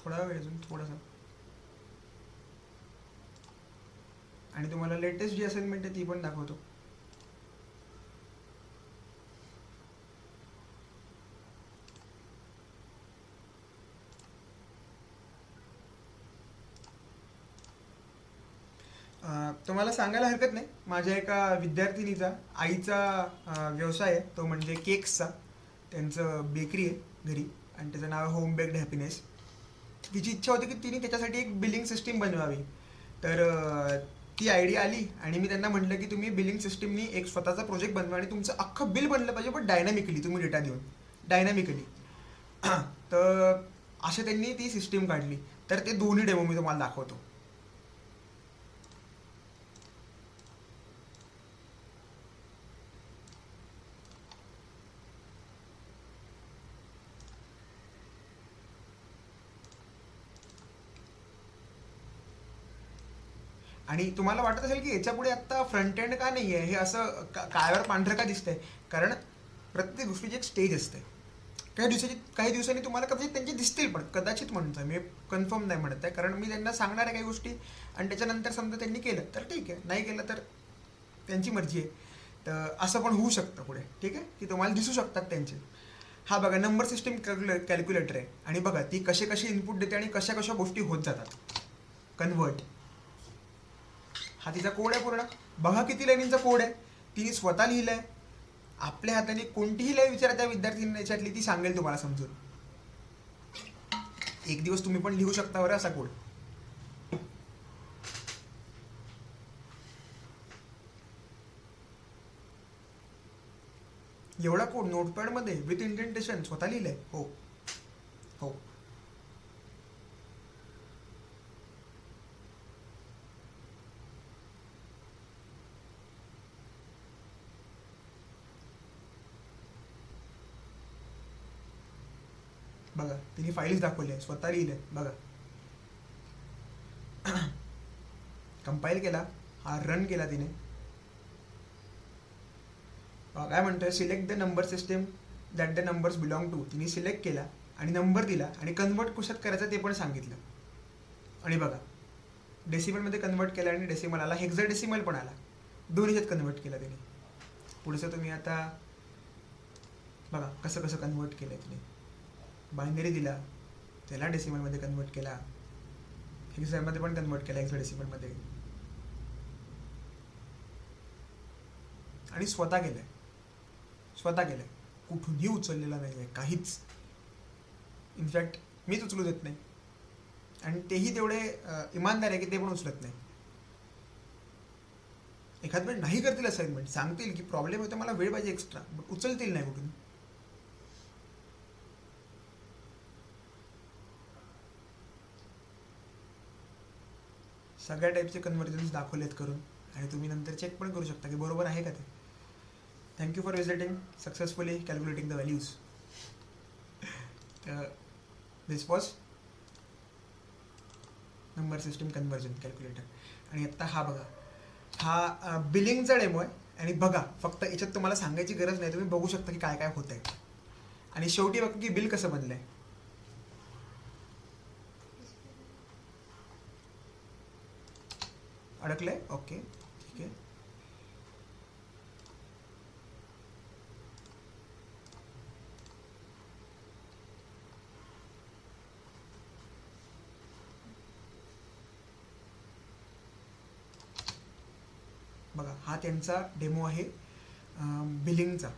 थोडा वेळ अजून थोडासा. आणि तुम्हाला लेटेस्ट जी असाइनमेंट आहे ती पण दाखवतो. तुम्हाला सांगायला हरकत नाही, माझ्या एका विद्यार्थिनीचा आईचा व्यवसाय आहे, तो म्हणजे केक्सचा. त्यांचं बेकरी आहे घरी आणि त्याचं नाव आहे होम बेक्ड हॅपीनेस. तिची इच्छा होती की तिने त्याच्यासाठी एक बिलिंग सिस्टीम बनवावी. तर ती आयडिया आली आणि मी त्यांना म्हटलं की तुम्ही बिलिंग सिस्टीमनी एक स्वतःचा प्रोजेक्ट बनवा आणि तुमचं अख्खं बिल बनलं पाहिजे, पण डायनॅमिकली तुम्ही डेटा देऊन डायनॅमिकली. तर अशा त्यांनी ती सिस्टीम काढली. तर ते दोन्ही डेमो मी तुम्हाला दाखवतो. आणि तुम्हाला वाटत असेल की याच्यापुढे आत्ता फ्रंट एंड का नाही आहे, हे असं काळ्यावर पांढरं का दिसतंय? कारण प्रत्येक गोष्टीची एक स्टेज असते. काही दिवसांनी तुम्हाला कदाचित त्यांचे दिसतील, पण कदाचित म्हणतोय मी, कन्फर्म नाही म्हणत आहे. कारण मी त्यांना सांगणार आहे काही गोष्टी आणि त्याच्यानंतर समजा त्यांनी केलं तर ठीक आहे, नाही केलं तर त्यांची मर्जी आहे. तर असं पण होऊ शकतं पुढे, ठीक आहे, की तुम्हाला दिसू शकतात त्यांचे. हा बघा, नंबर सिस्टीम कॅल्क्युलेटर आहे आणि बघा ती कसे कसे इनपुट देते आणि कशा कशा गोष्टी होत जातात कन्वर्ट. हा तिचा कोड आहे पूर्ण. बघा किती लाईनींचा कोड आहे, तिने स्वतः लिहिलाय. आपल्या हाताने कोणतीही लाईन विचारा त्या विद्यार्थ्यांना याच्यातली, ती सांगेल तुम्हाला समजून. एक दिवस तुम्ही पण लिहू शकता बरं असा कोड. एवढा कोड नोटपॅडमध्ये विथ इंडेंटेशन स्वतः लिहिलंय. हो हो. बघा तिने फाईल्स दाखवली आहे, स्वतः लिहिलंय. बघा, कंपाईल केला, हा रन केला तिने. काय म्हणतोय, select the number system that the numbers belong to. तिने सिलेक्ट केला आणि नंबर दिला आणि कन्वर्ट कशात करायचं ते पण सांगितलं. आणि बघा डेसिमलमध्ये कन्वर्ट केला आणि डेसिमल आला, हेक्साडेसिमल पण आला, दोन्हीच्यात कन्वर्ट केला तिने. पुढचं तुम्ही आता बघा कसं कसं कन्वर्ट केलं तिने. बायनरी दिला, त्याला डेसिमलमध्ये कन्वर्ट केला, हेक्सामध्ये पण कन्वर्ट केला हेक्साडेसिमलमध्ये, आणि स्वतः केलंय. कुठूनही उचललेला नाही आहे काहीच. इनफॅक्ट मीच उचलू देत नाही आणि तेही तेवढे इमानदार आहे की ते पण उचलत नाही. एखाद वेळ नाही करतील असाइनमेंट, सांगतील की प्रॉब्लेम होते, मला वेळ पाहिजे एक्स्ट्रा, बट उचलतील नाही कुठून. सगळ्या टाईपचे कन्व्हर्जन्स दाखवलेत करून आणि तुम्ही नंतर चेक पण करू शकता की बरोबर आहे का ते. Thank you for visiting successfully calculating the values. This was number system conversion calculator. आणि आत्ता हा बघा, हा बिलिंगचा डेमो आहे. आणि बघा फक्त याच्यात तुम्हाला सांगायची गरज नाही, तुम्ही बघू शकता की काय काय होत आहे. आणि शेवटी बघा की बिल कसं बनलंय. अडकलंय, ओके ठीक आहे. बघा हा त्यांचा डेमो आहे बिलिंगचा.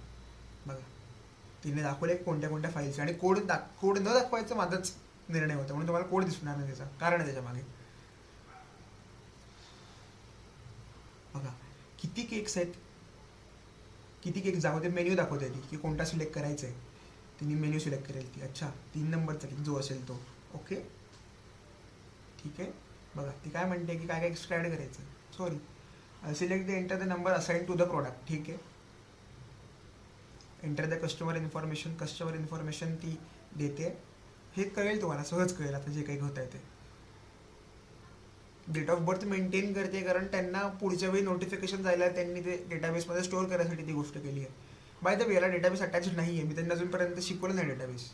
बघा तिने दाखवले कोणत्या कोणत्या फाईल्स, आणि कोड न दाखवायचं माझाच निर्णय होता, म्हणून तुम्हाला कोड दिसणार नाही. त्याचा कारण आहे त्याच्या मागे. बघा किती केक्स आहेत, किती केक दाखवते, मेन्यू दाखवते ती की कोणता सिलेक्ट करायचा आहे. तिने मेन्यू सिलेक्ट करेल ती. अच्छा 3 नंबरचा किती जो असेल तो, ओके ठीक आहे. बघा ती काय म्हणते की काय काय एक्स्ट्रा ॲड करायचं. Sorry, select the enter the number assign to the product. ठीक आहे. एंटर द कस्टमर इन्फॉर्मेशन ती देते. हे कळेल तुम्हाला, सहज कळेल आता जे काही होत आहे ते. डेट ऑफ बर्थ मेंटेन करते, कारण त्यांना पुढच्या वेळी नोटिफिकेशन जायला त्यांनी ते डेटाबेसमध्ये स्टोअर करायसाठी ती गोष्ट केली आहे. बाय द वे याला डेटाबेस अटॅच नाही आहे, मी त्यांना अजूनपर्यंत शिकवलं नाही डेटाबेस.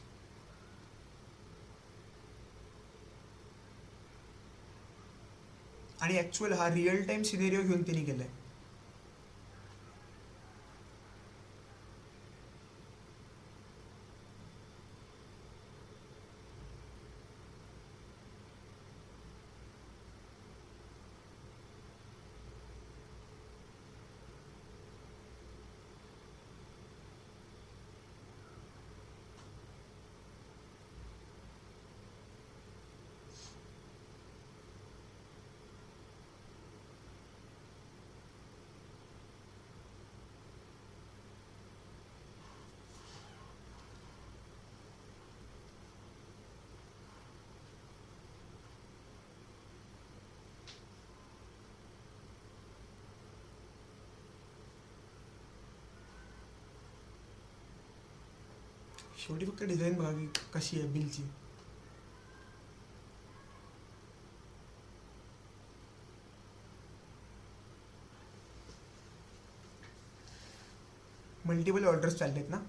आणि ॲक्च्युअल हा रिअल टाईम सिनेरिओ घेऊन तिने केला आहे. शेवटी फक्त डिझाईन बघा की कशी आहे बिलची. मल्टिपल ऑर्डर्स चाललेत ना.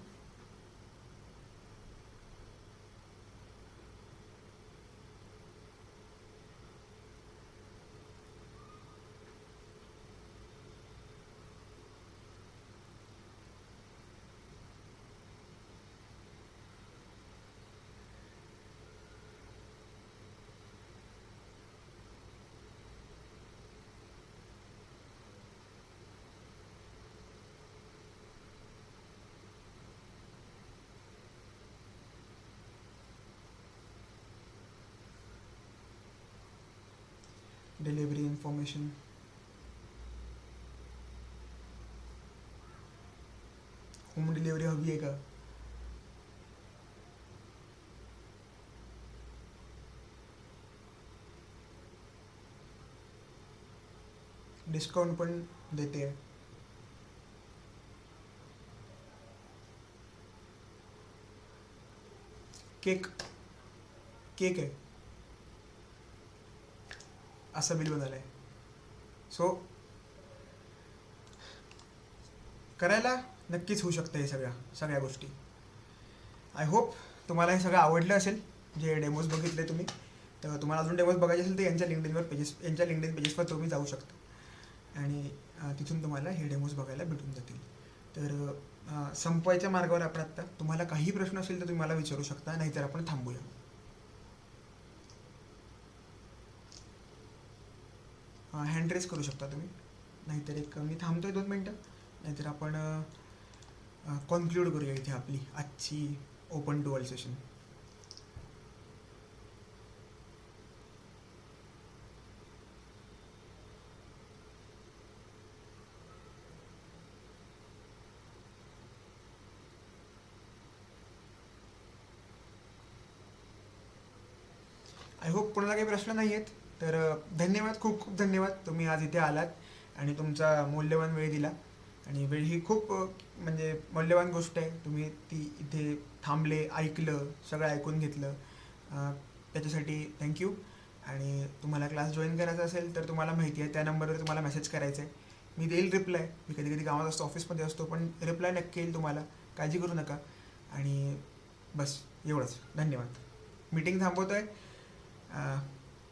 Delivery information. होम डिलिव्हरी हवी आहे का? डिस्काउंट पण देते आहे. केक केक आहे असं बिल बनायला आहे. सो करायला नक्कीच होऊ शकतं हे सगळ्या गोष्टी. आय होप तुम्हाला हे सगळं आवडलं असेल जे डेमोज बघितले तुम्ही. तर तुम्हाला अजून डेमोज बघायचे असेल तर यांच्या लिंक्डइन पेजेसवर तुम्ही जाऊ शकता आणि तिथून तुम्हाला हे डेमोज बघायला भेटून जातील. तर संपवायच्या मार्गावर आपण आत्ता. तुम्हाला काही प्रश्न असेल तर तुम्ही मला विचारू शकता, नाहीतर आपण थांबूया. हँड रेस करू शकता तुम्ही, नाहीतर एक मी थांबतोय 2 मिनटं, नाहीतर आपण कॉन्क्लूड करूया इथे आपली आजची open to world session. I hope कोणाला काही प्रश्न नाही आहेत. तर धन्यवाद, खूप खूप धन्यवाद. तुम्ही आज इथे आलात आणि तुमचा मौल्यवान वेळ दिला. आणि वेळ ही खूप म्हणजे मौल्यवान गोष्ट आहे. तुम्ही ती इथे थांबले, ऐकलं, सगळं ऐकून घेतलं, त्याच्यासाठी थँक्यू. आणि तुम्हाला क्लास जॉईन करायचा असेल तर तुम्हाला माहिती आहे त्या नंबरवर तुम्हाला मेसेज करायचा आहे. मी देईल रिप्लाय. मी कधी कधी गावात असतो, ऑफिसमध्ये असतो, पण रिप्लाय नक्की येईल तुम्हाला. काळजी करू नका. आणि बस एवढंच. धन्यवाद. मीटिंग थांबवतो आहे.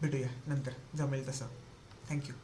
भेटूया नंतर जमेल तसं. थँक्यू.